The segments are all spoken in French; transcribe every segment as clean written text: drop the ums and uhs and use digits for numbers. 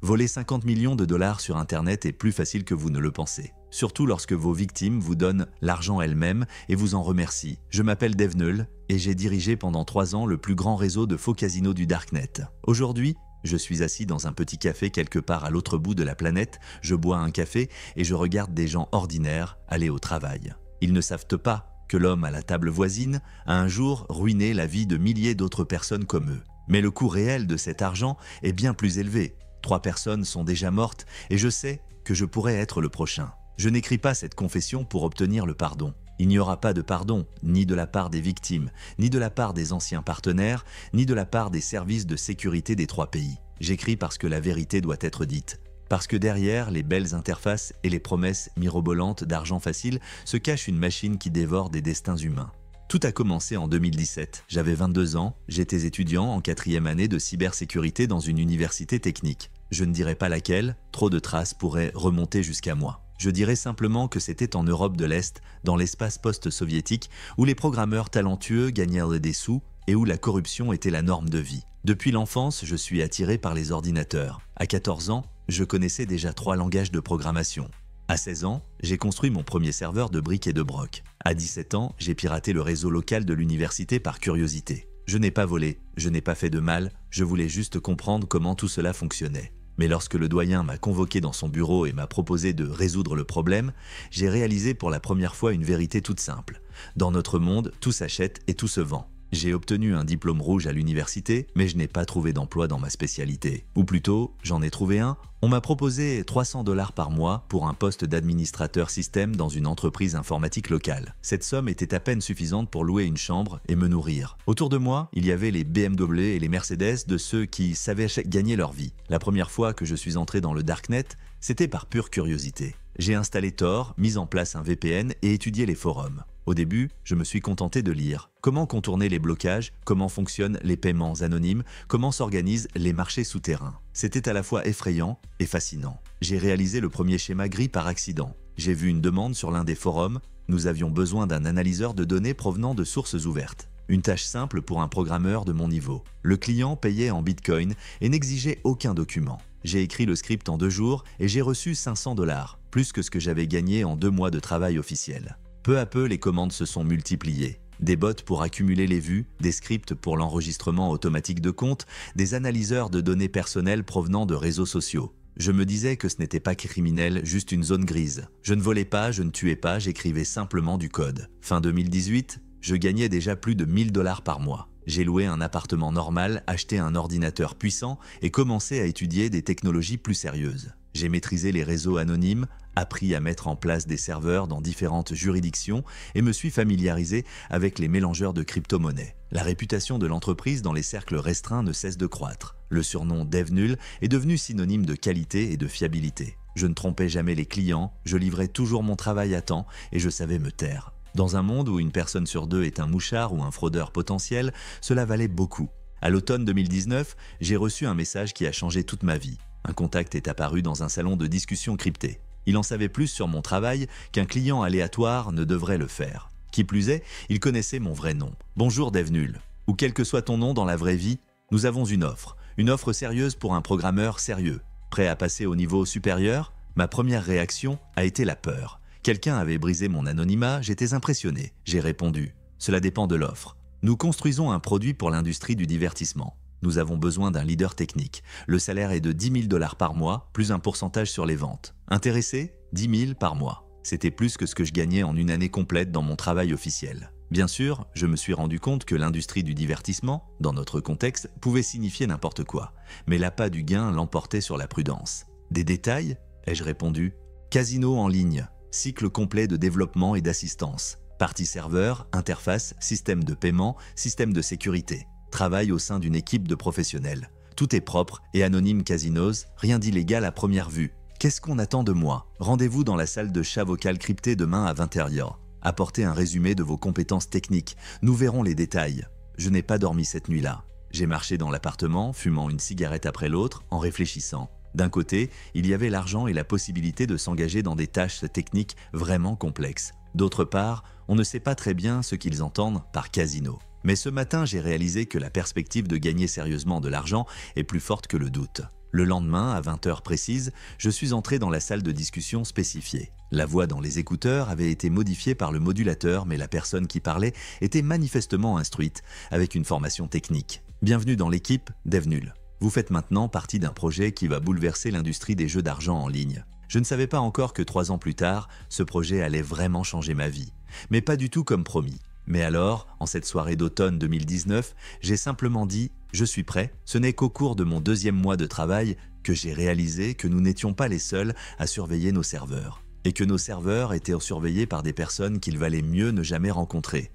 Voler 50 millions de dollars sur Internet est plus facile que vous ne le pensez. Surtout lorsque vos victimes vous donnent l'argent elles-mêmes et vous en remercient. Je m'appelle Devnull et j'ai dirigé pendant 3 ans le plus grand réseau de faux casinos du Darknet. Aujourd'hui, je suis assis dans un petit café quelque part à l'autre bout de la planète, je bois un café et je regarde des gens ordinaires aller au travail. Ils ne savent pas que l'homme à la table voisine a un jour ruiné la vie de milliers d'autres personnes comme eux. Mais le coût réel de cet argent est bien plus élevé. 3 personnes sont déjà mortes et je sais que je pourrais être le prochain. Je n'écris pas cette confession pour obtenir le pardon. Il n'y aura pas de pardon, ni de la part des victimes, ni de la part des anciens partenaires, ni de la part des services de sécurité des 3 pays. J'écris parce que la vérité doit être dite. Parce que derrière les belles interfaces et les promesses mirobolantes d'argent facile se cache une machine qui dévore des destins humains. Tout a commencé en 2017. J'avais 22 ans, j'étais étudiant en 4e année de cybersécurité dans une université technique. Je ne dirai pas laquelle, trop de traces pourraient remonter jusqu'à moi. Je dirais simplement que c'était en Europe de l'Est, dans l'espace post-soviétique, où les programmeurs talentueux gagnaient des sous et où la corruption était la norme de vie. Depuis l'enfance, je suis attiré par les ordinateurs. À 14 ans, je connaissais déjà 3 langages de programmation. À 16 ans, j'ai construit mon premier serveur de briques et de broc. À 17 ans, j'ai piraté le réseau local de l'université par curiosité. Je n'ai pas volé, je n'ai pas fait de mal, je voulais juste comprendre comment tout cela fonctionnait. Mais lorsque le doyen m'a convoqué dans son bureau et m'a proposé de résoudre le problème, j'ai réalisé pour la première fois une vérité toute simple. Dans notre monde, tout s'achète et tout se vend. J'ai obtenu un diplôme rouge à l'université, mais je n'ai pas trouvé d'emploi dans ma spécialité. Ou plutôt, j'en ai trouvé un. On m'a proposé 300 $ par mois pour un poste d'administrateur système dans une entreprise informatique locale. Cette somme était à peine suffisante pour louer une chambre et me nourrir. Autour de moi, il y avait les BMW et les Mercedes de ceux qui savaient gagner leur vie. La première fois que je suis entré dans le Darknet, c'était par pure curiosité. J'ai installé Tor, mis en place un VPN et étudié les forums. Au début, je me suis contenté de lire. Comment contourner les blocages, comment fonctionnent les paiements anonymes, comment s'organisent les marchés souterrains. C'était à la fois effrayant et fascinant. J'ai réalisé le premier schéma gris par accident. J'ai vu une demande sur l'un des forums. Nous avions besoin d'un analyseur de données provenant de sources ouvertes. Une tâche simple pour un programmeur de mon niveau. Le client payait en Bitcoin et n'exigeait aucun document. J'ai écrit le script en 2 jours et j'ai reçu 500 $, plus que ce que j'avais gagné en 2 mois de travail officiel. Peu à peu, les commandes se sont multipliées. Des bots pour accumuler les vues, des scripts pour l'enregistrement automatique de comptes, des analyseurs de données personnelles provenant de réseaux sociaux. Je me disais que ce n'était pas criminel, juste une zone grise. Je ne volais pas, je ne tuais pas, j'écrivais simplement du code. Fin 2018, je gagnais déjà plus de 1000 $ par mois. J'ai loué un appartement normal, acheté un ordinateur puissant et commencé à étudier des technologies plus sérieuses. J'ai maîtrisé les réseaux anonymes, appris à mettre en place des serveurs dans différentes juridictions et me suis familiarisé avec les mélangeurs de crypto-monnaies. La réputation de l'entreprise dans les cercles restreints ne cesse de croître. Le surnom Devnull est devenu synonyme de qualité et de fiabilité. Je ne trompais jamais les clients, je livrais toujours mon travail à temps et je savais me taire. Dans un monde où une personne sur 2 est un mouchard ou un fraudeur potentiel, cela valait beaucoup. À l'automne 2019, j'ai reçu un message qui a changé toute ma vie. Un contact est apparu dans un salon de discussion crypté. Il en savait plus sur mon travail qu'un client aléatoire ne devrait le faire. Qui plus est, il connaissait mon vrai nom. Bonjour Devnull. Ou quel que soit ton nom dans la vraie vie, nous avons une offre sérieuse pour un programmeur sérieux. Prêt à passer au niveau supérieur? Ma première réaction a été la peur. Quelqu'un avait brisé mon anonymat, j'étais impressionné. J'ai répondu, cela dépend de l'offre. Nous construisons un produit pour l'industrie du divertissement. Nous avons besoin d'un leader technique. Le salaire est de 10 000 $ par mois, plus un pourcentage sur les ventes. Intéressé? 10 000 par mois. C'était plus que ce que je gagnais en une année complète dans mon travail officiel. Bien sûr, je me suis rendu compte que l'industrie du divertissement, dans notre contexte, pouvait signifier n'importe quoi. Mais l'appât du gain l'emportait sur la prudence. Des détails? Ai-je répondu. Casino en ligne, cycle complet de développement et d'assistance. Partie serveur, interface, système de paiement, système de sécurité. Travail au sein d'une équipe de professionnels. Tout est propre et anonyme casinos, rien d'illégal à première vue. Qu'est-ce qu'on attend de moi? Rendez-vous dans la salle de chat vocal cryptée demain à 20h. Apportez un résumé de vos compétences techniques. Nous verrons les détails. Je n'ai pas dormi cette nuit-là. J'ai marché dans l'appartement, fumant une cigarette après l'autre, en réfléchissant. D'un côté, il y avait l'argent et la possibilité de s'engager dans des tâches techniques vraiment complexes. D'autre part, on ne sait pas très bien ce qu'ils entendent par casino. Mais ce matin, j'ai réalisé que la perspective de gagner sérieusement de l'argent est plus forte que le doute. Le lendemain, à 20 heures précises, je suis entré dans la salle de discussion spécifiée. La voix dans les écouteurs avait été modifiée par le modulateur, mais la personne qui parlait était manifestement instruite, avec une formation technique. Bienvenue dans l'équipe DevNull. Vous faites maintenant partie d'un projet qui va bouleverser l'industrie des jeux d'argent en ligne. Je ne savais pas encore que 3 ans plus tard, ce projet allait vraiment changer ma vie. Mais pas du tout comme promis. Mais alors, en cette soirée d'automne 2019, j'ai simplement dit « Je suis prêt ». Ce n'est qu'au cours de mon 2e mois de travail que j'ai réalisé que nous n'étions pas les seuls à surveiller nos serveurs. Et que nos serveurs étaient surveillés par des personnes qu'il valait mieux ne jamais rencontrer.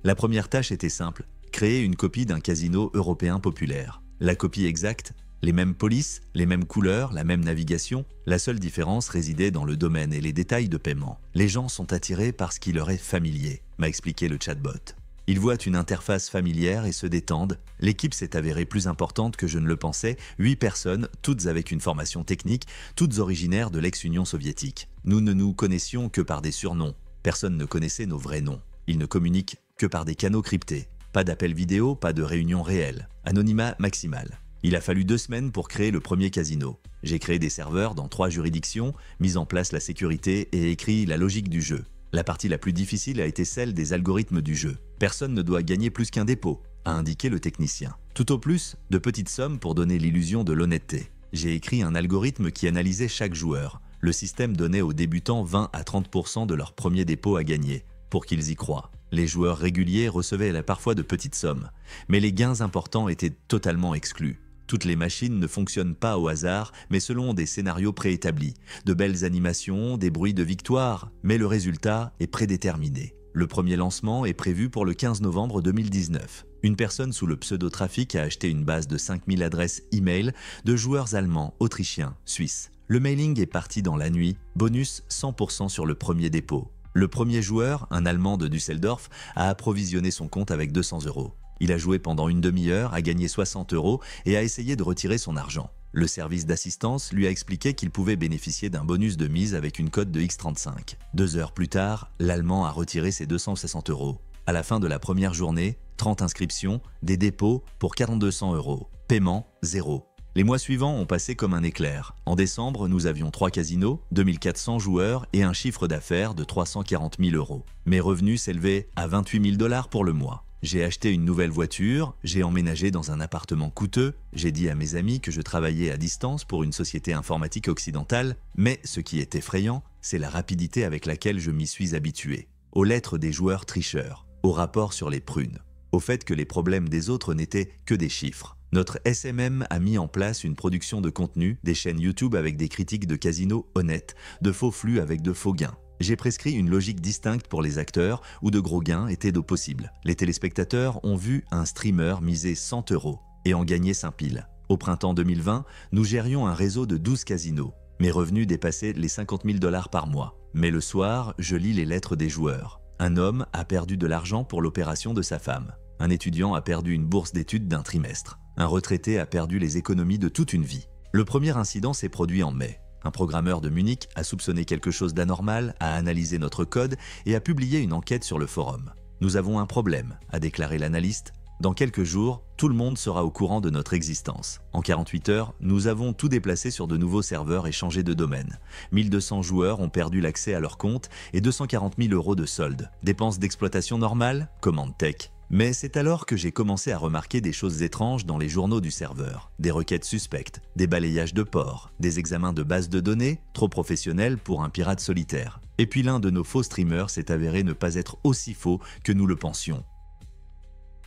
La première tâche était simple, créer une copie d'un casino européen populaire. La copie exacte, les mêmes polices, les mêmes couleurs, la même navigation. La seule différence résidait dans le domaine et les détails de paiement. Les gens sont attirés par ce qui leur est familier, m'a expliqué le chatbot. Ils voient une interface familière et se détendent. L'équipe s'est avérée plus importante que je ne le pensais, 8 personnes, toutes avec une formation technique, toutes originaires de l'ex-Union soviétique. Nous ne nous connaissions que par des surnoms. Personne ne connaissait nos vrais noms. Ils ne communiquent que par des canaux cryptés. Pas d'appel vidéo, pas de réunion réelle. Anonymat maximal. Il a fallu 2 semaines pour créer le premier casino. J'ai créé des serveurs dans 3 juridictions, mis en place la sécurité et écrit la logique du jeu. La partie la plus difficile a été celle des algorithmes du jeu. Personne ne doit gagner plus qu'un dépôt, a indiqué le technicien. Tout au plus, de petites sommes pour donner l'illusion de l'honnêteté. J'ai écrit un algorithme qui analysait chaque joueur. Le système donnait aux débutants 20 à 30% de leur premier dépôt à gagner, pour qu'ils y croient. Les joueurs réguliers recevaient parfois de petites sommes, mais les gains importants étaient totalement exclus. Toutes les machines ne fonctionnent pas au hasard, mais selon des scénarios préétablis. De belles animations, des bruits de victoire, mais le résultat est prédéterminé. Le premier lancement est prévu pour le 15 novembre 2019. Une personne sous le pseudo-trafic a acheté une base de 5000 adresses e-mail de joueurs allemands, autrichiens, suisses. Le mailing est parti dans la nuit, bonus 100% sur le premier dépôt. Le premier joueur, un Allemand de Düsseldorf, a approvisionné son compte avec 200 €. Il a joué pendant une demi-heure, a gagné 60 € et a essayé de retirer son argent. Le service d'assistance lui a expliqué qu'il pouvait bénéficier d'un bonus de mise avec une cote de X35. 2 heures plus tard, l'Allemand a retiré ses 260 €. À la fin de la première journée, 30 inscriptions, des dépôts pour 4200 €. Paiement, 0. Les mois suivants ont passé comme un éclair. En décembre, nous avions 3 casinos, 2400 joueurs et un chiffre d'affaires de 340 000 €. Mes revenus s'élevaient à 28 000 $ pour le mois. J'ai acheté une nouvelle voiture, j'ai emménagé dans un appartement coûteux, j'ai dit à mes amis que je travaillais à distance pour une société informatique occidentale, mais ce qui est effrayant, c'est la rapidité avec laquelle je m'y suis habitué. Aux lettres des joueurs tricheurs, aux rapports sur les prunes, au fait que les problèmes des autres n'étaient que des chiffres. Notre SMM a mis en place une production de contenu, des chaînes YouTube avec des critiques de casinos honnêtes, de faux flux avec de faux gains. J'ai prescrit une logique distincte pour les acteurs où de gros gains étaient de possibles. Les téléspectateurs ont vu un streamer miser 100 € et en gagner 5 piles. Au printemps 2020, nous gérions un réseau de 12 casinos. Mes revenus dépassaient les 50 000 $ par mois. Mais le soir, je lis les lettres des joueurs. Un homme a perdu de l'argent pour l'opération de sa femme. Un étudiant a perdu une bourse d'études d'un trimestre. Un retraité a perdu les économies de toute une vie. Le premier incident s'est produit en mai. Un programmeur de Munich a soupçonné quelque chose d'anormal, a analysé notre code et a publié une enquête sur le forum. Nous avons un problème, a déclaré l'analyste. Dans quelques jours, tout le monde sera au courant de notre existence. En 48 heures, nous avons tout déplacé sur de nouveaux serveurs et changé de domaine. 1200 joueurs ont perdu l'accès à leur compte et 240 000 € de solde. Dépenses d'exploitation normales? Commande tech. Mais c'est alors que j'ai commencé à remarquer des choses étranges dans les journaux du serveur. Des requêtes suspectes, des balayages de ports, des examens de bases de données, trop professionnels pour un pirate solitaire. Et puis l'un de nos faux streamers s'est avéré ne pas être aussi faux que nous le pensions.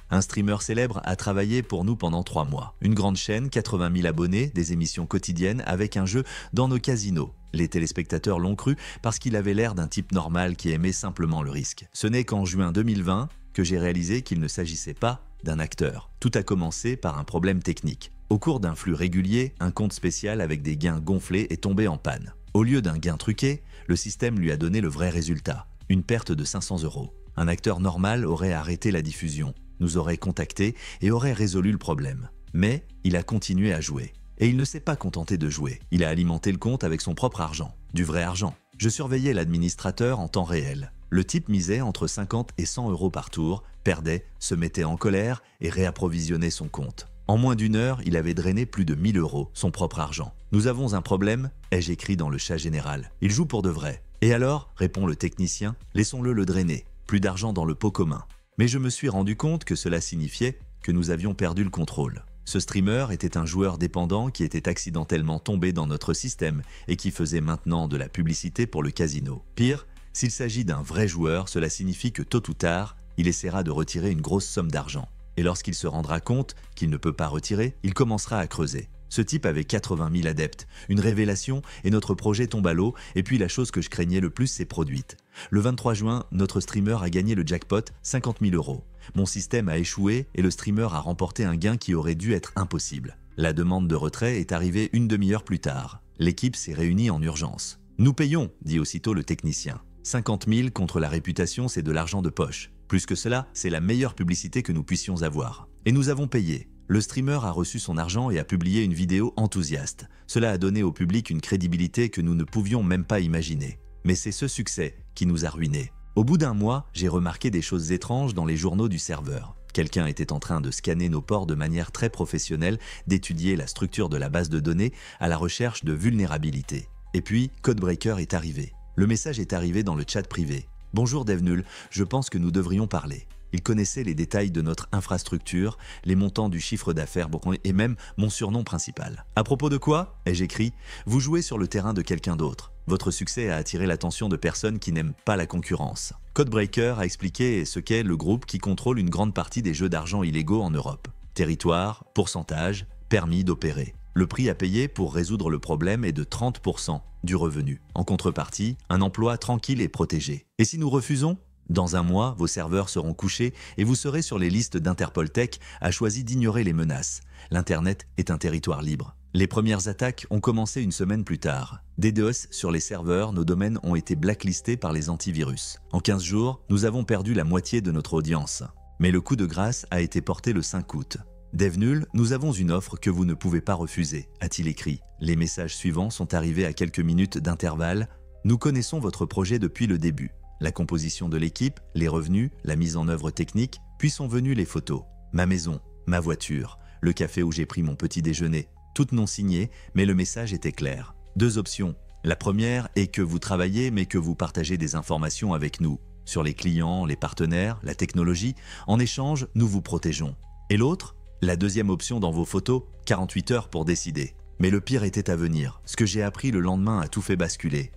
Un streamer célèbre a travaillé pour nous pendant 3 mois. Une grande chaîne, 80 000 abonnés, des émissions quotidiennes avec un jeu dans nos casinos. Les téléspectateurs l'ont cru parce qu'il avait l'air d'un type normal qui aimait simplement le risque. Ce n'est qu'en juin 2020 que j'ai réalisé qu'il ne s'agissait pas d'un acteur. Tout a commencé par un problème technique. Au cours d'un flux régulier, un compte spécial avec des gains gonflés est tombé en panne. Au lieu d'un gain truqué, le système lui a donné le vrai résultat, une perte de 500 €. Un acteur normal aurait arrêté la diffusion, nous aurait contactés et aurait résolu le problème. Mais il a continué à jouer. Et il ne s'est pas contenté de jouer. Il a alimenté le compte avec son propre argent, du vrai argent. Je surveillais l'administrateur en temps réel. Le type misait entre 50 et 100 € par tour, perdait, se mettait en colère et réapprovisionnait son compte. En moins d'une heure, il avait drainé plus de 1000 €, son propre argent. « Nous avons un problème ?» ai-je écrit dans le chat général. « Il joue pour de vrai. » « Et alors ?» répond le technicien. « Laissons-le le drainer. Plus d'argent dans le pot commun. » Mais je me suis rendu compte que cela signifiait que nous avions perdu le contrôle. Ce streamer était un joueur dépendant qui était accidentellement tombé dans notre système et qui faisait maintenant de la publicité pour le casino. Pire, s'il s'agit d'un vrai joueur, cela signifie que tôt ou tard, il essaiera de retirer une grosse somme d'argent. Et lorsqu'il se rendra compte qu'il ne peut pas retirer, il commencera à creuser. Ce type avait 80 000 adeptes, une révélation et notre projet tombe à l'eau et puis la chose que je craignais le plus s'est produite. Le 23 juin, notre streamer a gagné le jackpot 50 000 €. Mon système a échoué et le streamer a remporté un gain qui aurait dû être impossible. La demande de retrait est arrivée une demi-heure plus tard. L'équipe s'est réunie en urgence. « Nous payons », dit aussitôt le technicien. 50 000 contre la réputation, c'est de l'argent de poche. Plus que cela, c'est la meilleure publicité que nous puissions avoir. Et nous avons payé. Le streamer a reçu son argent et a publié une vidéo enthousiaste. Cela a donné au public une crédibilité que nous ne pouvions même pas imaginer. Mais c'est ce succès qui nous a ruinés. Au bout d'un mois, j'ai remarqué des choses étranges dans les journaux du serveur. Quelqu'un était en train de scanner nos ports de manière très professionnelle, d'étudier la structure de la base de données à la recherche de vulnérabilités. Et puis, Codebreaker est arrivé. Le message est arrivé dans le chat privé. « Bonjour Devnull, je pense que nous devrions parler. » Il connaissait les détails de notre infrastructure, les montants du chiffre d'affaires et même mon surnom principal. « À propos de quoi ?» ai-je écrit. « Vous jouez sur le terrain de quelqu'un d'autre. Votre succès a attiré l'attention de personnes qui n'aiment pas la concurrence. » Codebreaker a expliqué ce qu'est le groupe qui contrôle une grande partie des jeux d'argent illégaux en Europe. Territoire, pourcentage, permis d'opérer. Le prix à payer pour résoudre le problème est de 30% du revenu. En contrepartie, un emploi tranquille et protégé. Et si nous refusons ? Dans un mois, vos serveurs seront couchés et vous serez sur les listes d'Interpol Tech a choisi d'ignorer les menaces. L'Internet est un territoire libre. Les premières attaques ont commencé une semaine plus tard. DDoS sur les serveurs, nos domaines ont été blacklistés par les antivirus. En 15 jours, nous avons perdu la moitié de notre audience. Mais le coup de grâce a été porté le 5 août. Devnull, nous avons une offre que vous ne pouvez pas refuser, a-t-il écrit. Les messages suivants sont arrivés à quelques minutes d'intervalle. Nous connaissons votre projet depuis le début. La composition de l'équipe, les revenus, la mise en œuvre technique, puis sont venues les photos. Ma maison, ma voiture, le café où j'ai pris mon petit déjeuner, toutes non signées, mais le message était clair. 2 options. La première est que vous travaillez mais que vous partagez des informations avec nous, sur les clients, les partenaires, la technologie. En échange, nous vous protégeons. Et l'autre ? La deuxième option dans vos photos, 48 heures pour décider. Mais le pire était à venir. Ce que j'ai appris le lendemain a tout fait basculer.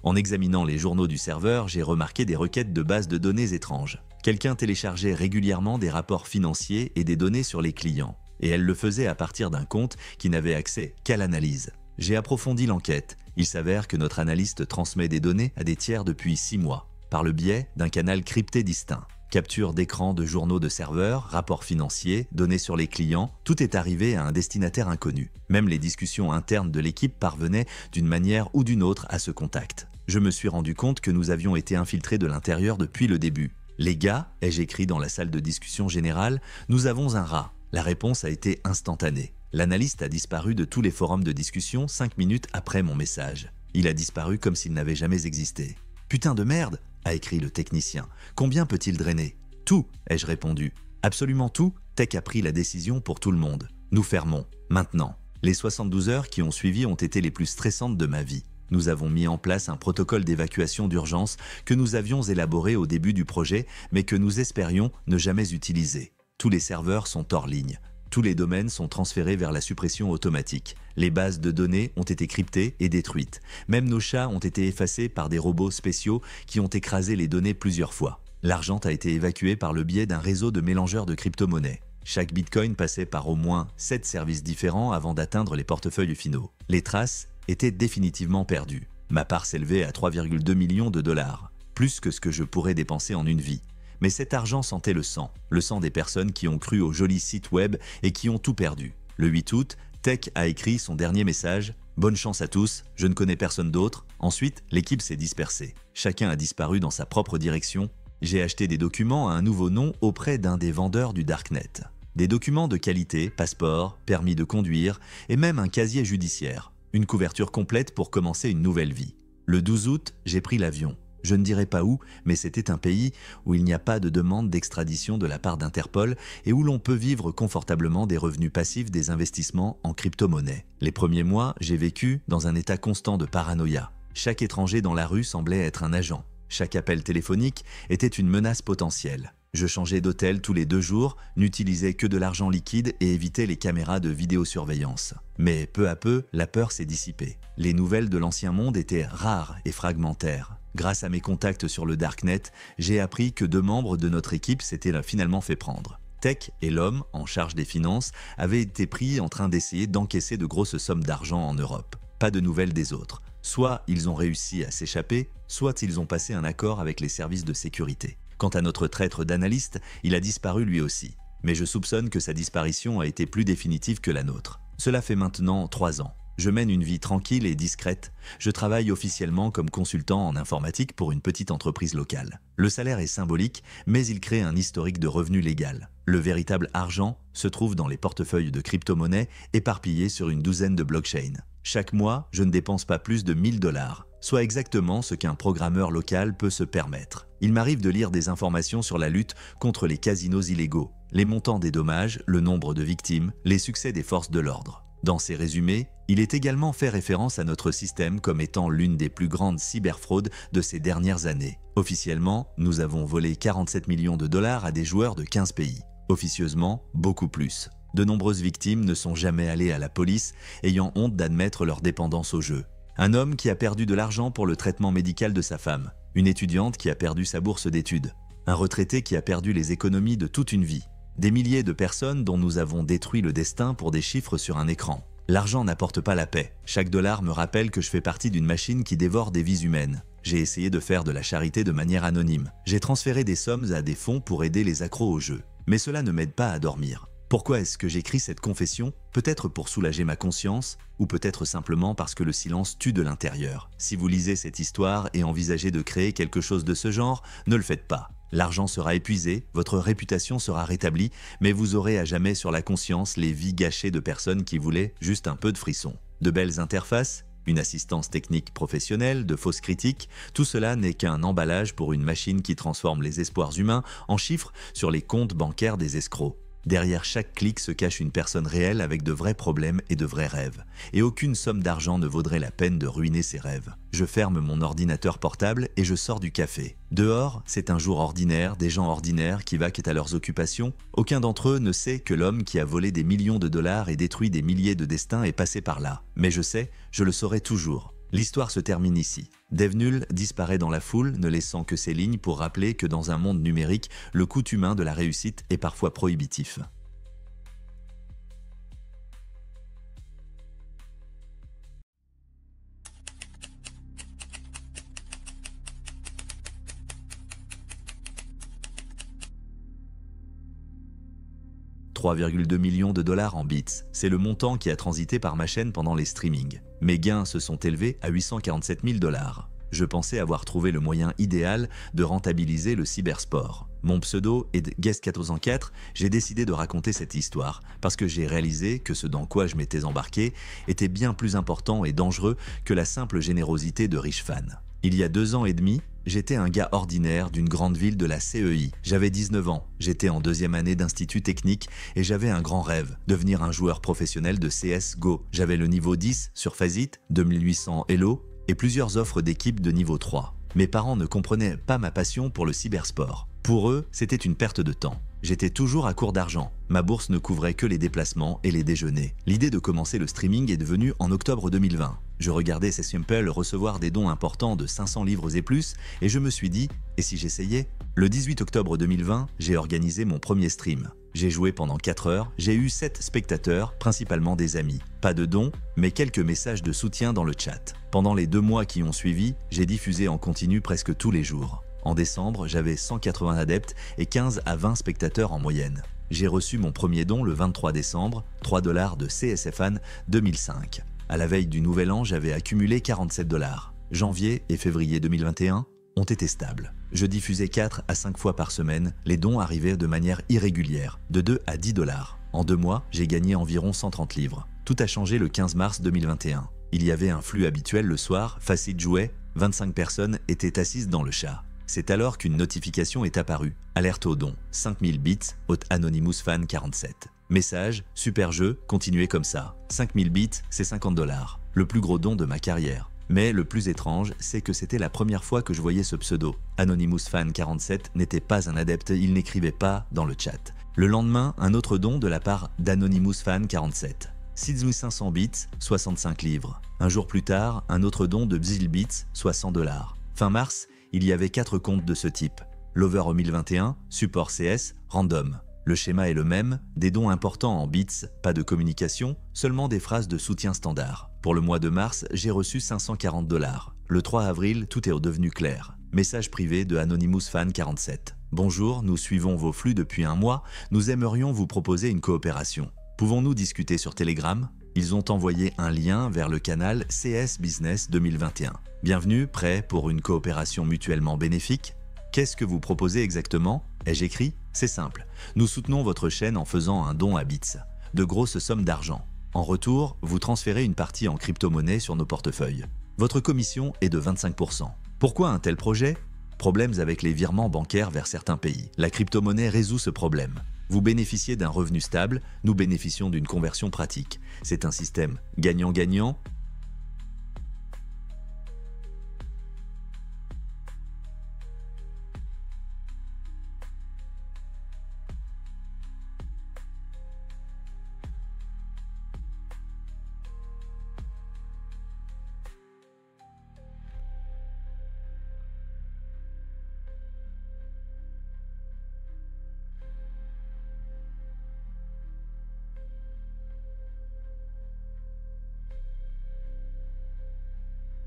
En examinant les journaux du serveur, j'ai remarqué des requêtes de bases de données étranges. Quelqu'un téléchargeait régulièrement des rapports financiers et des données sur les clients. Et elle le faisait à partir d'un compte qui n'avait accès qu'à l'analyse. J'ai approfondi l'enquête. Il s'avère que notre analyste transmet des données à des tiers depuis 6 mois, par le biais d'un canal crypté distinct. Capture d'écran de journaux de serveurs, rapports financiers, données sur les clients, tout est arrivé à un destinataire inconnu. Même les discussions internes de l'équipe parvenaient d'une manière ou d'une autre à ce contact. Je me suis rendu compte que nous avions été infiltrés de l'intérieur depuis le début. « Les gars », ai-je écrit dans la salle de discussion générale, « nous avons un rat ». La réponse a été instantanée. L'analyste a disparu de tous les forums de discussion 5 minutes après mon message. Il a disparu comme s'il n'avait jamais existé. « Putain de merde !» a écrit le technicien. « Combien peut-il drainer ?»« Tout », ai-je répondu. « Absolument tout. Tech a pris la décision pour tout le monde. Nous fermons. Maintenant. » Les 72 heures qui ont suivi ont été les plus stressantes de ma vie. Nous avons mis en place un protocole d'évacuation d'urgence que nous avions élaboré au début du projet, mais que nous espérions ne jamais utiliser. Tous les serveurs sont hors ligne. Tous les domaines sont transférés vers la suppression automatique. Les bases de données ont été cryptées et détruites. Même nos chats ont été effacés par des robots spéciaux qui ont écrasé les données plusieurs fois. L'argent a été évacué par le biais d'un réseau de mélangeurs de crypto-monnaies. Chaque bitcoin passait par au moins 7 services différents avant d'atteindre les portefeuilles finaux. Les traces étaient définitivement perdues. Ma part s'élevait à 3,2 millions de dollars, plus que ce que je pourrais dépenser en une vie. Mais cet argent sentait le sang des personnes qui ont cru au joli site web et qui ont tout perdu. Le 8 août, Tech a écrit son dernier message « Bonne chance à tous, je ne connais personne d'autre ». Ensuite, l'équipe s'est dispersée. Chacun a disparu dans sa propre direction. J'ai acheté des documents à un nouveau nom auprès d'un des vendeurs du Darknet. Des documents de qualité, passeport, permis de conduire et même un casier judiciaire. Une couverture complète pour commencer une nouvelle vie. Le 12 août, j'ai pris l'avion. Je ne dirai pas où, mais c'était un pays où il n'y a pas de demande d'extradition de la part d'Interpol et où l'on peut vivre confortablement des revenus passifs des investissements en crypto-monnaie. Les premiers mois, j'ai vécu dans un état constant de paranoïa. Chaque étranger dans la rue semblait être un agent. Chaque appel téléphonique était une menace potentielle. Je changeais d'hôtel tous les 2 jours, n'utilisais que de l'argent liquide et évitais les caméras de vidéosurveillance. Mais peu à peu, la peur s'est dissipée. Les nouvelles de l'ancien monde étaient rares et fragmentaires. Grâce à mes contacts sur le Darknet, j'ai appris que 2 membres de notre équipe s'étaient finalement fait prendre. Tech et l'homme, en charge des finances, avaient été pris en train d'essayer d'encaisser de grosses sommes d'argent en Europe. Pas de nouvelles des autres. Soit ils ont réussi à s'échapper, soit ils ont passé un accord avec les services de sécurité. Quant à notre traître d'analyste, il a disparu lui aussi. Mais je soupçonne que sa disparition a été plus définitive que la nôtre. Cela fait maintenant 3 ans. Je mène une vie tranquille et discrète. Je travaille officiellement comme consultant en informatique pour une petite entreprise locale. Le salaire est symbolique, mais il crée un historique de revenus légal. Le véritable argent se trouve dans les portefeuilles de crypto-monnaies éparpillés sur une douzaine de blockchains. Chaque mois, je ne dépense pas plus de 1 000 $, soit exactement ce qu'un programmeur local peut se permettre. Il m'arrive de lire des informations sur la lutte contre les casinos illégaux, les montants des dommages, le nombre de victimes, les succès des forces de l'ordre. Dans ces résumés, il est également fait référence à notre système comme étant l'une des plus grandes cyberfraudes de ces dernières années. Officiellement, nous avons volé 47 millions de $ à des joueurs de 15 pays. Officieusement, beaucoup plus. De nombreuses victimes ne sont jamais allées à la police, ayant honte d'admettre leur dépendance au jeu. Un homme qui a perdu de l'argent pour le traitement médical de sa femme. Une étudiante qui a perdu sa bourse d'études. Un retraité qui a perdu les économies de toute une vie. Des milliers de personnes dont nous avons détruit le destin pour des chiffres sur un écran. L'argent n'apporte pas la paix. Chaque dollar me rappelle que je fais partie d'une machine qui dévore des vies humaines. J'ai essayé de faire de la charité de manière anonyme. J'ai transféré des sommes à des fonds pour aider les accros au jeu. Mais cela ne m'aide pas à dormir. Pourquoi est-ce que j'écris cette confession? Peut-être pour soulager ma conscience, ou peut-être simplement parce que le silence tue de l'intérieur. Si vous lisez cette histoire et envisagez de créer quelque chose de ce genre, ne le faites pas. L'argent sera épuisé, votre réputation sera rétablie, mais vous aurez à jamais sur la conscience les vies gâchées de personnes qui voulaient juste un peu de frisson. De belles interfaces, une assistance technique professionnelle, de fausses critiques, tout cela n'est qu'un emballage pour une machine qui transforme les espoirs humains en chiffres sur les comptes bancaires des escrocs. Derrière chaque clic se cache une personne réelle avec de vrais problèmes et de vrais rêves. Et aucune somme d'argent ne vaudrait la peine de ruiner ses rêves. Je ferme mon ordinateur portable et je sors du café. Dehors, c'est un jour ordinaire, des gens ordinaires qui vaquent à leurs occupations. Aucun d'entre eux ne sait que l'homme qui a volé des millions de dollars et détruit des milliers de destins est passé par là. Mais je sais, je le saurai toujours. L'histoire se termine ici. Devnull disparaît dans la foule, ne laissant que ses lignes pour rappeler que dans un monde numérique, le coût humain de la réussite est parfois prohibitif. « 3,2 millions de dollars en bits, c'est le montant qui a transité par ma chaîne pendant les streamings. Mes gains se sont élevés à 847 000 $. Je pensais avoir trouvé le moyen idéal de rentabiliser le cybersport. Mon pseudo est Guest404, j'ai décidé de raconter cette histoire parce que j'ai réalisé que ce dans quoi je m'étais embarqué était bien plus important et dangereux que la simple générosité de riches fans. Il y a 2 ans et demi, j'étais un gars ordinaire d'une grande ville de la CEI. J'avais 19 ans, j'étais en 2e année d'institut technique et j'avais un grand rêve, devenir un joueur professionnel de CSGO. J'avais le niveau 10 sur Faceit, 2800 Elo et plusieurs offres d'équipe de niveau 3. Mes parents ne comprenaient pas ma passion pour le cybersport. Pour eux, c'était une perte de temps. J'étais toujours à court d'argent. Ma bourse ne couvrait que les déplacements et les déjeuners. L'idée de commencer le streaming est devenue en octobre 2020. Je regardais ces simples recevoir des dons importants de 500 livres et plus, et je me suis dit, et si j'essayais? Le 18 octobre 2020, j'ai organisé mon premier stream. J'ai joué pendant 4 heures, j'ai eu 7 spectateurs, principalement des amis. Pas de dons, mais quelques messages de soutien dans le chat. Pendant les 2 mois qui ont suivi, j'ai diffusé en continu presque tous les jours. En décembre, j'avais 180 adeptes et 15 à 20 spectateurs en moyenne. J'ai reçu mon premier don le 23 décembre, 3 $ de CSFAN 2005. À la veille du nouvel an, j'avais accumulé 47 $. Janvier et février 2021 ont été stables. Je diffusais 4 à 5 fois par semaine, les dons arrivaient de manière irrégulière, de 2 à 10 $. En 2 mois, j'ai gagné environ 130 livres. Tout a changé le 15 mars 2021. Il y avait un flux habituel le soir, Faceit jouait, 25 personnes étaient assises dans le chat. C'est alors qu'une notification est apparue. Alerte au don, 5000 bits, hôte Anonymous Fan 47. Message, super jeu, continuez comme ça. 5000 bits, c'est 50 $. Le plus gros don de ma carrière. Mais le plus étrange, c'est que c'était la première fois que je voyais ce pseudo. Anonymous Fan 47 n'était pas un adepte, il n'écrivait pas dans le chat. Le lendemain, un autre don de la part d'Anonymous Fan 47. 6500 bits, 65 livres. Un jour plus tard, un autre don de Bzilbits, soit 100 $. Fin mars, il y avait 4 comptes de ce type. Lover 2021, Support CS, Random. Le schéma est le même, des dons importants en bits, pas de communication, seulement des phrases de soutien standard. Pour le mois de mars, j'ai reçu 540 $. Le 3 avril, tout est redevenu clair. Message privé de Anonymous Fan 47. Bonjour, nous suivons vos flux depuis un mois, nous aimerions vous proposer une coopération. Pouvons-nous discuter sur Telegram? Ils ont envoyé un lien vers le canal CS Business 2021. Bienvenue, prêt pour une coopération mutuellement bénéfique? Qu'est-ce que vous proposez exactement? Ai-je écrit? C'est simple. Nous soutenons votre chaîne en faisant un don à Bits. De grosses sommes d'argent. En retour, vous transférez une partie en crypto-monnaie sur nos portefeuilles. Votre commission est de 25%. Pourquoi un tel projet? Problèmes avec les virements bancaires vers certains pays. La crypto-monnaie résout ce problème. Vous bénéficiez d'un revenu stable, nous bénéficions d'une conversion pratique. C'est un système gagnant-gagnant.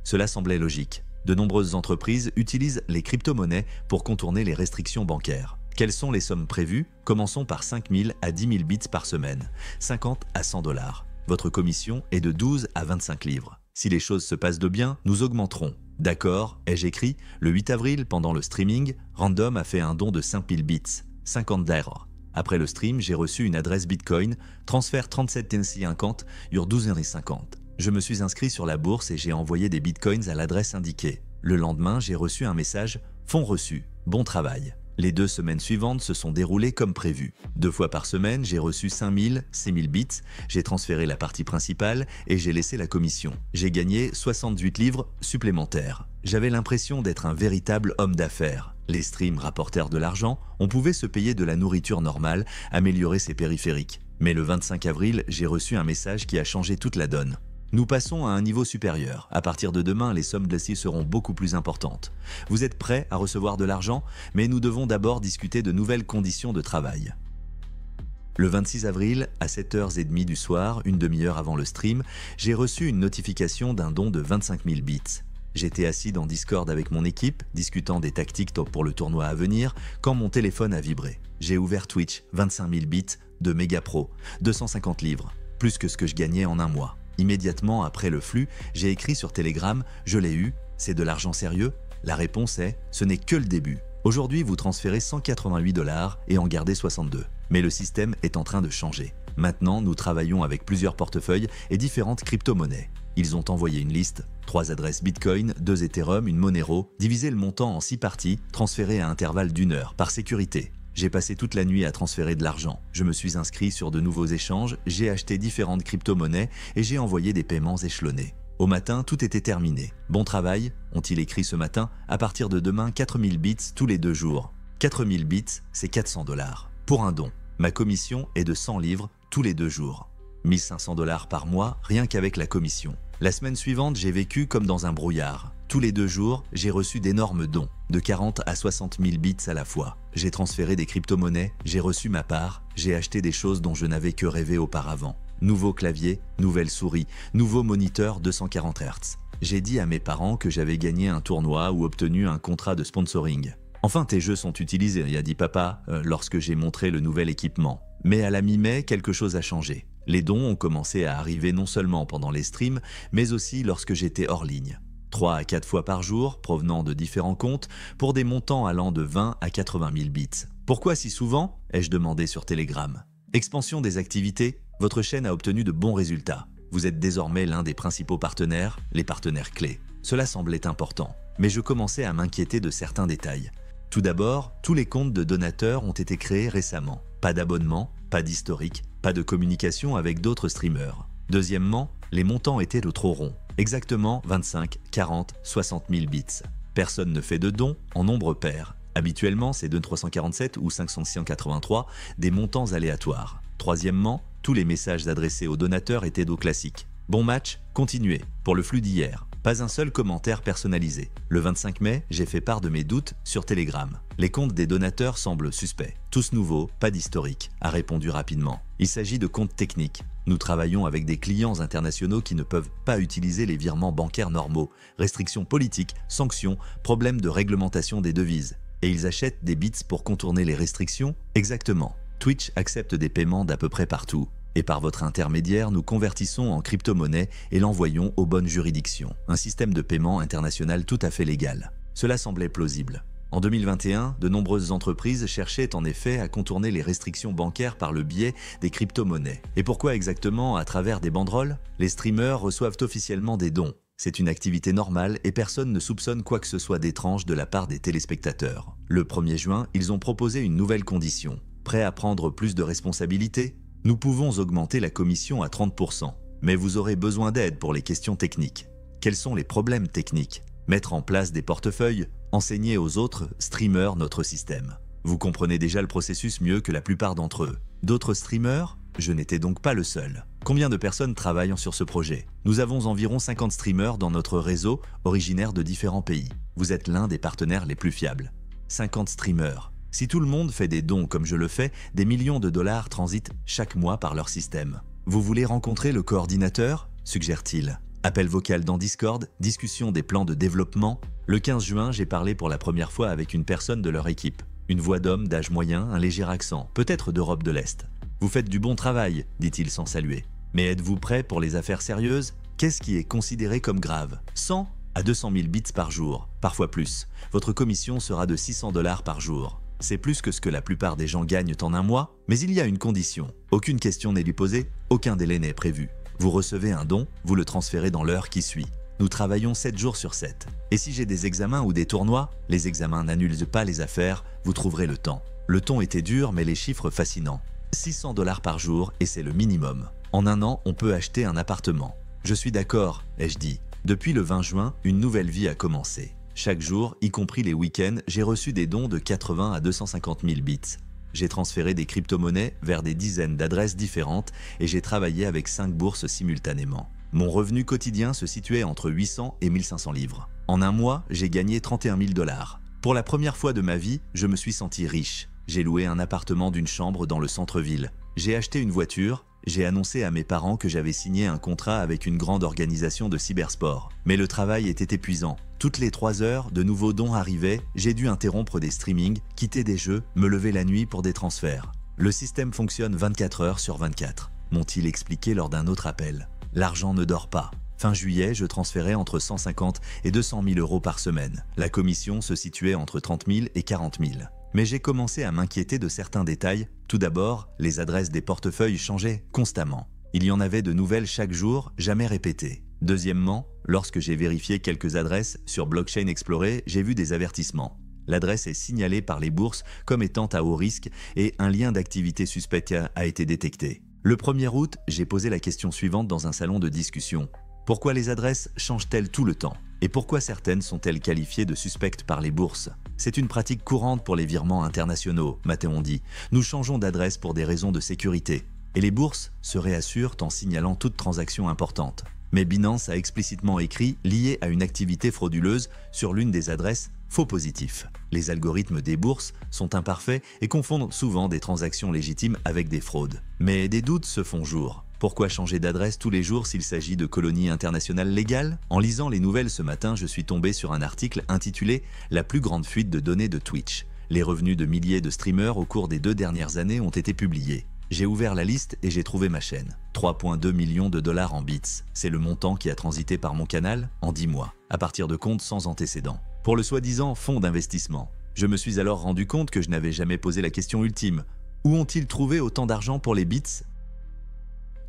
Cela semblait logique. De nombreuses entreprises utilisent les crypto-monnaies pour contourner les restrictions bancaires. Quelles sont les sommes prévues? Commençons par 5000 à 10 000 bits par semaine, 50 à 100 $. Votre commission est de 12 à 25 livres. Si les choses se passent de bien, nous augmenterons. D'accord, ai-je écrit? Le 8 avril, pendant le streaming, Random a fait un don de 5000 bits, 50 $. Après le stream, j'ai reçu une adresse Bitcoin, transfert 37 TNC50, ur 12,50 €. Je me suis inscrit sur la bourse et j'ai envoyé des bitcoins à l'adresse indiquée. Le lendemain, j'ai reçu un message « Fonds reçus, bon travail ». Les 2 semaines suivantes se sont déroulées comme prévu. 2 fois par semaine, j'ai reçu 5000, 6000 bits, j'ai transféré la partie principale et j'ai laissé la commission. J'ai gagné 68 livres supplémentaires. J'avais l'impression d'être un véritable homme d'affaires. Les streams rapportèrent de l'argent, on pouvait se payer de la nourriture normale, améliorer ses périphériques. Mais le 25 avril, j'ai reçu un message qui a changé toute la donne. Nous passons à un niveau supérieur. À partir de demain, les sommes glacées seront beaucoup plus importantes. Vous êtes prêts à recevoir de l'argent, mais nous devons d'abord discuter de nouvelles conditions de travail. Le 26 avril, à 7h30 du soir, une demi-heure avant le stream, j'ai reçu une notification d'un don de 25 000 bits. J'étais assis dans Discord avec mon équipe, discutant des tactiques pour le tournoi à venir, quand mon téléphone a vibré. J'ai ouvert Twitch, 25 000 bits de Mega Pro, 250 livres, plus que ce que je gagnais en un mois. Immédiatement après le flux, j'ai écrit sur Telegram « Je l'ai eu, c'est de l'argent sérieux ?» La réponse est « Ce n'est que le début. Aujourd'hui, vous transférez 188 $ et en gardez 62. Mais le système est en train de changer. Maintenant, nous travaillons avec plusieurs portefeuilles et différentes crypto-monnaies. Ils ont envoyé une liste, 3 adresses Bitcoin, 2 Ethereum, une Monero, divisé le montant en 6 parties, transférées à intervalles d'1 heure, par sécurité. J'ai passé toute la nuit à transférer de l'argent. Je me suis inscrit sur de nouveaux échanges, j'ai acheté différentes crypto-monnaies et j'ai envoyé des paiements échelonnés. Au matin, tout était terminé. Bon travail, ont-ils écrit ce matin, à partir de demain 4000 bits tous les 2 jours. 4000 bits, c'est 400 $. Pour un don, ma commission est de 100 livres tous les 2 jours. 1500 $ par mois, rien qu'avec la commission. La semaine suivante, j'ai vécu comme dans un brouillard. Tous les 2 jours, j'ai reçu d'énormes dons, de 40 à 60 000 bits à la fois. J'ai transféré des crypto-monnaies, j'ai reçu ma part, j'ai acheté des choses dont je n'avais que rêvé auparavant. Nouveau clavier, nouvelle souris, nouveau moniteur 240 Hz. J'ai dit à mes parents que j'avais gagné un tournoi ou obtenu un contrat de sponsoring. Enfin, tes jeux sont utilisés, a dit papa, lorsque j'ai montré le nouvel équipement. Mais à la mi-mai, quelque chose a changé. Les dons ont commencé à arriver non seulement pendant les streams, mais aussi lorsque j'étais hors ligne. 3 à 4 fois par jour, provenant de différents comptes, pour des montants allant de 20 à 80 000 bits. Pourquoi si souvent? Ai-je demandé sur Telegram. Expansion des activités? Votre chaîne a obtenu de bons résultats. Vous êtes désormais l'un des principaux partenaires, les partenaires clés. Cela semblait important, mais je commençais à m'inquiéter de certains détails. Tout d'abord, tous les comptes de donateurs ont été créés récemment. Pas d'abonnement, pas d'historique, pas de communication avec d'autres streamers. Deuxièmement, les montants étaient de trop ronds. Exactement 25, 40, 60 000 bits. Personne ne fait de dons en nombre pair. Habituellement, c'est de 347 ou 583, des montants aléatoires. Troisièmement, tous les messages adressés aux donateurs étaient d'eau classique. Bon match, continuez. Pour le flux d'hier, pas un seul commentaire personnalisé. Le 25 mai, j'ai fait part de mes doutes sur Telegram. Les comptes des donateurs semblent suspects. Tous nouveaux, pas d'historique, a répondu rapidement. Il s'agit de comptes techniques. Nous travaillons avec des clients internationaux qui ne peuvent pas utiliser les virements bancaires normaux. Restrictions politiques, sanctions, problèmes de réglementation des devises. Et ils achètent des bits pour contourner les restrictions? Exactement. Twitch accepte des paiements d'à peu près partout. Et par votre intermédiaire, nous convertissons en crypto-monnaie et l'envoyons aux bonnes juridictions. Un système de paiement international tout à fait légal. Cela semblait plausible. En 2021, de nombreuses entreprises cherchaient en effet à contourner les restrictions bancaires par le biais des crypto-monnaies. Et pourquoi exactement à travers des banderoles? Les streamers reçoivent officiellement des dons. C'est une activité normale et personne ne soupçonne quoi que ce soit d'étrange de la part des téléspectateurs. Le 1er juin, ils ont proposé une nouvelle condition. Prêt à prendre plus de responsabilités? Nous pouvons augmenter la commission à 30%, mais vous aurez besoin d'aide pour les questions techniques. Quels sont les problèmes techniques? Mettre en place des portefeuilles, enseigner aux autres streamers notre système. Vous comprenez déjà le processus mieux que la plupart d'entre eux. D'autres streamers? Je n'étais donc pas le seul. Combien de personnes travaillent sur ce projet? Nous avons environ 50 streamers dans notre réseau, originaires de différents pays. Vous êtes l'un des partenaires les plus fiables. 50 streamers. Si tout le monde fait des dons comme je le fais, des millions de dollars transitent chaque mois par leur système. Vous voulez rencontrer le coordinateur? Suggère-t-il. Appel vocal dans Discord, discussion des plans de développement. Le 15 juin, j'ai parlé pour la première fois avec une personne de leur équipe. Une voix d'homme d'âge moyen, un léger accent, peut-être d'Europe de l'Est. Vous faites du bon travail, dit-il sans saluer. Mais êtes-vous prêt pour les affaires sérieuses? Qu'est-ce qui est considéré comme grave? 100 à 200 000 bits par jour, parfois plus. Votre commission sera de 600 $ par jour. C'est plus que ce que la plupart des gens gagnent en un mois, mais il y a une condition. Aucune question n'est lui posée, aucun délai n'est prévu. Vous recevez un don, vous le transférez dans l'heure qui suit. Nous travaillons 7 jours sur 7. Et si j'ai des examens ou des tournois, les examens n'annulent pas les affaires, vous trouverez le temps. Le ton était dur, mais les chiffres fascinants. 600 $ par jour, et c'est le minimum. En un an, on peut acheter un appartement. Je suis d'accord, ai-je dit. Depuis le 20 juin, une nouvelle vie a commencé. Chaque jour, y compris les week-ends, j'ai reçu des dons de 80 à 250 000 bits. J'ai transféré des crypto-monnaies vers des dizaines d'adresses différentes et j'ai travaillé avec 5 bourses simultanément. Mon revenu quotidien se situait entre 800 et 1500 livres. En un mois, j'ai gagné 31 000 $. Pour la première fois de ma vie, je me suis senti riche. J'ai loué un appartement d'une chambre dans le centre-ville. J'ai acheté une voiture. J'ai annoncé à mes parents que j'avais signé un contrat avec une grande organisation de cybersport. Mais le travail était épuisant. Toutes les 3 heures, de nouveaux dons arrivaient, j'ai dû interrompre des streamings, quitter des jeux, me lever la nuit pour des transferts. Le système fonctionne 24 heures sur 24, m'ont-ils expliqué lors d'un autre appel. L'argent ne dort pas. Fin juillet, je transférais entre 150 et 200 000 € par semaine. La commission se situait entre 30 000 et 40 000. Mais j'ai commencé à m'inquiéter de certains détails. Tout d'abord, les adresses des portefeuilles changeaient constamment. Il y en avait de nouvelles chaque jour, jamais répétées. Deuxièmement, lorsque j'ai vérifié quelques adresses sur Blockchain Explorer, j'ai vu des avertissements. L'adresse est signalée par les bourses comme étant à haut risque et un lien d'activité suspecte a été détecté. Le 1er août, j'ai posé la question suivante dans un salon de discussion. Pourquoi les adresses changent-elles tout le temps? Et pourquoi certaines sont-elles qualifiées de suspectes par les bourses? C'est une pratique courante pour les virements internationaux, m'a-t-on dit. Nous changeons d'adresse pour des raisons de sécurité. Et les bourses se réassurent en signalant toute transaction importante. Mais Binance a explicitement écrit « lié à une activité frauduleuse » sur l'une des adresses « faux positifs ». Les algorithmes des bourses sont imparfaits et confondent souvent des transactions légitimes avec des fraudes. Mais des doutes se font jour. Pourquoi changer d'adresse tous les jours s'il s'agit de colonies internationales légales? En lisant les nouvelles ce matin, je suis tombé sur un article intitulé « La plus grande fuite de données de Twitch ». Les revenus de milliers de streamers au cours des 2 dernières années ont été publiés. J'ai ouvert la liste et j'ai trouvé ma chaîne. 3,2 millions de $ en bits. C'est le montant qui a transité par mon canal en 10 mois, à partir de comptes sans antécédents. Pour le soi-disant fonds d'investissement. Je me suis alors rendu compte que je n'avais jamais posé la question ultime. Où ont-ils trouvé autant d'argent pour les bits?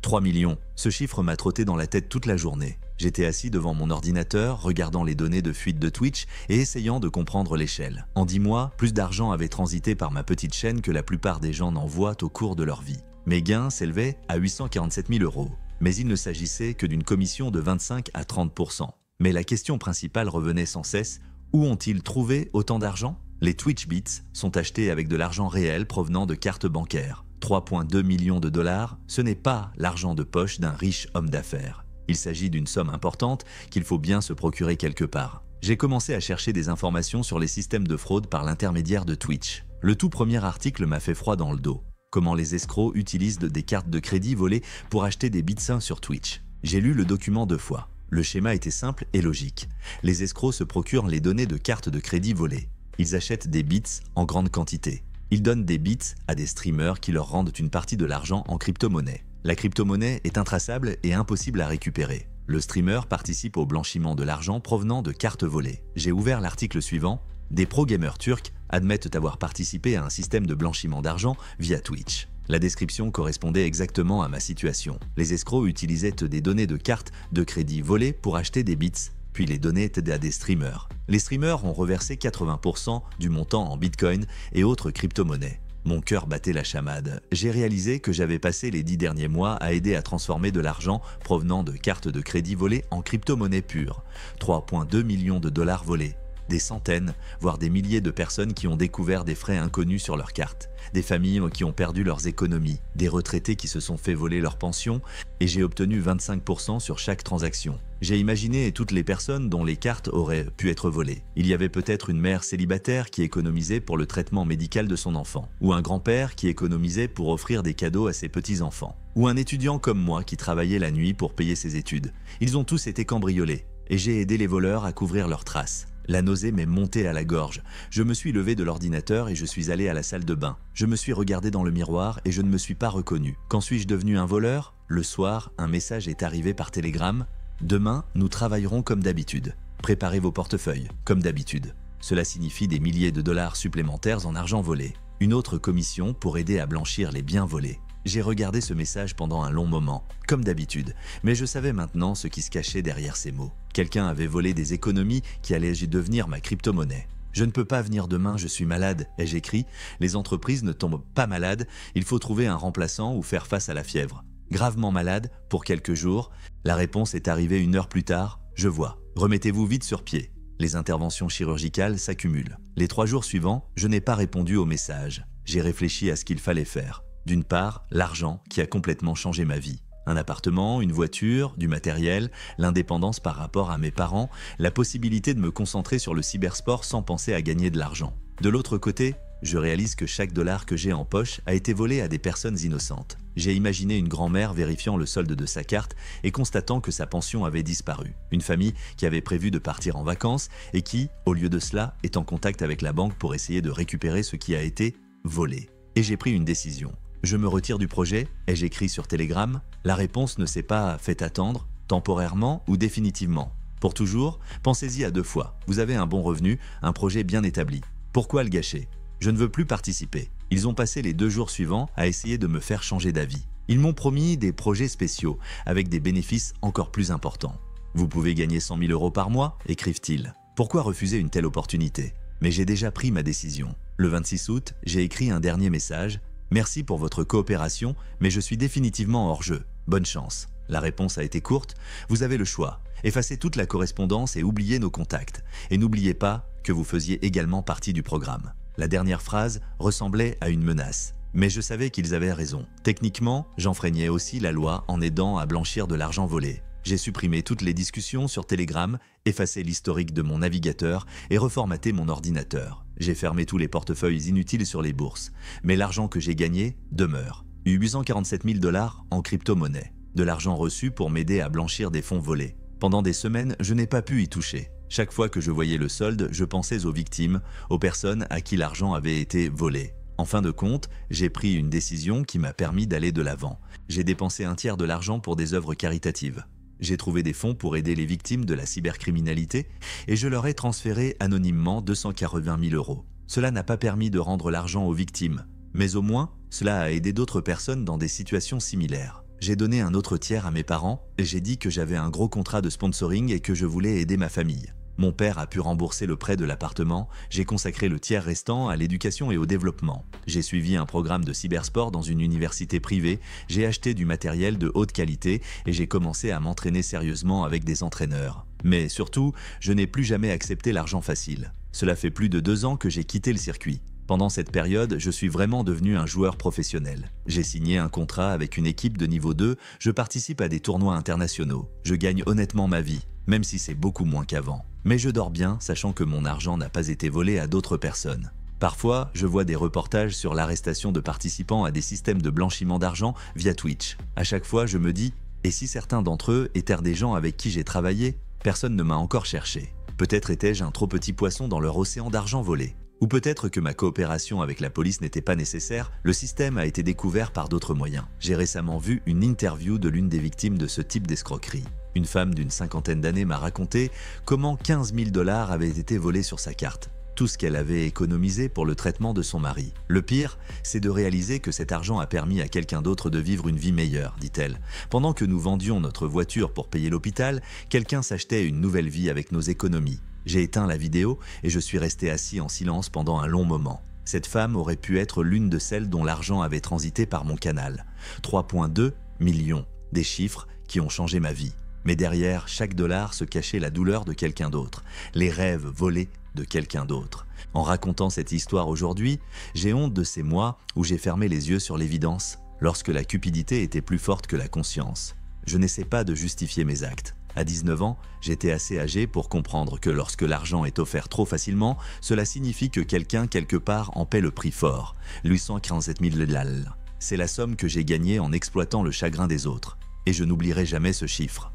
3 millions. Ce chiffre m'a trotté dans la tête toute la journée. J'étais assis devant mon ordinateur, regardant les données de fuite de Twitch et essayant de comprendre l'échelle. En 10 mois, plus d'argent avait transité par ma petite chaîne que la plupart des gens n'envoient au cours de leur vie. Mes gains s'élevaient à 847 000 €. Mais il ne s'agissait que d'une commission de 25 à 30%. Mais la question principale revenait sans cesse, où ont-ils trouvé autant d'argent? Les Twitch Bits sont achetés avec de l'argent réel provenant de cartes bancaires. 3,2 millions de dollars, ce n'est pas l'argent de poche d'un riche homme d'affaires. Il s'agit d'une somme importante qu'il faut bien se procurer quelque part. J'ai commencé à chercher des informations sur les systèmes de fraude par l'intermédiaire de Twitch. Le tout premier article m'a fait froid dans le dos. Comment les escrocs utilisent des cartes de crédit volées pour acheter des bits sur Twitch. J'ai lu le document 2 fois. Le schéma était simple et logique. Les escrocs se procurent les données de cartes de crédit volées. Ils achètent des bits en grande quantité. Ils donnent des bits à des streamers qui leur rendent une partie de l'argent en crypto-monnaie. La crypto-monnaie est intraçable et impossible à récupérer. Le streamer participe au blanchiment de l'argent provenant de cartes volées. J'ai ouvert l'article suivant. Des pro-gamers turcs admettent avoir participé à un système de blanchiment d'argent via Twitch. La description correspondait exactement à ma situation. Les escrocs utilisaient des données de cartes de crédit volées pour acheter des bits, puis les donnaient à des streamers. Les streamers ont reversé 80% du montant en bitcoin et autres crypto-monnaies. Mon cœur battait la chamade. J'ai réalisé que j'avais passé les 10 derniers mois à aider à transformer de l'argent provenant de cartes de crédit volées en crypto-monnaie pure. 3,2 millions de dollars volés. Des centaines, voire des milliers de personnes qui ont découvert des frais inconnus sur leurs cartes, des familles qui ont perdu leurs économies, des retraités qui se sont fait voler leur pension, et j'ai obtenu 25% sur chaque transaction. J'ai imaginé toutes les personnes dont les cartes auraient pu être volées. Il y avait peut-être une mère célibataire qui économisait pour le traitement médical de son enfant, ou un grand-père qui économisait pour offrir des cadeaux à ses petits-enfants, ou un étudiant comme moi qui travaillait la nuit pour payer ses études. Ils ont tous été cambriolés, et j'ai aidé les voleurs à couvrir leurs traces. La nausée m'est montée à la gorge. Je me suis levé de l'ordinateur et je suis allé à la salle de bain. Je me suis regardé dans le miroir et je ne me suis pas reconnu. Quand suis-je devenu un voleur? Le soir, un message est arrivé par télégramme. Demain, nous travaillerons comme d'habitude. Préparez vos portefeuilles, comme d'habitude. Cela signifie des milliers de dollars supplémentaires en argent volé. Une autre commission pour aider à blanchir les biens volés. J'ai regardé ce message pendant un long moment, comme d'habitude, mais je savais maintenant ce qui se cachait derrière ces mots. Quelqu'un avait volé des économies qui allaient devenir ma crypto-monnaie. Je ne peux pas venir demain, je suis malade, ai-je écrit. Les entreprises ne tombent pas malades, il faut trouver un remplaçant ou faire face à la fièvre. Gravement malade, pour quelques jours, la réponse est arrivée 1 heure plus tard, je vois. Remettez-vous vite sur pied. Les interventions chirurgicales s'accumulent. Les 3 jours suivants, je n'ai pas répondu au message. J'ai réfléchi à ce qu'il fallait faire. D'une part, l'argent qui a complètement changé ma vie. Un appartement, une voiture, du matériel, l'indépendance par rapport à mes parents, la possibilité de me concentrer sur le cybersport sans penser à gagner de l'argent. De l'autre côté, je réalise que chaque dollar que j'ai en poche a été volé à des personnes innocentes. J'ai imaginé une grand-mère vérifiant le solde de sa carte et constatant que sa pension avait disparu. Une famille qui avait prévu de partir en vacances et qui, au lieu de cela, est en contact avec la banque pour essayer de récupérer ce qui a été volé. Et j'ai pris une décision. Je me retire du projet, ai-je écrit sur Telegram. La réponse ne s'est pas fait attendre, temporairement ou définitivement. Pour toujours, pensez-y à 2 fois. Vous avez un bon revenu, un projet bien établi. Pourquoi le gâcher? Je ne veux plus participer. Ils ont passé les 2 jours suivants à essayer de me faire changer d'avis. Ils m'ont promis des projets spéciaux, avec des bénéfices encore plus importants. Vous pouvez gagner 100 000 € par mois, écrivent-ils. Pourquoi refuser une telle opportunité? Mais j'ai déjà pris ma décision. Le 26 août, j'ai écrit un dernier message. Merci pour votre coopération, mais je suis définitivement hors jeu. Bonne chance. La réponse a été courte. Vous avez le choix. Effacez toute la correspondance et oubliez nos contacts. Et n'oubliez pas que vous faisiez également partie du programme. La dernière phrase ressemblait à une menace. Mais je savais qu'ils avaient raison. Techniquement, j'enfreignais aussi la loi en aidant à blanchir de l'argent volé. J'ai supprimé toutes les discussions sur Telegram, effacé l'historique de mon navigateur et reformaté mon ordinateur. J'ai fermé tous les portefeuilles inutiles sur les bourses. Mais l'argent que j'ai gagné demeure. 847 000 $ en crypto-monnaie. De l'argent reçu pour m'aider à blanchir des fonds volés. Pendant des semaines, je n'ai pas pu y toucher. Chaque fois que je voyais le solde, je pensais aux victimes, aux personnes à qui l'argent avait été volé. En fin de compte, j'ai pris une décision qui m'a permis d'aller de l'avant. J'ai dépensé 1/3 de l'argent pour des œuvres caritatives. J'ai trouvé des fonds pour aider les victimes de la cybercriminalité et je leur ai transféré anonymement 280 000 €. Cela n'a pas permis de rendre l'argent aux victimes, mais au moins, cela a aidé d'autres personnes dans des situations similaires. j'ai donné un autre tiers à mes parents et j'ai dit que j'avais un gros contrat de sponsoring et que je voulais aider ma famille. Mon père a pu rembourser le prêt de l'appartement, j'ai consacré le tiers restant à l'éducation et au développement. J'ai suivi un programme de cybersport dans une université privée, j'ai acheté du matériel de haute qualité et j'ai commencé à m'entraîner sérieusement avec des entraîneurs. Mais surtout, je n'ai plus jamais accepté l'argent facile. Cela fait plus de 2 ans que j'ai quitté le circuit. Pendant cette période, je suis vraiment devenu un joueur professionnel. J'ai signé un contrat avec une équipe de niveau 2, je participe à des tournois internationaux. Je gagne honnêtement ma vie, même si c'est beaucoup moins qu'avant. Mais je dors bien, sachant que mon argent n'a pas été volé à d'autres personnes. Parfois, je vois des reportages sur l'arrestation de participants à des systèmes de blanchiment d'argent via Twitch. À chaque fois, je me dis, et si certains d'entre eux étaient des gens avec qui j'ai travaillé, personne ne m'a encore cherché. Peut-être étais-je un trop petit poisson dans leur océan d'argent volé. Ou peut-être que ma coopération avec la police n'était pas nécessaire, le système a été découvert par d'autres moyens. J'ai récemment vu une interview de l'une des victimes de ce type d'escroquerie. Une femme d'une 50aine d'années m'a raconté comment 15 000 $ avaient été volés sur sa carte. Tout ce qu'elle avait économisé pour le traitement de son mari. Le pire, c'est de réaliser que cet argent a permis à quelqu'un d'autre de vivre une vie meilleure, dit-elle. Pendant que nous vendions notre voiture pour payer l'hôpital, quelqu'un s'achetait une nouvelle vie avec nos économies. J'ai éteint la vidéo et je suis resté assis en silence pendant un long moment. Cette femme aurait pu être l'une de celles dont l'argent avait transité par mon canal. 3,2 millions, des chiffres qui ont changé ma vie. Mais derrière chaque dollar se cachait la douleur de quelqu'un d'autre, les rêves volés de quelqu'un d'autre. En racontant cette histoire aujourd'hui, j'ai honte de ces mois où j'ai fermé les yeux sur l'évidence, lorsque la cupidité était plus forte que la conscience. Je n'essaie pas de justifier mes actes. À 19 ans, j'étais assez âgé pour comprendre que lorsque l'argent est offert trop facilement, cela signifie que quelqu'un quelque part en paie le prix fort. 847 000 $. C'est la somme que j'ai gagnée en exploitant le chagrin des autres. Et je n'oublierai jamais ce chiffre.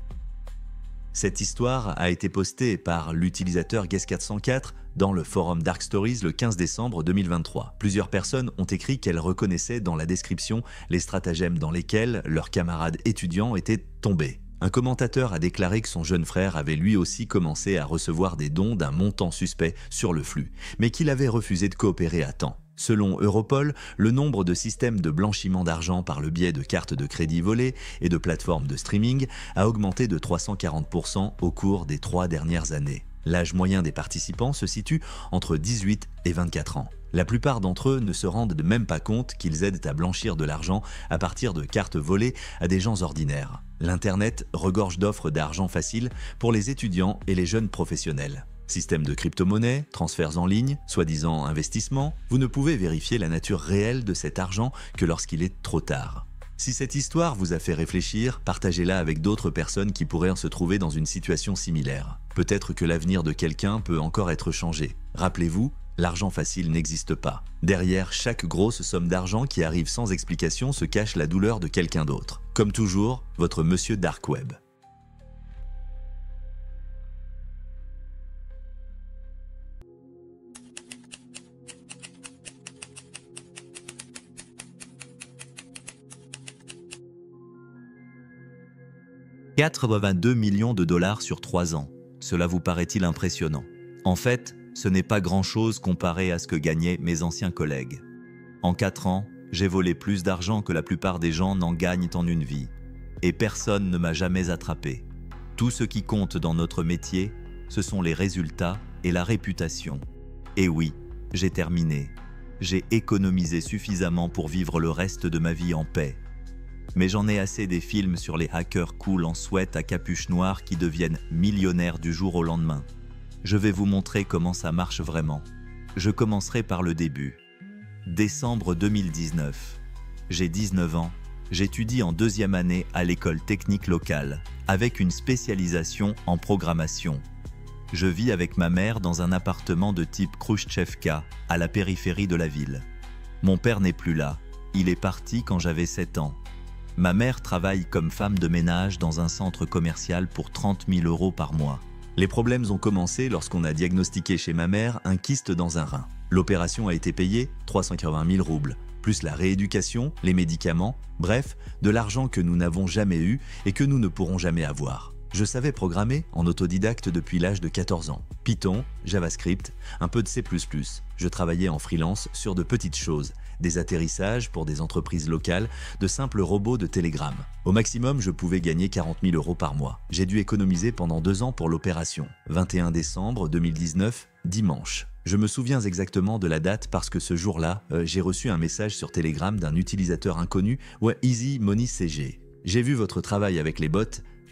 Cette histoire a été postée par l'utilisateur Guess404 dans le forum Dark Stories le 15 décembre 2023. Plusieurs personnes ont écrit qu'elles reconnaissaient dans la description les stratagèmes dans lesquels leurs camarades étudiants étaient tombés. Un commentateur a déclaré que son jeune frère avait lui aussi commencé à recevoir des dons d'un montant suspect sur le flux, mais qu'il avait refusé de coopérer à temps. Selon Europol, le nombre de systèmes de blanchiment d'argent par le biais de cartes de crédit volées et de plateformes de streaming a augmenté de 340% au cours des 3 dernières années. L'âge moyen des participants se situe entre 18 et 24 ans. La plupart d'entre eux ne se rendent même pas compte qu'ils aident à blanchir de l'argent à partir de cartes volées à des gens ordinaires. L'Internet regorge d'offres d'argent facile pour les étudiants et les jeunes professionnels. Système de crypto-monnaie, transferts en ligne, soi-disant investissements, vous ne pouvez vérifier la nature réelle de cet argent que lorsqu'il est trop tard. Si cette histoire vous a fait réfléchir, partagez-la avec d'autres personnes qui pourraient se trouver dans une situation similaire. Peut-être que l'avenir de quelqu'un peut encore être changé. Rappelez-vous, l'argent facile n'existe pas. Derrière chaque grosse somme d'argent qui arrive sans explication se cache la douleur de quelqu'un d'autre. Comme toujours, votre Monsieur Dark Web. « 82 millions de dollars sur 3 ans. Cela vous paraît-il impressionnant? En fait, ce n'est pas grand-chose comparé à ce que gagnaient mes anciens collègues. En 4 ans, j'ai volé plus d'argent que la plupart des gens n'en gagnent en une vie. Et personne ne m'a jamais attrapé. Tout ce qui compte dans notre métier, ce sont les résultats et la réputation. Et oui, j'ai terminé. J'ai économisé suffisamment pour vivre le reste de ma vie en paix. Mais j'en ai assez des films sur les hackers cool en sweat à capuche noire qui deviennent millionnaires du jour au lendemain. Je vais vous montrer comment ça marche vraiment. Je commencerai par le début. Décembre 2019. J'ai 19 ans. J'étudie en 2e année à l'école technique locale, avec une spécialisation en programmation. Je vis avec ma mère dans un appartement de type Khrouchtchevka, à la périphérie de la ville. Mon père n'est plus là. Il est parti quand j'avais 7 ans. Ma mère travaille comme femme de ménage dans un centre commercial pour 30 000 € par mois. Les problèmes ont commencé lorsqu'on a diagnostiqué chez ma mère un kyste dans un rein. L'opération a été payée 380 000 roubles, plus la rééducation, les médicaments, bref, de l'argent que nous n'avons jamais eu et que nous ne pourrons jamais avoir. Je savais programmer en autodidacte depuis l'âge de 14 ans. Python, JavaScript, un peu de C++. Je travaillais en freelance sur de petites choses, des atterrissages pour des entreprises locales, de simples robots de télégramme. Au maximum, je pouvais gagner 40 000 € par mois. J'ai dû économiser pendant 2 ans pour l'opération. 21 décembre 2019, dimanche. Je me souviens exactement de la date parce que ce jour-là, j'ai reçu un message sur Telegram d'un utilisateur inconnu, Easy Money CG. J'ai vu votre travail avec les bots,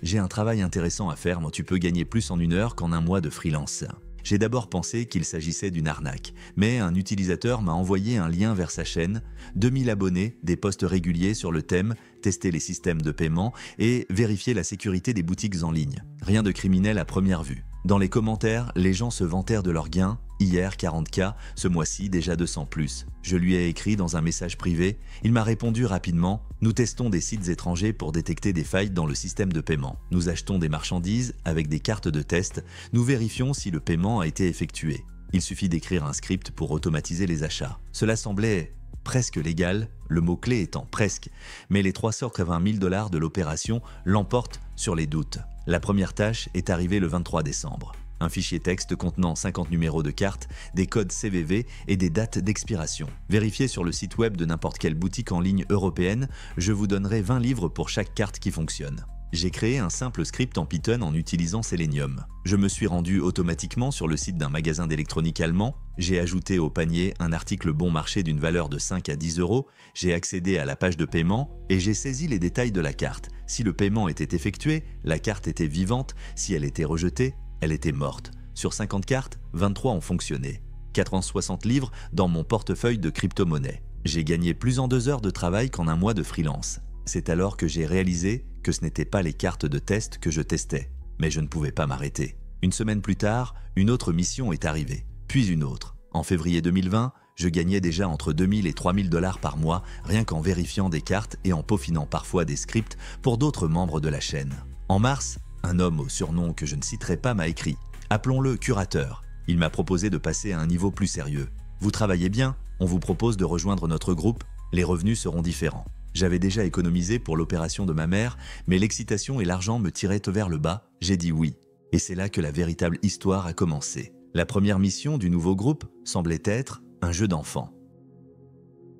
j'ai un travail intéressant à faire, moi tu peux gagner plus en 1 heure qu'en 1 mois de freelance. J'ai d'abord pensé qu'il s'agissait d'une arnaque, mais un utilisateur m'a envoyé un lien vers sa chaîne, 2000 abonnés, des posts réguliers sur le thème, tester les systèmes de paiement et vérifier la sécurité des boutiques en ligne. Rien de criminel à première vue. Dans les commentaires, les gens se vantèrent de leurs gains, hier 40K, ce mois-ci déjà 200 plus. Je lui ai écrit dans un message privé, il m'a répondu rapidement, nous testons des sites étrangers pour détecter des failles dans le système de paiement. Nous achetons des marchandises avec des cartes de test, nous vérifions si le paiement a été effectué. Il suffit d'écrire un script pour automatiser les achats. Cela semblait presque légal, le mot-clé étant presque, mais les 380 000 $ de l'opération l'emportent sur les doutes. La première tâche est arrivée le 23 décembre. Un fichier texte contenant 50 numéros de carte, des codes CVV et des dates d'expiration. Vérifiez sur le site web de n'importe quelle boutique en ligne européenne, je vous donnerai 20 livres pour chaque carte qui fonctionne. J'ai créé un simple script en Python en utilisant Selenium. Je me suis rendu automatiquement sur le site d'un magasin d'électronique allemand, j'ai ajouté au panier un article bon marché d'une valeur de 5 à 10 €, j'ai accédé à la page de paiement et j'ai saisi les détails de la carte. Si le paiement était effectué, la carte était vivante, si elle était rejetée, elle était morte. Sur 50 cartes, 23 ont fonctionné. 460 livres dans mon portefeuille de crypto-monnaie. J'ai gagné plus en 2 heures de travail qu'en 1 mois de freelance. C'est alors que j'ai réalisé que ce n'étaient pas les cartes de test que je testais. Mais je ne pouvais pas m'arrêter. Une semaine plus tard, une autre mission est arrivée, puis une autre. En février 2020, je gagnais déjà entre 2 000 et 3 000 $ par mois, rien qu'en vérifiant des cartes et en peaufinant parfois des scripts pour d'autres membres de la chaîne. En mars, un homme au surnom que je ne citerai pas m'a écrit. Appelons-le curateur. Il m'a proposé de passer à un niveau plus sérieux. Vous travaillez bien, on vous propose de rejoindre notre groupe, les revenus seront différents. J'avais déjà économisé pour l'opération de ma mère, mais l'excitation et l'argent me tiraient vers le bas, j'ai dit oui. Et c'est là que la véritable histoire a commencé. La première mission du nouveau groupe semblait être un jeu d'enfant.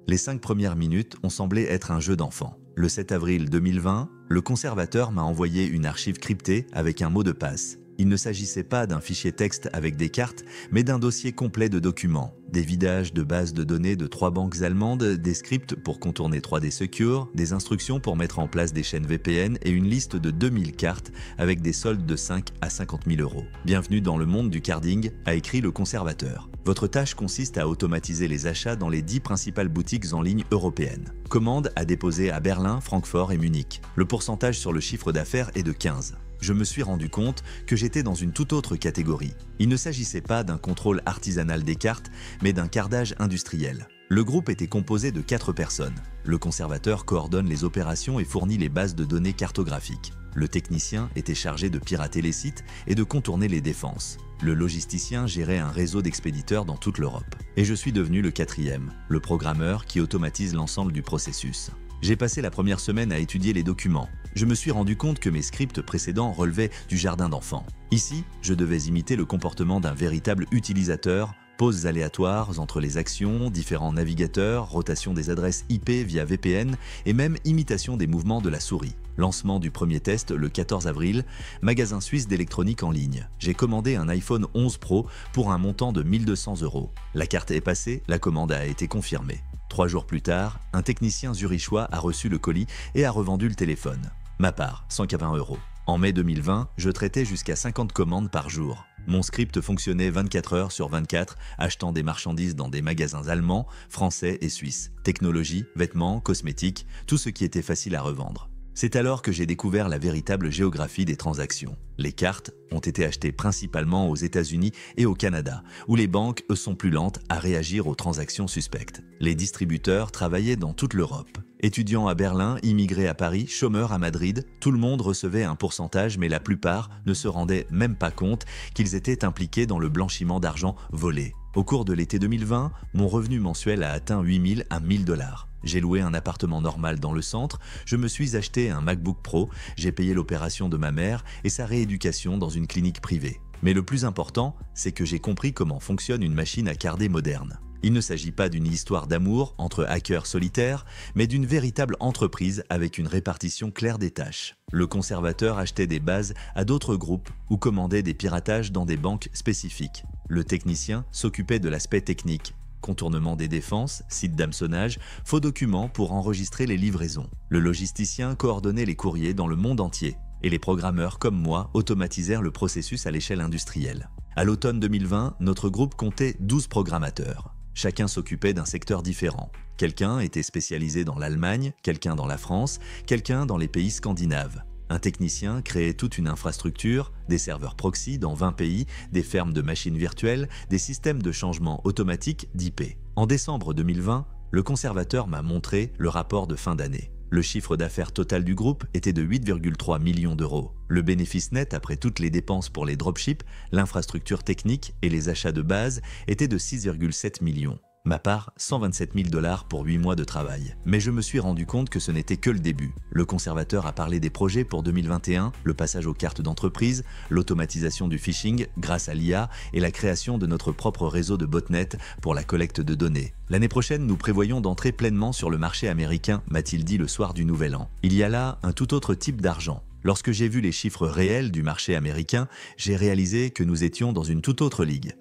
Les 5 premières minutes ont semblé être un jeu d'enfant. Le 7 avril 2020, le conservateur m'a envoyé une archive cryptée avec un mot de passe. Il ne s'agissait pas d'un fichier texte avec des cartes, mais d'un dossier complet de documents. Des vidages de bases de données de 3 banques allemandes, des scripts pour contourner 3D Secure, des instructions pour mettre en place des chaînes VPN et une liste de 2000 cartes avec des soldes de 5 à 50 000 €. Bienvenue dans le monde du carding, a écrit le conservateur. Votre tâche consiste à automatiser les achats dans les 10 principales boutiques en ligne européennes. Commande à déposer à Berlin, Francfort et Munich. Le pourcentage sur le chiffre d'affaires est de 15. Je me suis rendu compte que j'étais dans une toute autre catégorie. Il ne s'agissait pas d'un contrôle artisanal des cartes, mais d'un cardage industriel. Le groupe était composé de 4 personnes. Le conservateur coordonne les opérations et fournit les bases de données cartographiques. Le technicien était chargé de pirater les sites et de contourner les défenses. Le logisticien gérait un réseau d'expéditeurs dans toute l'Europe. Et je suis devenu le 4e, le programmeur qui automatise l'ensemble du processus. J'ai passé la première semaine à étudier les documents. Je me suis rendu compte que mes scripts précédents relevaient du jardin d'enfants. Ici, je devais imiter le comportement d'un véritable utilisateur, pauses aléatoires entre les actions, différents navigateurs, rotation des adresses IP via VPN et même imitation des mouvements de la souris. Lancement du premier test le 14 avril, magasin suisse d'électronique en ligne. J'ai commandé un iPhone 11 Pro pour un montant de 1 200 €. La carte est passée, la commande a été confirmée. 3 jours plus tard, un technicien zurichois a reçu le colis et a revendu le téléphone. Ma part, 180 €. En mai 2020, je traitais jusqu'à 50 commandes par jour. Mon script fonctionnait 24 heures sur 24, achetant des marchandises dans des magasins allemands, français et suisses. Technologie, vêtements, cosmétiques, tout ce qui était facile à revendre. C'est alors que j'ai découvert la véritable géographie des transactions. Les cartes ont été achetées principalement aux États-Unis et au Canada, où les banques, eux, sont plus lentes à réagir aux transactions suspectes. Les distributeurs travaillaient dans toute l'Europe. Étudiants à Berlin, immigrés à Paris, chômeurs à Madrid, tout le monde recevait un pourcentage, mais la plupart ne se rendaient même pas compte qu'ils étaient impliqués dans le blanchiment d'argent volé. Au cours de l'été 2020, mon revenu mensuel a atteint 8 000 à 1 000 $. J'ai loué un appartement normal dans le centre, je me suis acheté un MacBook Pro, j'ai payé l'opération de ma mère et sa rééducation dans une clinique privée. Mais le plus important, c'est que j'ai compris comment fonctionne une machine à carder moderne. Il ne s'agit pas d'une histoire d'amour entre hackers solitaires, mais d'une véritable entreprise avec une répartition claire des tâches. Le conservateur achetait des bases à d'autres groupes ou commandait des piratages dans des banques spécifiques. Le technicien s'occupait de l'aspect technique, contournement des défenses, sites d'hameçonnage, faux documents pour enregistrer les livraisons. Le logisticien coordonnait les courriers dans le monde entier, et les programmeurs comme moi automatisèrent le processus à l'échelle industrielle. À l'automne 2020, notre groupe comptait 12 programmateurs. Chacun s'occupait d'un secteur différent. Quelqu'un était spécialisé dans l'Allemagne, quelqu'un dans la France, quelqu'un dans les pays scandinaves. Un technicien créait toute une infrastructure, des serveurs proxy dans 20 pays, des fermes de machines virtuelles, des systèmes de changement automatique d'IP. En décembre 2020, le conservateur m'a montré le rapport de fin d'année. Le chiffre d'affaires total du groupe était de 8,3 millions d'euros. Le bénéfice net après toutes les dépenses pour les dropships, l'infrastructure technique et les achats de base était de 6,7 millions. Ma part, 127 000 $ pour 8 mois de travail. Mais je me suis rendu compte que ce n'était que le début. Le conservateur a parlé des projets pour 2021, le passage aux cartes d'entreprise, l'automatisation du phishing grâce à l'IA et la création de notre propre réseau de botnet pour la collecte de données. L'année prochaine, nous prévoyons d'entrer pleinement sur le marché américain, m'a-t-il dit le soir du Nouvel An. Il y a là un tout autre type d'argent. Lorsque j'ai vu les chiffres réels du marché américain, j'ai réalisé que nous étions dans une toute autre ligue.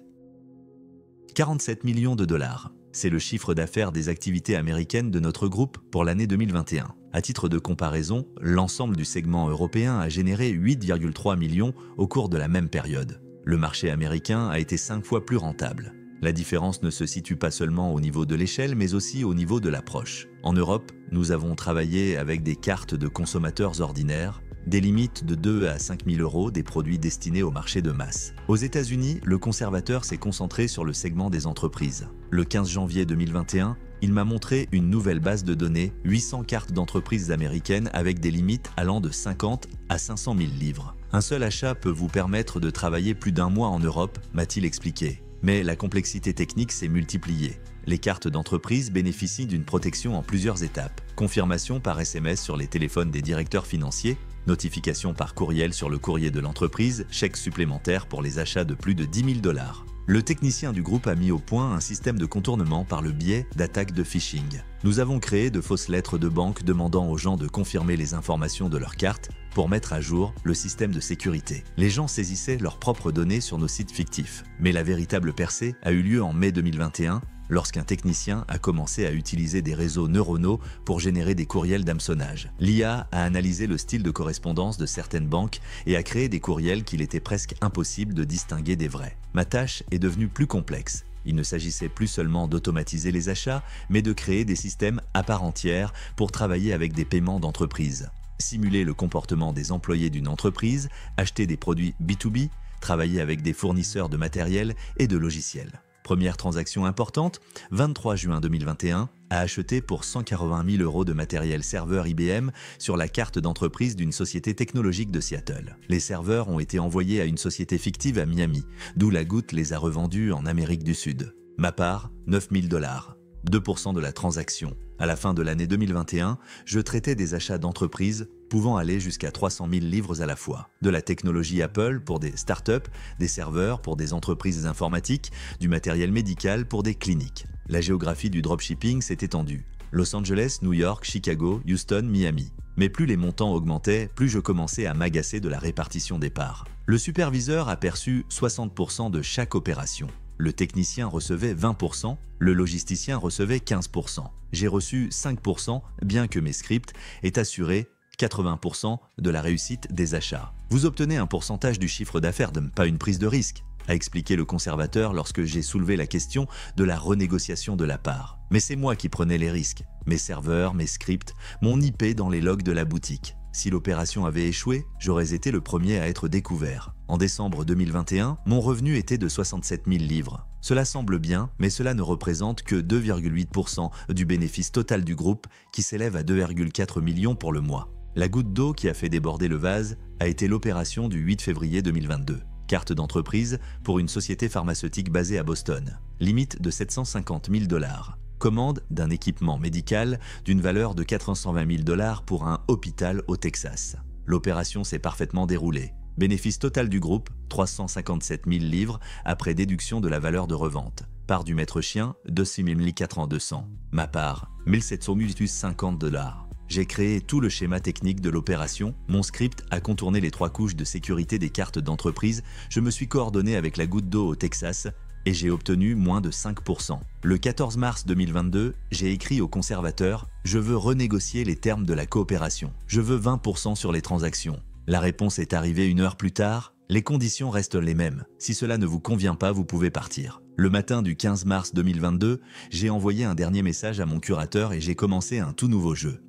47 millions de $. C'est le chiffre d'affaires des activités américaines de notre groupe pour l'année 2021. À titre de comparaison, l'ensemble du segment européen a généré 8,3 millions au cours de la même période. Le marché américain a été 5 fois plus rentable. La différence ne se situe pas seulement au niveau de l'échelle, mais aussi au niveau de l'approche. En Europe, nous avons travaillé avec des cartes de consommateurs ordinaires, des limites de 2 à 5 000 euros des produits destinés au marché de masse. Aux États-Unis, le conservateur s'est concentré sur le segment des entreprises. Le 15 janvier 2021, il m'a montré une nouvelle base de données, 800 cartes d'entreprises américaines avec des limites allant de 50 à 500 000 livres. Un seul achat peut vous permettre de travailler plus d'un mois en Europe, m'a-t-il expliqué. Mais la complexité technique s'est multipliée. Les cartes d'entreprise bénéficient d'une protection en plusieurs étapes. Confirmation par SMS sur les téléphones des directeurs financiers, notification par courriel sur le courrier de l'entreprise, chèque supplémentaire pour les achats de plus de 10 000 $. Le technicien du groupe a mis au point un système de contournement par le biais d'attaques de phishing. Nous avons créé de fausses lettres de banque demandant aux gens de confirmer les informations de leurs cartes pour mettre à jour le système de sécurité. Les gens saisissaient leurs propres données sur nos sites fictifs. Mais la véritable percée a eu lieu en mai 2021, lorsqu'un technicien a commencé à utiliser des réseaux neuronaux pour générer des courriels d'hameçonnage. L'IA a analysé le style de correspondance de certaines banques et a créé des courriels qu'il était presque impossible de distinguer des vrais. Ma tâche est devenue plus complexe. Il ne s'agissait plus seulement d'automatiser les achats, mais de créer des systèmes à part entière pour travailler avec des paiements d'entreprise. Simuler le comportement des employés d'une entreprise, acheter des produits B2B, travailler avec des fournisseurs de matériel et de logiciels. Première transaction importante, 23 juin 2021, a acheté pour 180 000 € de matériel serveur IBM sur la carte d'entreprise d'une société technologique de Seattle. Les serveurs ont été envoyés à une société fictive à Miami, d'où la goutte les a revendus en Amérique du Sud. Ma part, 9 000 $, 2% de la transaction. À la fin de l'année 2021, je traitais des achats d'entreprises pouvant aller jusqu'à 300 000 livres à la fois. De la technologie Apple pour des startups, des serveurs pour des entreprises informatiques, du matériel médical pour des cliniques. La géographie du dropshipping s'est étendue. Los Angeles, New York, Chicago, Houston, Miami. Mais plus les montants augmentaient, plus je commençais à m'agacer de la répartition des parts. Le superviseur a perçu 60% de chaque opération. Le technicien recevait 20%, le logisticien recevait 15%. J'ai reçu 5%, bien que mes scripts aient assuré 80% de la réussite des achats. Vous obtenez un pourcentage du chiffre d'affaires, pas une prise de risque, a expliqué le conservateur lorsque j'ai soulevé la question de la renégociation de la part. Mais c'est moi qui prenais les risques. Mes serveurs, mes scripts, mon IP dans les logs de la boutique. Si l'opération avait échoué, j'aurais été le premier à être découvert. En décembre 2021, mon revenu était de 67 000 livres. Cela semble bien, mais cela ne représente que 2,8% du bénéfice total du groupe qui s'élève à 2,4 millions pour le mois. La goutte d'eau qui a fait déborder le vase a été l'opération du 8 février 2022. Carte d'entreprise pour une société pharmaceutique basée à Boston. Limite de 750 000 $. Commande d'un équipement médical d'une valeur de 420 000 $ pour un hôpital au Texas. L'opération s'est parfaitement déroulée. Bénéfice total du groupe, 357 000 livres après déduction de la valeur de revente. part du maître chien, 2.400. Ma part, 1750 $. J'ai créé tout le schéma technique de l'opération, mon script a contourné les 3 couches de sécurité des cartes d'entreprise, je me suis coordonné avec la goutte d'eau au Texas et j'ai obtenu moins de 5%. Le 14 mars 2022, j'ai écrit au conservateur « Je veux renégocier les termes de la coopération. Je veux 20% sur les transactions. » La réponse est arrivée 1 heure plus tard. Les conditions restent les mêmes. Si cela ne vous convient pas, vous pouvez partir. Le matin du 15 mars 2022, j'ai envoyé un dernier message à mon curateur et j'ai commencé un tout nouveau jeu.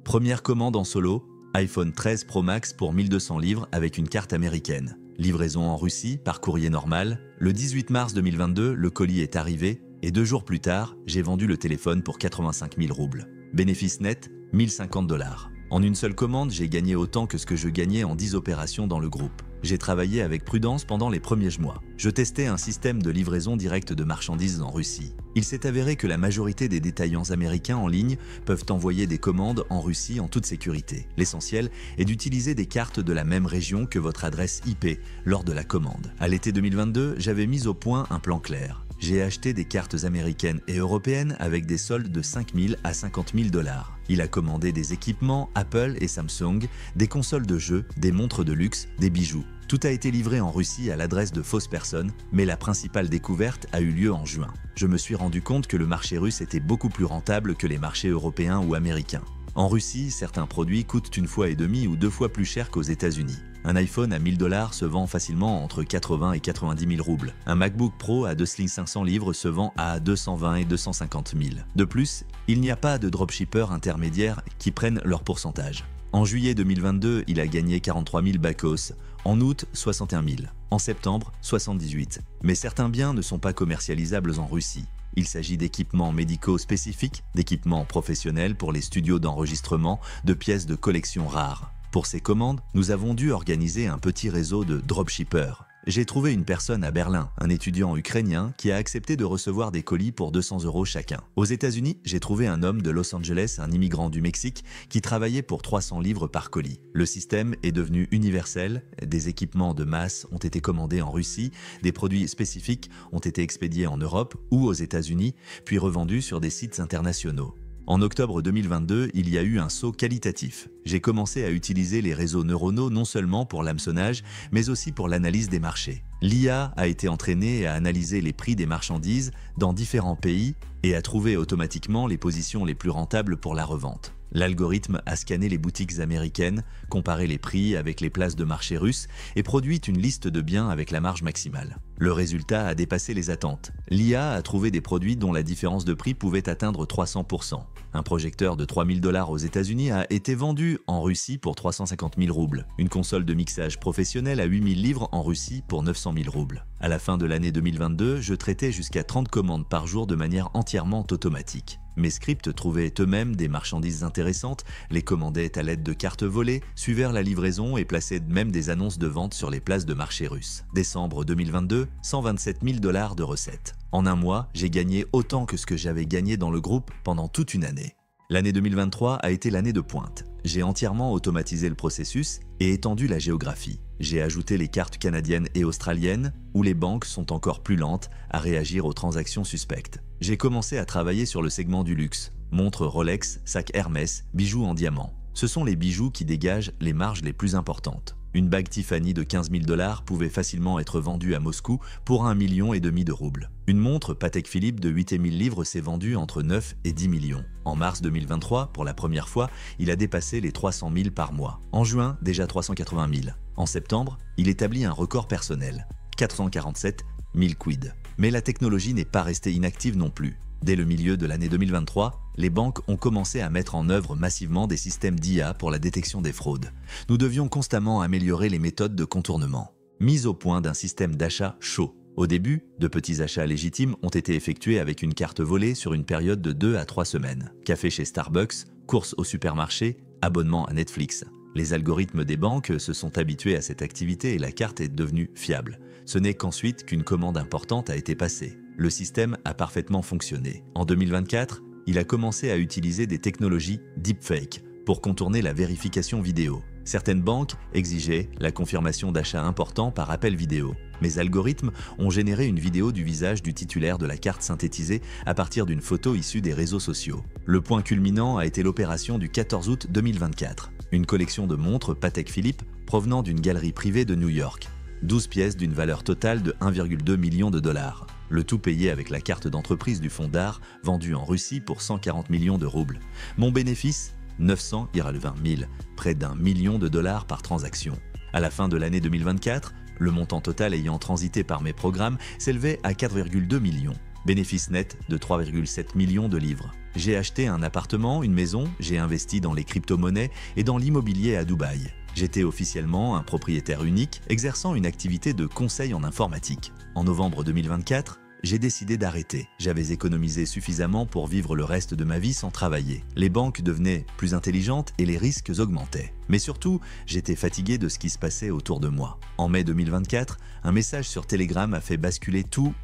Première commande en solo, iPhone 13 Pro Max pour 1200 livres avec une carte américaine. Livraison en Russie par courrier normal. Le 18 mars 2022, le colis est arrivé et 2 jours plus tard, j'ai vendu le téléphone pour 85 000 roubles. Bénéfice net, 1050 $. En une seule commande, j'ai gagné autant que ce que je gagnais en 10 opérations dans le groupe. J'ai travaillé avec prudence pendant les premiers mois. Je testais un système de livraison directe de marchandises en Russie. Il s'est avéré que la majorité des détaillants américains en ligne peuvent envoyer des commandes en Russie en toute sécurité. L'essentiel est d'utiliser des cartes de la même région que votre adresse IP lors de la commande. À l'été 2022, j'avais mis au point un plan clair. J'ai acheté des cartes américaines et européennes avec des soldes de 5 000 à 50 000 $. Il a commandé des équipements Apple et Samsung, des consoles de jeux, des montres de luxe, des bijoux. Tout a été livré en Russie à l'adresse de fausses personnes, mais la principale découverte a eu lieu en juin. Je me suis rendu compte que le marché russe était beaucoup plus rentable que les marchés européens ou américains. En Russie, certains produits coûtent 1,5 fois ou 2 fois plus cher qu'aux États-Unis. Un iPhone à 1 000 $ se vend facilement entre 80 et 90 000 roubles. Un MacBook Pro à 500 livres se vend à 220 et 250 000. De plus, il n'y a pas de dropshippers intermédiaires qui prennent leur pourcentage. En juillet 2022, il a gagné 43 000 BACOS. En août, 61 000. En septembre, 78. Mais certains biens ne sont pas commercialisables en Russie. Il s'agit d'équipements médicaux spécifiques, d'équipements professionnels pour les studios d'enregistrement, de pièces de collection rares. Pour ces commandes, nous avons dû organiser un petit réseau de dropshippers. J'ai trouvé une personne à Berlin, un étudiant ukrainien, qui a accepté de recevoir des colis pour 200 € chacun. Aux États-Unis, j'ai trouvé un homme de Los Angeles, un immigrant du Mexique, qui travaillait pour 300 livres par colis. Le système est devenu universel, des équipements de masse ont été commandés en Russie, des produits spécifiques ont été expédiés en Europe ou aux États-Unis, puis revendus sur des sites internationaux. En octobre 2022, il y a eu un saut qualitatif. J'ai commencé à utiliser les réseaux neuronaux non seulement pour l'hameçonnage, mais aussi pour l'analyse des marchés. L'IA a été entraînée à analyser les prix des marchandises dans différents pays et à trouver automatiquement les positions les plus rentables pour la revente. L'algorithme a scanné les boutiques américaines, comparé les prix avec les places de marché russes et produit une liste de biens avec la marge maximale. Le résultat a dépassé les attentes. L'IA a trouvé des produits dont la différence de prix pouvait atteindre 300%. Un projecteur de 3 000 $ aux États-Unis a été vendu en Russie pour 350 000 roubles. Une console de mixage professionnelle à 8 000 livres en Russie pour 900 000 roubles. À la fin de l'année 2022, je traitais jusqu'à 30 commandes par jour de manière entièrement automatique. Mes scripts trouvaient eux-mêmes des marchandises intéressantes, les commandaient à l'aide de cartes volées, suivirent la livraison et plaçaient même des annonces de vente sur les places de marché russes. Décembre 2022, 127 000 $ de recettes. En un mois, j'ai gagné autant que ce que j'avais gagné dans le groupe pendant toute une année. L'année 2023 a été l'année de pointe. J'ai entièrement automatisé le processus et étendu la géographie. J'ai ajouté les cartes canadiennes et australiennes, où les banques sont encore plus lentes à réagir aux transactions suspectes. J'ai commencé à travailler sur le segment du luxe. Montres Rolex, sacs Hermès, bijoux en diamant. Ce sont les bijoux qui dégagent les marges les plus importantes. Une bague Tiffany de 15 000 $ pouvait facilement être vendue à Moscou pour 1,5 million de roubles. Une montre Patek Philippe de 8 000 livres s'est vendue entre 9 et 10 millions. En mars 2023, pour la première fois, il a dépassé les 300 000 par mois. En juin, déjà 380 000. En septembre, il établit un record personnel, 447 000 quid. Mais la technologie n'est pas restée inactive non plus. Dès le milieu de l'année 2023, les banques ont commencé à mettre en œuvre massivement des systèmes d'IA pour la détection des fraudes. Nous devions constamment améliorer les méthodes de contournement. Mise au point d'un système d'achat chaud. Au début, de petits achats légitimes ont été effectués avec une carte volée sur une période de 2 à 3 semaines. Café chez Starbucks, courses au supermarché, abonnement à Netflix. Les algorithmes des banques se sont habitués à cette activité et la carte est devenue fiable. Ce n'est qu'ensuite qu'une commande importante a été passée. Le système a parfaitement fonctionné. En 2024, il a commencé à utiliser des technologies deepfake pour contourner la vérification vidéo. Certaines banques exigeaient la confirmation d'achats importants par appel vidéo. Mes algorithmes ont généré une vidéo du visage du titulaire de la carte synthétisée à partir d'une photo issue des réseaux sociaux. Le point culminant a été l'opération du 14 août 2024. Une collection de montres Patek Philippe provenant d'une galerie privée de New York. 12 pièces d'une valeur totale de 1,2 million de dollars. Le tout payé avec la carte d'entreprise du fonds d'art vendue en Russie pour 140 millions de roubles. Mon bénéfice 920 000, près d'1 million de dollars par transaction. À la fin de l'année 2024, le montant total ayant transité par mes programmes s'élevait à 4,2 millions. Bénéfice net de 3,7 millions de livres. J'ai acheté un appartement, une maison, j'ai investi dans les crypto-monnaies et dans l'immobilier à Dubaï. J'étais officiellement un propriétaire unique, exerçant une activité de conseil en informatique. En novembre 2024, j'ai décidé d'arrêter. J'avais économisé suffisamment pour vivre le reste de ma vie sans travailler. Les banques devenaient plus intelligentes et les risques augmentaient. Mais surtout, j'étais fatigué de ce qui se passait autour de moi. En mai 2024, un message sur Telegram a fait basculer tout.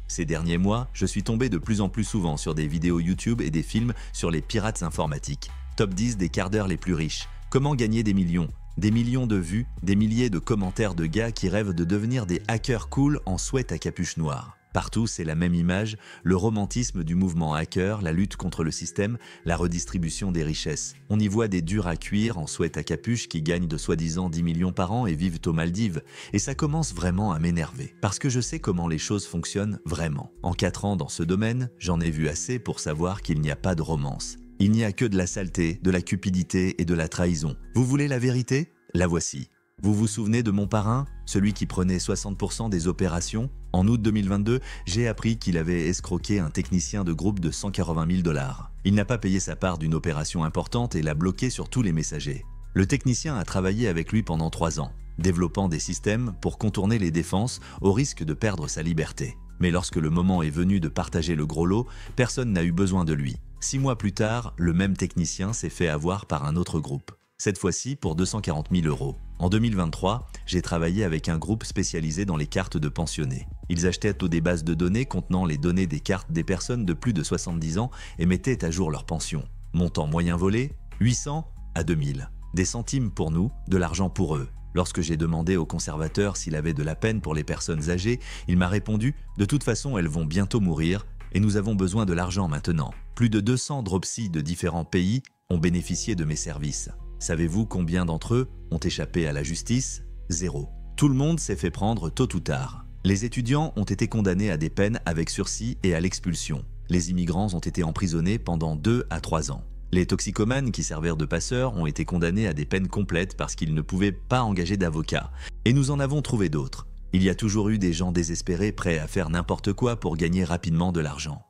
Ces derniers mois, je suis tombé de plus en plus souvent sur des vidéos YouTube et des films sur les pirates informatiques. Top 10 des quarts d'heure les plus riches. Comment gagner des millions ? Des millions de vues, des milliers de commentaires de gars qui rêvent de devenir des hackers cool en sweat à capuche noire. Partout, c'est la même image, le romantisme du mouvement hacker, la lutte contre le système, la redistribution des richesses. On y voit des durs à cuire en sweat à capuche qui gagnent de soi-disant 10 millions par an et vivent aux Maldives. Et ça commence vraiment à m'énerver, parce que je sais comment les choses fonctionnent vraiment. En 4 ans dans ce domaine, j'en ai vu assez pour savoir qu'il n'y a pas de romance. Il n'y a que de la saleté, de la cupidité et de la trahison. Vous voulez la vérité ? La voici. Vous vous souvenez de mon parrain, celui qui prenait 60% des opérations ? En août 2022, j'ai appris qu'il avait escroqué un technicien de groupe de 180 000 $. Il n'a pas payé sa part d'une opération importante et l'a bloqué sur tous les messagers. Le technicien a travaillé avec lui pendant 3 ans, développant des systèmes pour contourner les défenses au risque de perdre sa liberté. Mais lorsque le moment est venu de partager le gros lot, personne n'a eu besoin de lui. 6 mois plus tard, le même technicien s'est fait avoir par un autre groupe. Cette fois-ci pour 240 000 €. En 2023, j'ai travaillé avec un groupe spécialisé dans les cartes de pensionnés. Ils achetaient des bases de données contenant les données des cartes des personnes de plus de 70 ans et mettaient à jour leur pension. Montant moyen volé, 800 à 2000. Des centimes pour nous, de l'argent pour eux. Lorsque j'ai demandé au conservateur s'il avait de la peine pour les personnes âgées, il m'a répondu « De toute façon, elles vont bientôt mourir et nous avons besoin de l'argent maintenant ». Plus de 200 dropsies de différents pays ont bénéficié de mes services. Savez-vous combien d'entre eux ont échappé à la justice ? 0. Tout le monde s'est fait prendre tôt ou tard. Les étudiants ont été condamnés à des peines avec sursis et à l'expulsion. Les immigrants ont été emprisonnés pendant 2 à 3 ans. Les toxicomanes qui servirent de passeurs ont été condamnés à des peines complètes parce qu'ils ne pouvaient pas engager d'avocat. Et nous en avons trouvé d'autres. Il y a toujours eu des gens désespérés prêts à faire n'importe quoi pour gagner rapidement de l'argent.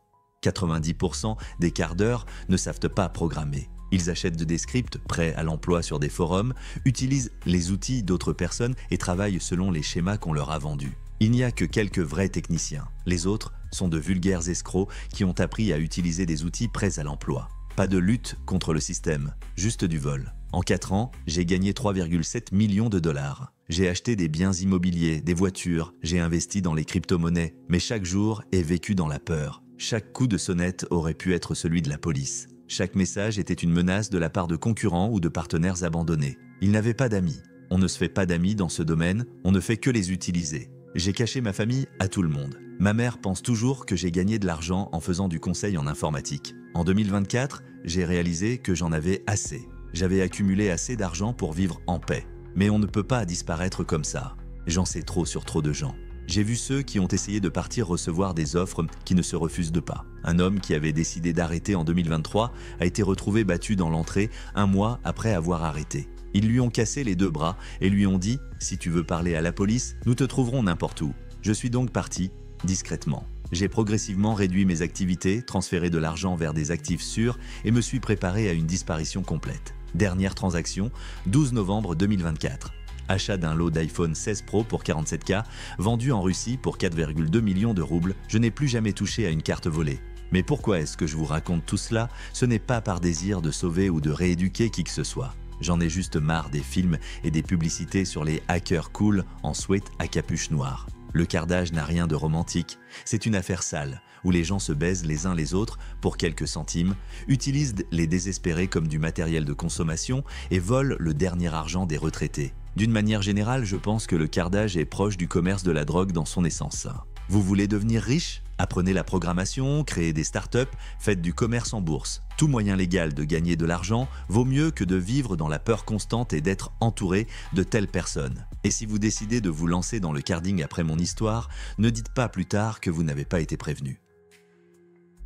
90% des quarts d'heure ne savent pas programmer. Ils achètent des scripts prêts à l'emploi sur des forums, utilisent les outils d'autres personnes et travaillent selon les schémas qu'on leur a vendus. Il n'y a que quelques vrais techniciens. Les autres sont de vulgaires escrocs qui ont appris à utiliser des outils prêts à l'emploi. Pas de lutte contre le système, juste du vol. En 4 ans, j'ai gagné 3,7 millions de $. J'ai acheté des biens immobiliers, des voitures, j'ai investi dans les crypto-monnaies, mais chaque jour est vécu dans la peur. Chaque coup de sonnette aurait pu être celui de la police. Chaque message était une menace de la part de concurrents ou de partenaires abandonnés. Ils n'avaient pas d'amis. On ne se fait pas d'amis dans ce domaine, on ne fait que les utiliser. J'ai caché ma famille à tout le monde. Ma mère pense toujours que j'ai gagné de l'argent en faisant du conseil en informatique. En 2024, j'ai réalisé que j'en avais assez. J'avais accumulé assez d'argent pour vivre en paix. Mais on ne peut pas disparaître comme ça. J'en sais trop sur trop de gens. J'ai vu ceux qui ont essayé de partir recevoir des offres qui ne se refusent de pas. Un homme qui avait décidé d'arrêter en 2023 a été retrouvé battu dans l'entrée 1 mois après avoir arrêté. Ils lui ont cassé les 2 bras et lui ont dit « Si tu veux parler à la police, nous te trouverons n'importe où ». Je suis donc parti, discrètement. J'ai progressivement réduit mes activités, transféré de l'argent vers des actifs sûrs et me suis préparé à une disparition complète. Dernière transaction, 12 novembre 2024. Achat d'un lot d'iPhone 16 Pro pour 47K, vendu en Russie pour 4,2 millions de roubles. Je n'ai plus jamais touché à une carte volée. Mais pourquoi est-ce que je vous raconte tout cela? Ce n'est pas par désir de sauver ou de rééduquer qui que ce soit. J'en ai juste marre des films et des publicités sur les hackers cool en sweat à capuche noire. Le cardage n'a rien de romantique, c'est une affaire sale, où les gens se baisent les uns les autres pour quelques centimes, utilisent les désespérés comme du matériel de consommation et volent le dernier argent des retraités. D'une manière générale, je pense que le cardage est proche du commerce de la drogue dans son essence. Vous voulez devenir riche? Apprenez la programmation, créez des startups, faites du commerce en bourse. Tout moyen légal de gagner de l'argent vaut mieux que de vivre dans la peur constante et d'être entouré de telles personnes. Et si vous décidez de vous lancer dans le carding après mon histoire, ne dites pas plus tard que vous n'avez pas été prévenu.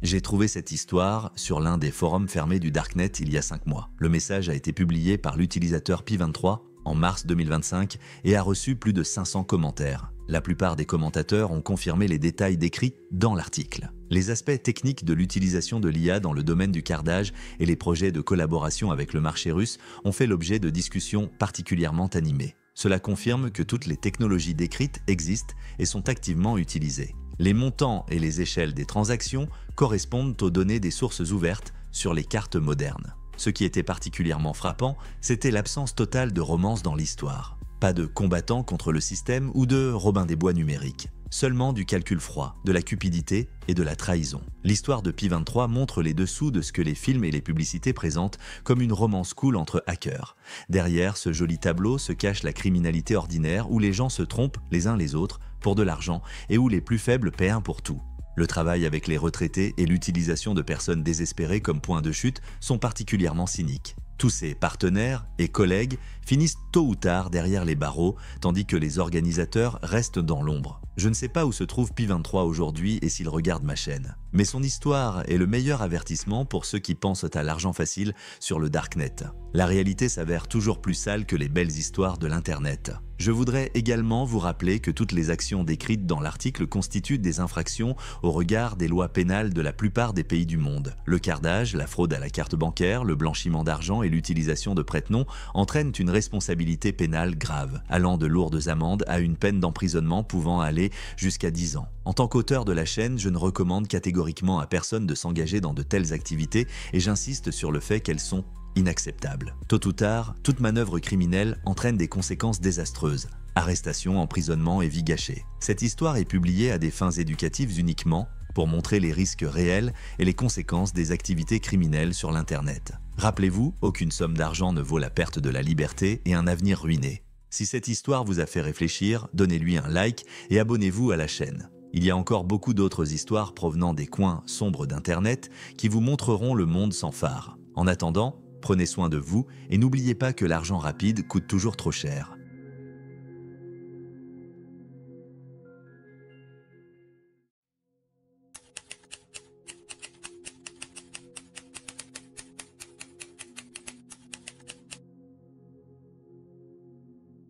J'ai trouvé cette histoire sur l'un des forums fermés du Darknet il y a 5 mois. Le message a été publié par l'utilisateur Pi23 en mars 2025 et a reçu plus de 500 commentaires. La plupart des commentateurs ont confirmé les détails décrits dans l'article. Les aspects techniques de l'utilisation de l'IA dans le domaine du cardage et les projets de collaboration avec le marché russe ont fait l'objet de discussions particulièrement animées. Cela confirme que toutes les technologies décrites existent et sont activement utilisées. Les montants et les échelles des transactions correspondent aux données des sources ouvertes sur les cartes modernes. Ce qui était particulièrement frappant, c'était l'absence totale de romance dans l'histoire. Pas de combattants contre le système ou de Robin des Bois numériques. Seulement du calcul froid, de la cupidité et de la trahison. L'histoire de Pi23 montre les dessous de ce que les films et les publicités présentent comme une romance cool entre hackers. Derrière ce joli tableau se cache la criminalité ordinaire où les gens se trompent les uns les autres pour de l'argent et où les plus faibles paient un pour tout. Le travail avec les retraités et l'utilisation de personnes désespérées comme point de chute sont particulièrement cyniques. Tous ces partenaires et collègues finissent tôt ou tard derrière les barreaux, tandis que les organisateurs restent dans l'ombre. Je ne sais pas où se trouve Pi23 aujourd'hui et s'il regarde ma chaîne. Mais son histoire est le meilleur avertissement pour ceux qui pensent à l'argent facile sur le Darknet. La réalité s'avère toujours plus sale que les belles histoires de l'Internet. Je voudrais également vous rappeler que toutes les actions décrites dans l'article constituent des infractions au regard des lois pénales de la plupart des pays du monde. Le cardage, la fraude à la carte bancaire, le blanchiment d'argent et l'utilisation de prête-noms entraînent une responsabilité pénale grave, allant de lourdes amendes à une peine d'emprisonnement pouvant aller jusqu'à 10 ans. En tant qu'auteur de la chaîne, je ne recommande catégoriquement à personne de s'engager dans de telles activités et j'insiste sur le fait qu'elles sont inacceptable. Tôt ou tard, toute manœuvre criminelle entraîne des conséquences désastreuses. Arrestation, emprisonnement et vie gâchée. Cette histoire est publiée à des fins éducatives uniquement pour montrer les risques réels et les conséquences des activités criminelles sur l'Internet. Rappelez-vous, aucune somme d'argent ne vaut la perte de la liberté et un avenir ruiné. Si cette histoire vous a fait réfléchir, donnez-lui un like et abonnez-vous à la chaîne. Il y a encore beaucoup d'autres histoires provenant des coins sombres d'Internet qui vous montreront le monde sans phare. En attendant, prenez soin de vous et n'oubliez pas que l'argent rapide coûte toujours trop cher.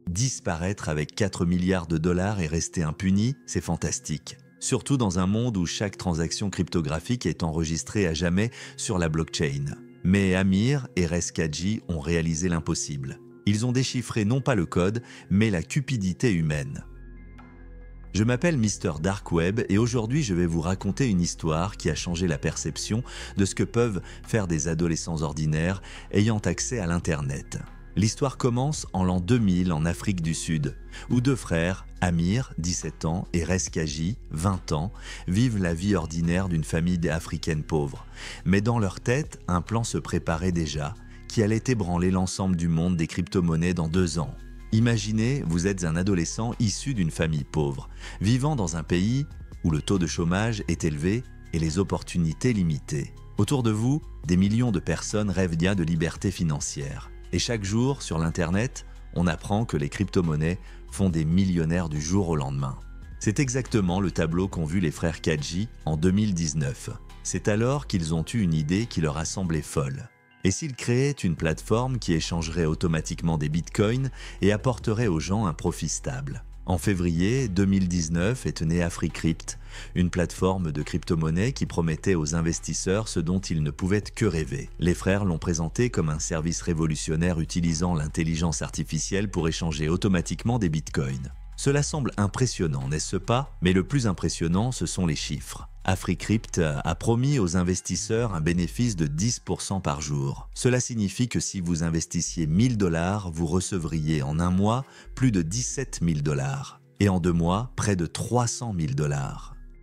Disparaître avec 4 milliards de dollars et rester impuni, c'est fantastique. Surtout dans un monde où chaque transaction cryptographique est enregistrée à jamais sur la blockchain. Mais Amir et Rezkadji ont réalisé l'impossible. Ils ont déchiffré non pas le code, mais la cupidité humaine. Je m'appelle Mr Dark Web et aujourd'hui je vais vous raconter une histoire qui a changé la perception de ce que peuvent faire des adolescents ordinaires ayant accès à l'Internet. L'histoire commence en l'an 2000 en Afrique du Sud, où deux frères, Amir, 17 ans, et Rezkadji, 20 ans, vivent la vie ordinaire d'une famille africaine pauvre. Mais dans leur tête, un plan se préparait déjà, qui allait ébranler l'ensemble du monde des crypto-monnaies dans 2 ans. Imaginez, vous êtes un adolescent issu d'une famille pauvre, vivant dans un pays où le taux de chômage est élevé et les opportunités limitées. Autour de vous, des millions de personnes rêvent bien de liberté financière. Et chaque jour, sur l'Internet, on apprend que les crypto-monnaies font des millionnaires du jour au lendemain. C'est exactement le tableau qu'ont vu les frères Kadji en 2019. C'est alors qu'ils ont eu une idée qui leur a semblé folle. Et s'ils créaient une plateforme qui échangerait automatiquement des bitcoins et apporterait aux gens un profit stable? En février 2019 est née AfriCrypt, une plateforme de crypto-monnaie qui promettait aux investisseurs ce dont ils ne pouvaient que rêver. Les frères l'ont présenté comme un service révolutionnaire utilisant l'intelligence artificielle pour échanger automatiquement des bitcoins. Cela semble impressionnant, n'est-ce pas? Mais le plus impressionnant, ce sont les chiffres. AfriCrypt a promis aux investisseurs un bénéfice de 10% par jour. Cela signifie que si vous investissiez 1000 $, vous recevriez en un mois plus de 17 000 $. Et en 2 mois, près de 300 000 $.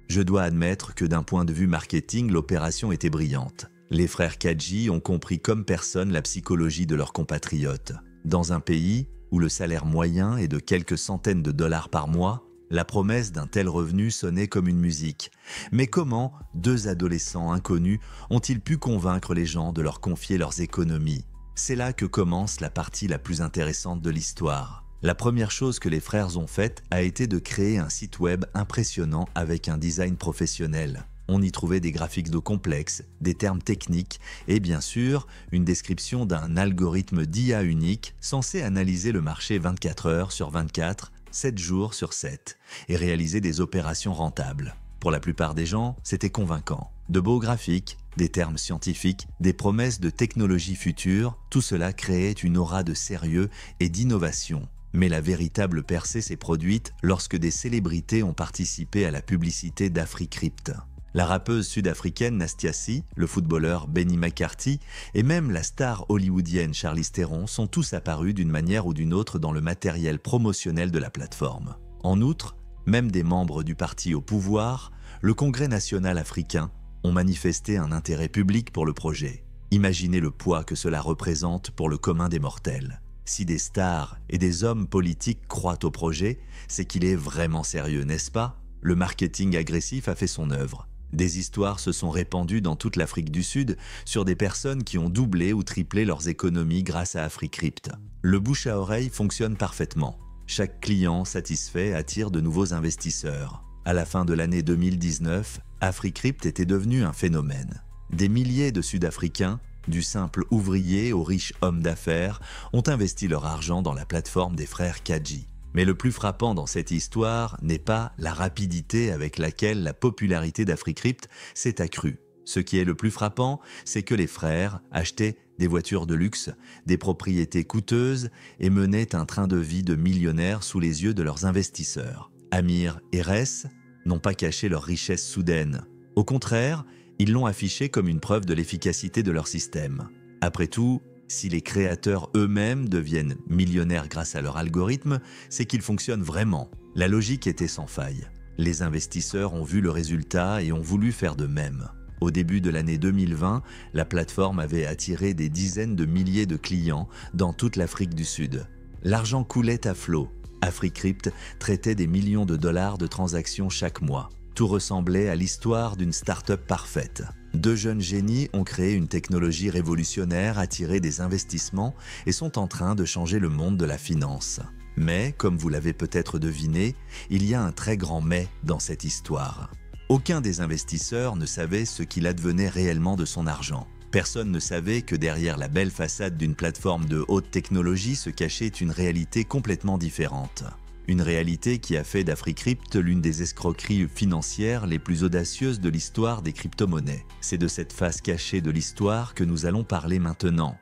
Je dois admettre que d'un point de vue marketing, l'opération était brillante. Les frères Kadji ont compris comme personne la psychologie de leurs compatriotes. Dans un pays où le salaire moyen est de quelques centaines de dollars par mois, la promesse d'un tel revenu sonnait comme une musique. Mais comment 2 adolescents inconnus ont-ils pu convaincre les gens de leur confier leurs économies? C'est là que commence la partie la plus intéressante de l'histoire. La première chose que les frères ont faite a été de créer un site web impressionnant avec un design professionnel. On y trouvait des graphiques de complexes, des termes techniques et bien sûr une description d'un algorithme d'IA unique censé analyser le marché 24 heures sur 24, 7 jours sur 7 et réaliser des opérations rentables. Pour la plupart des gens, c'était convaincant. De beaux graphiques, des termes scientifiques, des promesses de technologies futures, tout cela créait une aura de sérieux et d'innovation. Mais la véritable percée s'est produite lorsque des célébrités ont participé à la publicité d'AfriCrypt. La rappeuse sud-africaine Nastia C, le footballeur Benny McCarthy et même la star hollywoodienne Charlize Theron sont tous apparus d'une manière ou d'une autre dans le matériel promotionnel de la plateforme. En outre, même des membres du parti au pouvoir, le Congrès national africain, ont manifesté un intérêt public pour le projet. Imaginez le poids que cela représente pour le commun des mortels. Si des stars et des hommes politiques croient au projet, c'est qu'il est vraiment sérieux, n'est-ce pas? Le marketing agressif a fait son œuvre. Des histoires se sont répandues dans toute l'Afrique du Sud sur des personnes qui ont doublé ou triplé leurs économies grâce à AfriCrypt. Le bouche à oreille fonctionne parfaitement. Chaque client satisfait attire de nouveaux investisseurs. À la fin de l'année 2019, AfriCrypt était devenu un phénomène. Des milliers de Sud-Africains, du simple ouvrier aux riches hommes d'affaires, ont investi leur argent dans la plateforme des frères Kadji. Mais le plus frappant dans cette histoire n'est pas la rapidité avec laquelle la popularité d'AfriCrypt s'est accrue. Ce qui est le plus frappant, c'est que les frères achetaient des voitures de luxe, des propriétés coûteuses et menaient un train de vie de millionnaires sous les yeux de leurs investisseurs. Amir et Ress n'ont pas caché leur richesse soudaine. Au contraire, ils l'ont affiché comme une preuve de l'efficacité de leur système. Après tout, si les créateurs eux-mêmes deviennent millionnaires grâce à leur algorithme, c'est qu'ils fonctionnent vraiment. La logique était sans faille. Les investisseurs ont vu le résultat et ont voulu faire de même. Au début de l'année 2020, la plateforme avait attiré des dizaines de milliers de clients dans toute l'Afrique du Sud. L'argent coulait à flot. AfriCrypt traitait des millions de dollars de transactions chaque mois. Tout ressemblait à l'histoire d'une start-up parfaite. 2 jeunes génies ont créé une technologie révolutionnaire, attiré des investissements et sont en train de changer le monde de la finance. Mais, comme vous l'avez peut-être deviné, il y a un très grand mais dans cette histoire. Aucun des investisseurs ne savait ce qu'il advenait réellement de son argent. Personne ne savait que derrière la belle façade d'une plateforme de haute technologie se cachait une réalité complètement différente. Une réalité qui a fait d'AfriCrypt l'une des escroqueries financières les plus audacieuses de l'histoire des crypto-monnaies. C'est de cette face cachée de l'histoire que nous allons parler maintenant.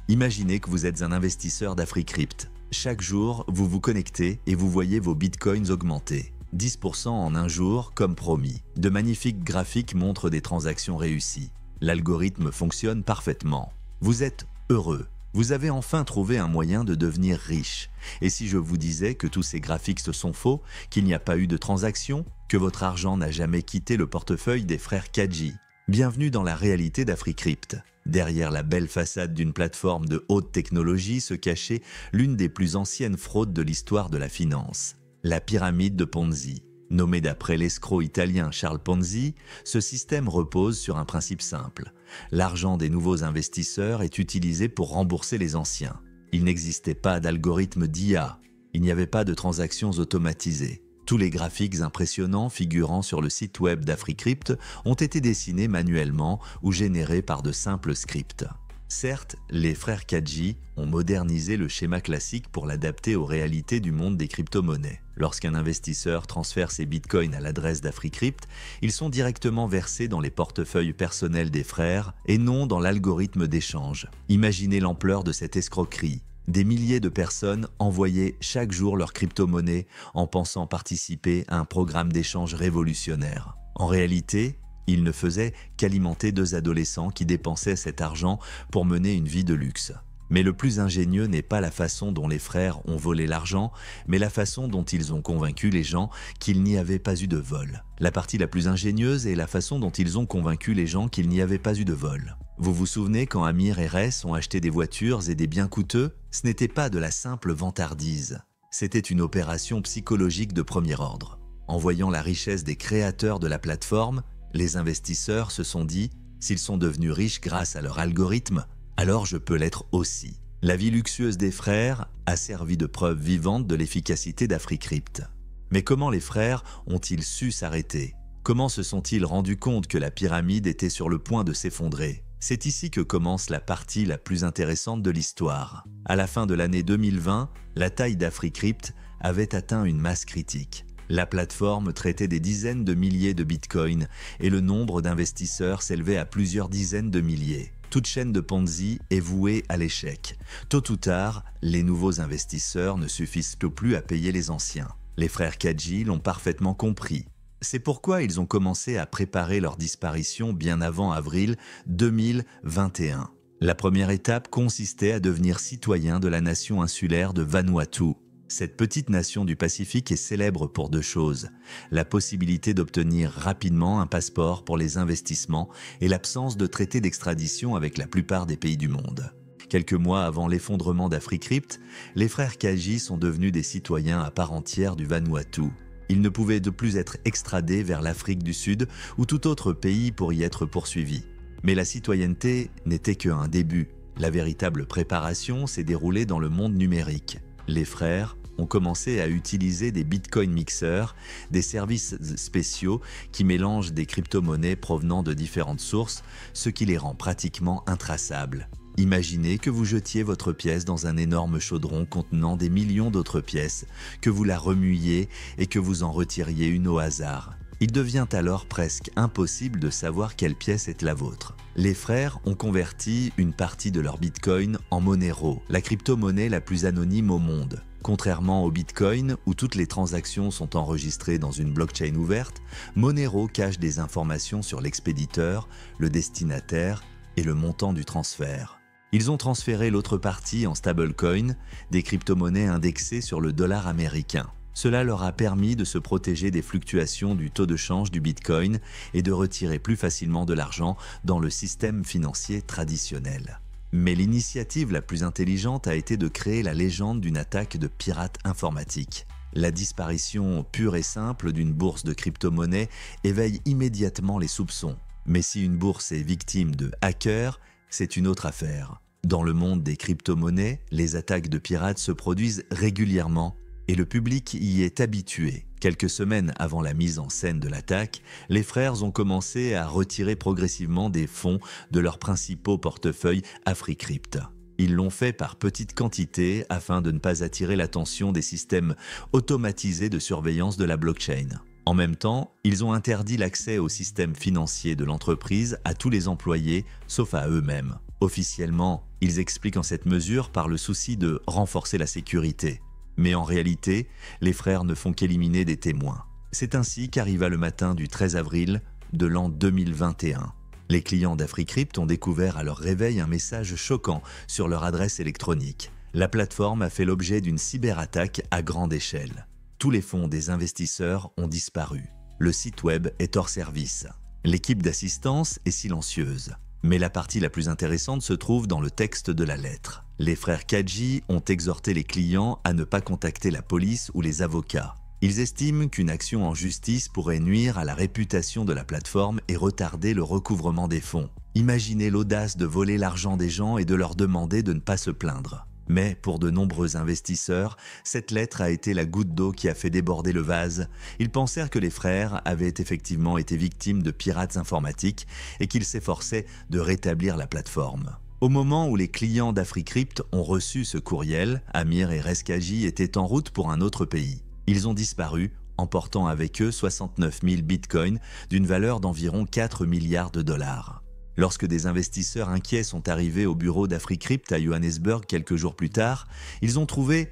Imaginez que vous êtes un investisseur d'AfriCrypt. Chaque jour, vous vous connectez et vous voyez vos bitcoins augmenter. 10% en un jour, comme promis. De magnifiques graphiques montrent des transactions réussies. L'algorithme fonctionne parfaitement. Vous êtes heureux. Vous avez enfin trouvé un moyen de devenir riche. Et si je vous disais que tous ces graphiques sont faux, qu'il n'y a pas eu de transaction, que votre argent n'a jamais quitté le portefeuille des frères Kadji? Bienvenue dans la réalité d'AfriCrypt. Derrière la belle façade d'une plateforme de haute technologie se cachait l'une des plus anciennes fraudes de l'histoire de la finance, la pyramide de Ponzi. Nommé d'après l'escroc italien Charles Ponzi, ce système repose sur un principe simple. L'argent des nouveaux investisseurs est utilisé pour rembourser les anciens. Il n'existait pas d'algorithme d'IA, il n'y avait pas de transactions automatisées. Tous les graphiques impressionnants figurant sur le site web d'AfriCrypt ont été dessinés manuellement ou générés par de simples scripts. Certes, les frères Kadji ont modernisé le schéma classique pour l'adapter aux réalités du monde des crypto-monnaies. Lorsqu'un investisseur transfère ses bitcoins à l'adresse d'AfriCrypt, ils sont directement versés dans les portefeuilles personnels des frères et non dans l'algorithme d'échange. Imaginez l'ampleur de cette escroquerie. Des milliers de personnes envoyaient chaque jour leur crypto-monnaie en pensant participer à un programme d'échange révolutionnaire. En réalité, il ne faisait qu'alimenter 2 adolescents qui dépensaient cet argent pour mener une vie de luxe. Mais le plus ingénieux n'est pas la façon dont les frères ont volé l'argent, mais la façon dont ils ont convaincu les gens qu'il n'y avait pas eu de vol. La partie la plus ingénieuse est la façon dont ils ont convaincu les gens qu'il n'y avait pas eu de vol. Vous vous souvenez quand Amir et Ress ont acheté des voitures et des biens coûteux? Ce n'était pas de la simple vantardise. C'était une opération psychologique de premier ordre. En voyant la richesse des créateurs de la plateforme, les investisseurs se sont dit « s'ils sont devenus riches grâce à leur algorithme, alors je peux l'être aussi ». La vie luxueuse des frères a servi de preuve vivante de l'efficacité d'Africrypt. Mais comment les frères ont-ils su s'arrêter? Comment se sont-ils rendus compte que la pyramide était sur le point de s'effondrer? C'est ici que commence la partie la plus intéressante de l'histoire. À la fin de l'année 2020, la taille d'Africrypt avait atteint une masse critique. La plateforme traitait des dizaines de milliers de bitcoins et le nombre d'investisseurs s'élevait à plusieurs dizaines de milliers. Toute chaîne de Ponzi est vouée à l'échec. Tôt ou tard, les nouveaux investisseurs ne suffisent plus à payer les anciens. Les frères Kadji l'ont parfaitement compris. C'est pourquoi ils ont commencé à préparer leur disparition bien avant avril 2021. La première étape consistait à devenir citoyen de la nation insulaire de Vanuatu. Cette petite nation du Pacifique est célèbre pour deux choses, la possibilité d'obtenir rapidement un passeport pour les investissements et l'absence de traité d'extradition avec la plupart des pays du monde. Quelques mois avant l'effondrement d'Africrypt, les frères Kadji sont devenus des citoyens à part entière du Vanuatu. Ils ne pouvaient de plus être extradés vers l'Afrique du Sud ou tout autre pays pour y être poursuivis. Mais la citoyenneté n'était qu'un début. La véritable préparation s'est déroulée dans le monde numérique. Les frères ont commencé à utiliser des bitcoin mixers, des services spéciaux qui mélangent des crypto-monnaies provenant de différentes sources, ce qui les rend pratiquement intraçables. Imaginez que vous jetiez votre pièce dans un énorme chaudron contenant des millions d'autres pièces, que vous la remuiez et que vous en retiriez une au hasard. Il devient alors presque impossible de savoir quelle pièce est la vôtre. Les frères ont converti une partie de leur bitcoin en Monero, la crypto-monnaie la plus anonyme au monde. Contrairement au Bitcoin, où toutes les transactions sont enregistrées dans une blockchain ouverte, Monero cache des informations sur l'expéditeur, le destinataire et le montant du transfert. Ils ont transféré l'autre partie en stablecoin, des crypto-monnaies indexées sur le dollar américain. Cela leur a permis de se protéger des fluctuations du taux de change du Bitcoin et de retirer plus facilement de l'argent dans le système financier traditionnel. Mais l'initiative la plus intelligente a été de créer la légende d'une attaque de pirates informatiques. La disparition pure et simple d'une bourse de crypto-monnaie éveille immédiatement les soupçons. Mais si une bourse est victime de hackers, c'est une autre affaire. Dans le monde des crypto-monnaies, les attaques de pirates se produisent régulièrement et le public y est habitué. Quelques semaines avant la mise en scène de l'attaque, les frères ont commencé à retirer progressivement des fonds de leurs principaux portefeuilles Africrypt. Ils l'ont fait par petites quantités afin de ne pas attirer l'attention des systèmes automatisés de surveillance de la blockchain. En même temps, ils ont interdit l'accès au système financier de l'entreprise à tous les employés, sauf à eux-mêmes. Officiellement, ils expliquent en cette mesure par le souci de renforcer la sécurité. Mais en réalité, les frères ne font qu'éliminer des témoins. C'est ainsi qu'arriva le matin du 13 avril de l'an 2021. Les clients d'Africrypt ont découvert à leur réveil un message choquant sur leur adresse électronique. La plateforme a fait l'objet d'une cyberattaque à grande échelle. Tous les fonds des investisseurs ont disparu. Le site web est hors service. L'équipe d'assistance est silencieuse. Mais la partie la plus intéressante se trouve dans le texte de la lettre. Les frères Kadji ont exhorté les clients à ne pas contacter la police ou les avocats. Ils estiment qu'une action en justice pourrait nuire à la réputation de la plateforme et retarder le recouvrement des fonds. Imaginez l'audace de voler l'argent des gens et de leur demander de ne pas se plaindre. Mais pour de nombreux investisseurs, cette lettre a été la goutte d'eau qui a fait déborder le vase. Ils pensèrent que les frères avaient effectivement été victimes de pirates informatiques et qu'ils s'efforçaient de rétablir la plateforme. Au moment où les clients d'Africrypt ont reçu ce courriel, Amir et Ress Kadji étaient en route pour un autre pays. Ils ont disparu, emportant avec eux 69 000 bitcoins d'une valeur d'environ 4 milliards de dollars. Lorsque des investisseurs inquiets sont arrivés au bureau d'Africrypt à Johannesburg quelques jours plus tard, ils ont trouvé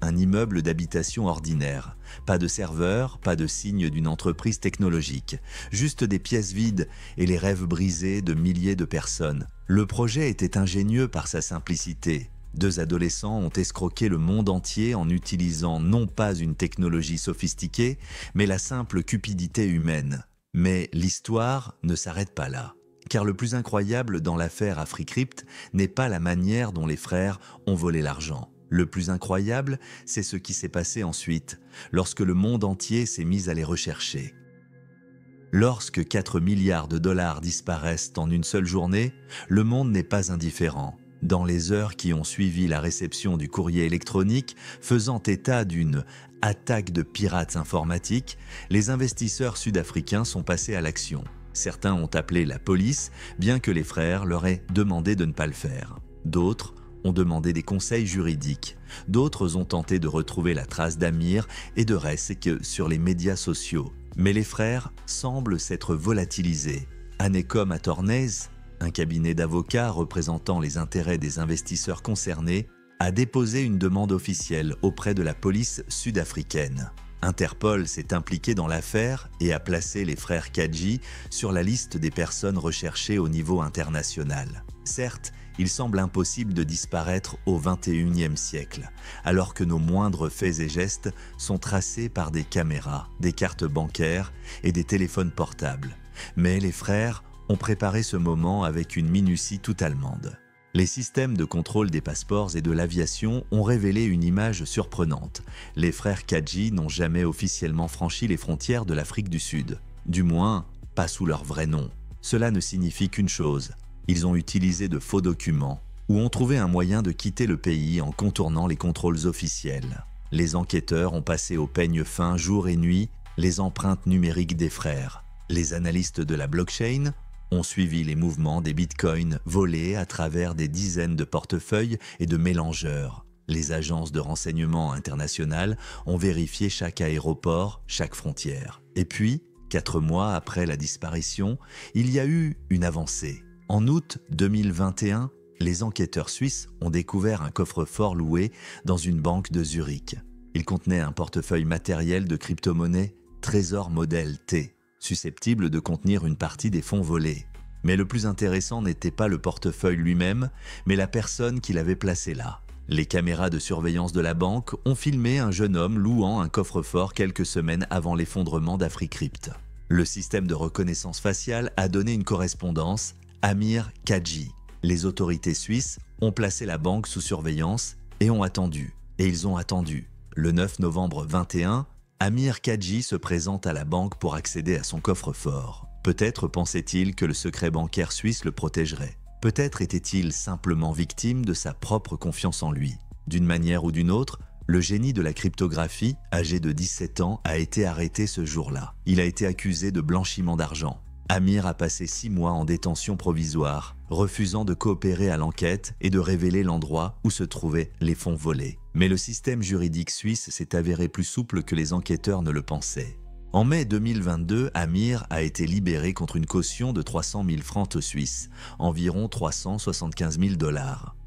un immeuble d'habitation ordinaire. Pas de serveur, pas de signe d'une entreprise technologique, juste des pièces vides et les rêves brisés de milliers de personnes. Le projet était ingénieux par sa simplicité. 2 adolescents ont escroqué le monde entier en utilisant non pas une technologie sophistiquée, mais la simple cupidité humaine. Mais l'histoire ne s'arrête pas là. Car le plus incroyable dans l'affaire AfriCrypt n'est pas la manière dont les frères ont volé l'argent. Le plus incroyable, c'est ce qui s'est passé ensuite, lorsque le monde entier s'est mis à les rechercher. Lorsque 4 milliards de dollars disparaissent en une seule journée, le monde n'est pas indifférent. Dans les heures qui ont suivi la réception du courrier électronique faisant état d'une attaque de pirates informatiques, les investisseurs sud-africains sont passés à l'action. Certains ont appelé la police, bien que les frères leur aient demandé de ne pas le faire. D'autres ont demandé des conseils juridiques. D'autres ont tenté de retrouver la trace d'Amir et de Resque sur les médias sociaux. Mais les frères semblent s'être volatilisés. Anecom Attorneys, un cabinet d'avocats représentant les intérêts des investisseurs concernés, a déposé une demande officielle auprès de la police sud-africaine. Interpol s'est impliqué dans l'affaire et a placé les frères Kadji sur la liste des personnes recherchées au niveau international. Certes, il semble impossible de disparaître au XXIe siècle, alors que nos moindres faits et gestes sont tracés par des caméras, des cartes bancaires et des téléphones portables. Mais les frères ont préparé ce moment avec une minutie toute allemande. Les systèmes de contrôle des passeports et de l'aviation ont révélé une image surprenante. Les frères Kadji n'ont jamais officiellement franchi les frontières de l'Afrique du Sud. Du moins, pas sous leur vrai nom. Cela ne signifie qu'une chose. Ils ont utilisé de faux documents ou ont trouvé un moyen de quitter le pays en contournant les contrôles officiels. Les enquêteurs ont passé au peigne fin jour et nuit les empreintes numériques des frères. Les analystes de la blockchain ont suivi les mouvements des bitcoins volés à travers des dizaines de portefeuilles et de mélangeurs. Les agences de renseignement internationales ont vérifié chaque aéroport, chaque frontière. Et puis, 4 mois après la disparition, il y a eu une avancée. En août 2021, les enquêteurs suisses ont découvert un coffre-fort loué dans une banque de Zurich. Il contenait un portefeuille matériel de crypto-monnaie Trésor Modèle T, susceptible de contenir une partie des fonds volés. Mais le plus intéressant n'était pas le portefeuille lui-même, mais la personne qui l'avait placé là. Les caméras de surveillance de la banque ont filmé un jeune homme louant un coffre-fort quelques semaines avant l'effondrement d'AfriCrypt. Le système de reconnaissance faciale a donné une correspondance, Amir Kadji. Les autorités suisses ont placé la banque sous surveillance et ont attendu. Et ils ont attendu. Le 9 novembre 21, Amir Kadji se présente à la banque pour accéder à son coffre-fort. Peut-être pensait-il que le secret bancaire suisse le protégerait. Peut-être était-il simplement victime de sa propre confiance en lui. D'une manière ou d'une autre, le génie de la cryptographie, âgé de 17 ans, a été arrêté ce jour-là. Il a été accusé de blanchiment d'argent. Amir a passé 6 mois en détention provisoire, refusant de coopérer à l'enquête et de révéler l'endroit où se trouvaient les fonds volés. Mais le système juridique suisse s'est avéré plus souple que les enquêteurs ne le pensaient. En mai 2022, Amir a été libéré contre une caution de 300 000 francs suisses, environ 375 000 $.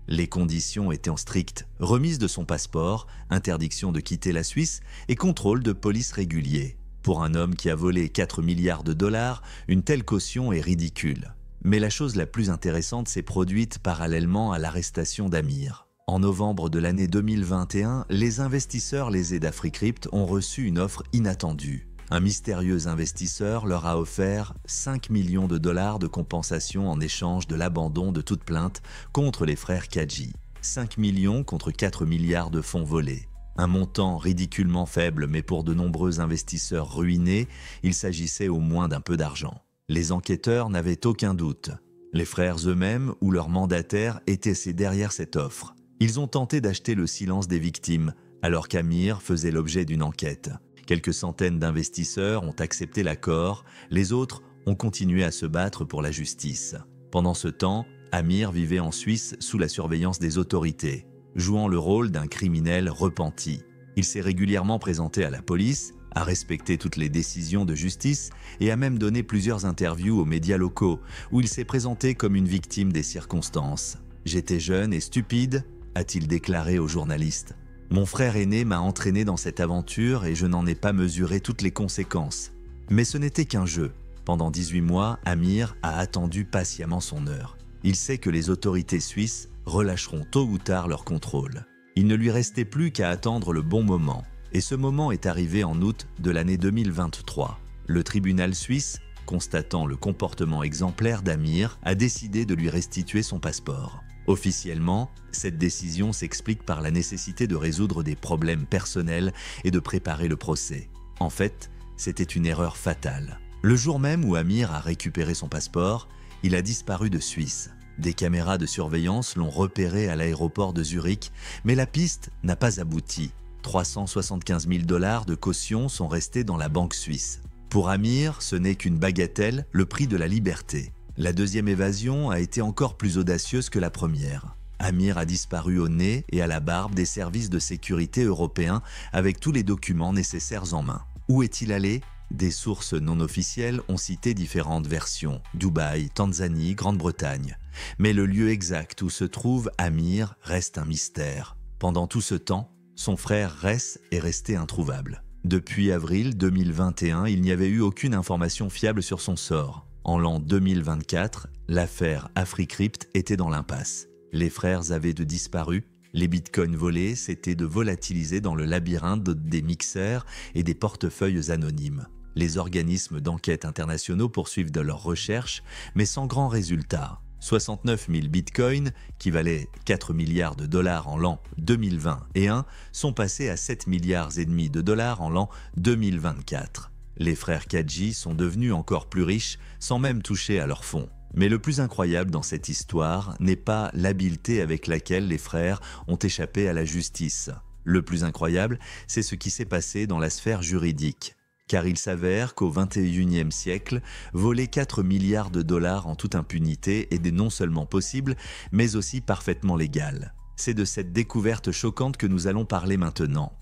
Les conditions étaient strictes, remise de son passeport, interdiction de quitter la Suisse et contrôle de police régulier. Pour un homme qui a volé 4 milliards de dollars, une telle caution est ridicule. Mais la chose la plus intéressante s'est produite parallèlement à l'arrestation d'Amir. En novembre de l'année 2021, les investisseurs lésés d'AfriCrypt ont reçu une offre inattendue. Un mystérieux investisseur leur a offert 5 millions de dollars de compensation en échange de l'abandon de toute plainte contre les frères Kadji. 5 millions contre 4 milliards de fonds volés. Un montant ridiculement faible, mais pour de nombreux investisseurs ruinés, il s'agissait au moins d'un peu d'argent. Les enquêteurs n'avaient aucun doute. Les frères eux-mêmes ou leurs mandataires étaient derrière cette offre. Ils ont tenté d'acheter le silence des victimes, alors qu'Amir faisait l'objet d'une enquête. Quelques centaines d'investisseurs ont accepté l'accord, les autres ont continué à se battre pour la justice. Pendant ce temps, Amir vivait en Suisse sous la surveillance des autorités, jouant le rôle d'un criminel repenti. Il s'est régulièrement présenté à la police, a respecté toutes les décisions de justice et a même donné plusieurs interviews aux médias locaux où il s'est présenté comme une victime des circonstances. « J'étais jeune et stupide », a-t-il déclaré aux journalistes. « Mon frère aîné m'a entraîné dans cette aventure et je n'en ai pas mesuré toutes les conséquences. Mais ce n'était qu'un jeu. Pendant 18 mois, Amir a attendu patiemment son heure. Il sait que les autorités suisses relâcheront tôt ou tard leur contrôle. Il ne lui restait plus qu'à attendre le bon moment. Et ce moment est arrivé en août de l'année 2023. Le tribunal suisse, constatant le comportement exemplaire d'Amir, a décidé de lui restituer son passeport. Officiellement, cette décision s'explique par la nécessité de résoudre des problèmes personnels et de préparer le procès. En fait, c'était une erreur fatale. Le jour même où Amir a récupéré son passeport, il a disparu de Suisse. Des caméras de surveillance l'ont repéré à l'aéroport de Zurich, mais la piste n'a pas abouti. 375 000 $ de caution sont restés dans la banque suisse. Pour Amir, ce n'est qu'une bagatelle, le prix de la liberté. La deuxième évasion a été encore plus audacieuse que la première. Amir a disparu au nez et à la barbe des services de sécurité européens avec tous les documents nécessaires en main. Où est-il allé ? Des sources non officielles ont cité différentes versions, Dubaï, Tanzanie, Grande-Bretagne. Mais le lieu exact où se trouve Amir reste un mystère. Pendant tout ce temps, son frère Ress est resté introuvable. Depuis avril 2021, il n'y avait eu aucune information fiable sur son sort. En l'an 2024, l'affaire AfriCrypt était dans l'impasse. Les frères avaient disparu, les bitcoins volés s'étaient volatilisés dans le labyrinthe des mixeurs et des portefeuilles anonymes. Les organismes d'enquête internationaux poursuivent de leurs recherches, mais sans grand résultat. 69 000 bitcoins, qui valaient 4 milliards de dollars en l'an 2021, sont passés à 7 milliards et demi de dollars en l'an 2024. Les frères Kadji sont devenus encore plus riches sans même toucher à leurs fonds. Mais le plus incroyable dans cette histoire n'est pas l'habileté avec laquelle les frères ont échappé à la justice. Le plus incroyable, c'est ce qui s'est passé dans la sphère juridique. Car il s'avère qu'au XXIe siècle, voler 4 milliards de dollars en toute impunité est non seulement possible, mais aussi parfaitement légal. C'est de cette découverte choquante que nous allons parler maintenant.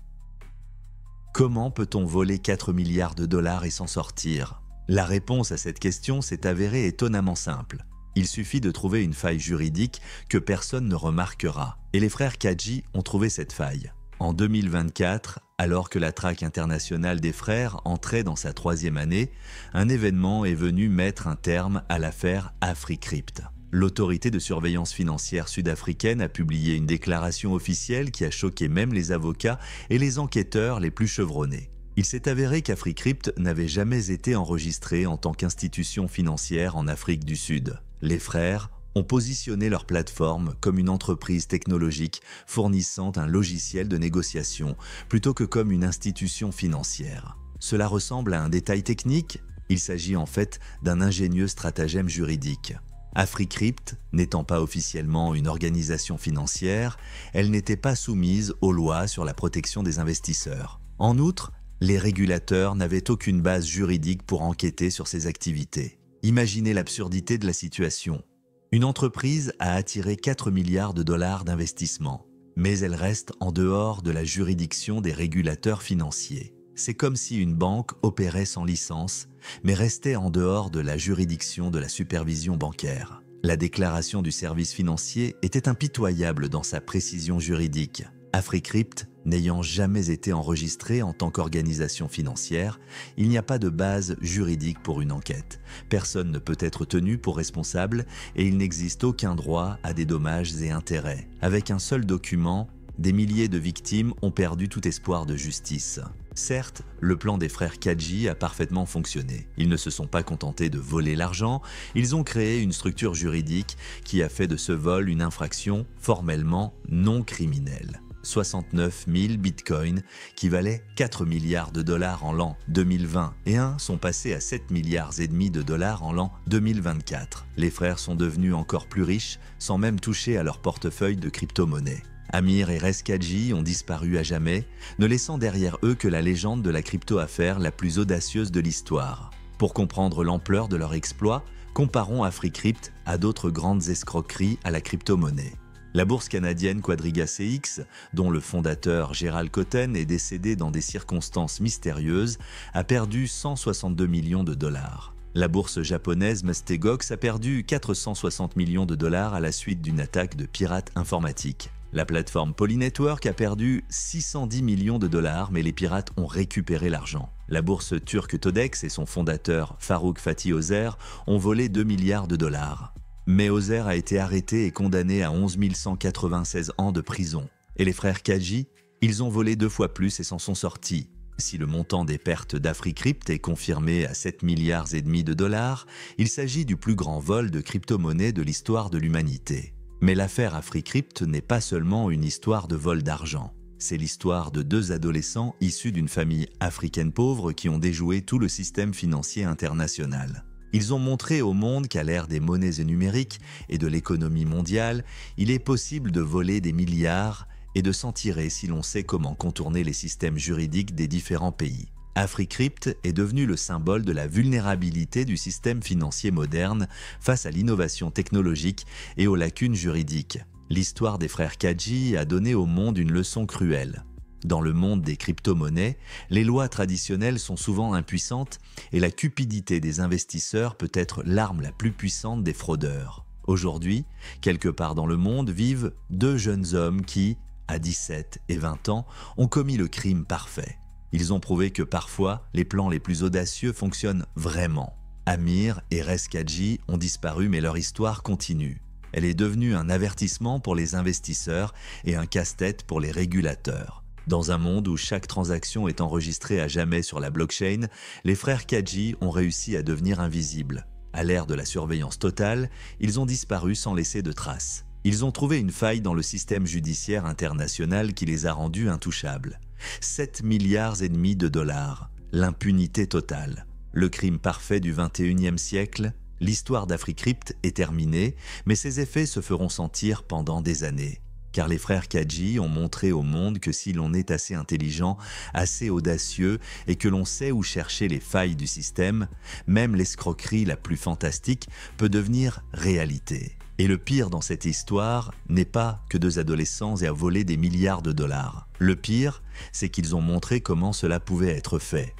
Comment peut-on voler 4 milliards de dollars et s'en sortir ? La réponse à cette question s'est avérée étonnamment simple. Il suffit de trouver une faille juridique que personne ne remarquera. Et les frères Kadji ont trouvé cette faille. En 2024, alors que la traque internationale des frères entrait dans sa 3e année, un événement est venu mettre un terme à l'affaire AfriCrypt. L'autorité de surveillance financière sud-africaine a publié une déclaration officielle qui a choqué même les avocats et les enquêteurs les plus chevronnés. Il s'est avéré qu'AfriCrypt n'avait jamais été enregistré en tant qu'institution financière en Afrique du Sud. Les frères ont positionné leur plateforme comme une entreprise technologique fournissant un logiciel de négociation plutôt que comme une institution financière. Cela ressemble à un détail technique, il s'agit en fait d'un ingénieux stratagème juridique. AfriCrypt, n'étant pas officiellement une organisation financière, elle n'était pas soumise aux lois sur la protection des investisseurs. En outre, les régulateurs n'avaient aucune base juridique pour enquêter sur ces activités. Imaginez l'absurdité de la situation. Une entreprise a attiré 4 milliards de dollars d'investissement, mais elle reste en dehors de la juridiction des régulateurs financiers. C'est comme si une banque opérait sans licence, mais restait en dehors de la juridiction de la supervision bancaire. La déclaration du service financier était impitoyable dans sa précision juridique. AfriCrypt n'ayant jamais été enregistré en tant qu'organisation financière, il n'y a pas de base juridique pour une enquête. Personne ne peut être tenu pour responsable et il n'existe aucun droit à des dommages et intérêts. Avec un seul document, des milliers de victimes ont perdu tout espoir de justice. Certes, le plan des frères Kadji a parfaitement fonctionné. Ils ne se sont pas contentés de voler l'argent, ils ont créé une structure juridique qui a fait de ce vol une infraction formellement non criminelle. 69 000 bitcoins qui valaient 4 milliards de dollars en l'an 2021 sont passés à 7 milliards et demi de dollars en l'an 2024. Les frères sont devenus encore plus riches sans même toucher à leur portefeuille de crypto-monnaies. Amir et Ress Kadji ont disparu à jamais, ne laissant derrière eux que la légende de la crypto-affaire la plus audacieuse de l'histoire. Pour comprendre l'ampleur de leur exploit, comparons AfriCrypt à d'autres grandes escroqueries à la crypto-monnaie. La bourse canadienne Quadriga CX, dont le fondateur Gérald Cotten est décédé dans des circonstances mystérieuses, a perdu 162 millions de dollars. La bourse japonaise Mustegox a perdu 460 millions de dollars à la suite d'une attaque de pirates informatiques. La plateforme Polynetwork a perdu 610 millions de dollars, mais les pirates ont récupéré l'argent. La bourse turque Todex et son fondateur Farouk Fatih Özer ont volé 2 milliards de dollars. Mais Ozer a été arrêté et condamné à 11 196 ans de prison. Et les frères Kadji, ils ont volé 2 fois plus et s'en sont sortis. Si le montant des pertes d'Africrypt est confirmé à 7,5 milliards de dollars, il s'agit du plus grand vol de crypto-monnaies de l'histoire de l'humanité. Mais l'affaire Africrypt n'est pas seulement une histoire de vol d'argent. C'est l'histoire de 2 adolescents issus d'une famille africaine pauvre qui ont déjoué tout le système financier international. Ils ont montré au monde qu'à l'ère des monnaies numériques et de l'économie mondiale, il est possible de voler des milliards et de s'en tirer si l'on sait comment contourner les systèmes juridiques des différents pays. Africrypt est devenu le symbole de la vulnérabilité du système financier moderne face à l'innovation technologique et aux lacunes juridiques. L'histoire des frères Kadji a donné au monde une leçon cruelle. Dans le monde des crypto-monnaies, les lois traditionnelles sont souvent impuissantes et la cupidité des investisseurs peut être l'arme la plus puissante des fraudeurs. Aujourd'hui, quelque part dans le monde vivent 2 jeunes hommes qui, à 17 et 20 ans, ont commis le crime parfait. Ils ont prouvé que parfois, les plans les plus audacieux fonctionnent vraiment. Amir et Rez Kadji ont disparu mais leur histoire continue. Elle est devenue un avertissement pour les investisseurs et un casse-tête pour les régulateurs. Dans un monde où chaque transaction est enregistrée à jamais sur la blockchain, les frères Kadji ont réussi à devenir invisibles. À l'ère de la surveillance totale, ils ont disparu sans laisser de traces. Ils ont trouvé une faille dans le système judiciaire international qui les a rendus intouchables. 7,5 milliards de dollars, l'impunité totale. Le crime parfait du XXIe siècle, l'histoire d'Africrypt est terminée, mais ses effets se feront sentir pendant des années. Car les frères Kadji ont montré au monde que si l'on est assez intelligent, assez audacieux et que l'on sait où chercher les failles du système, même l'escroquerie la plus fantastique peut devenir réalité. Et le pire dans cette histoire n'est pas que 2 adolescents aient volé des milliards de dollars. Le pire, c'est qu'ils ont montré comment cela pouvait être fait.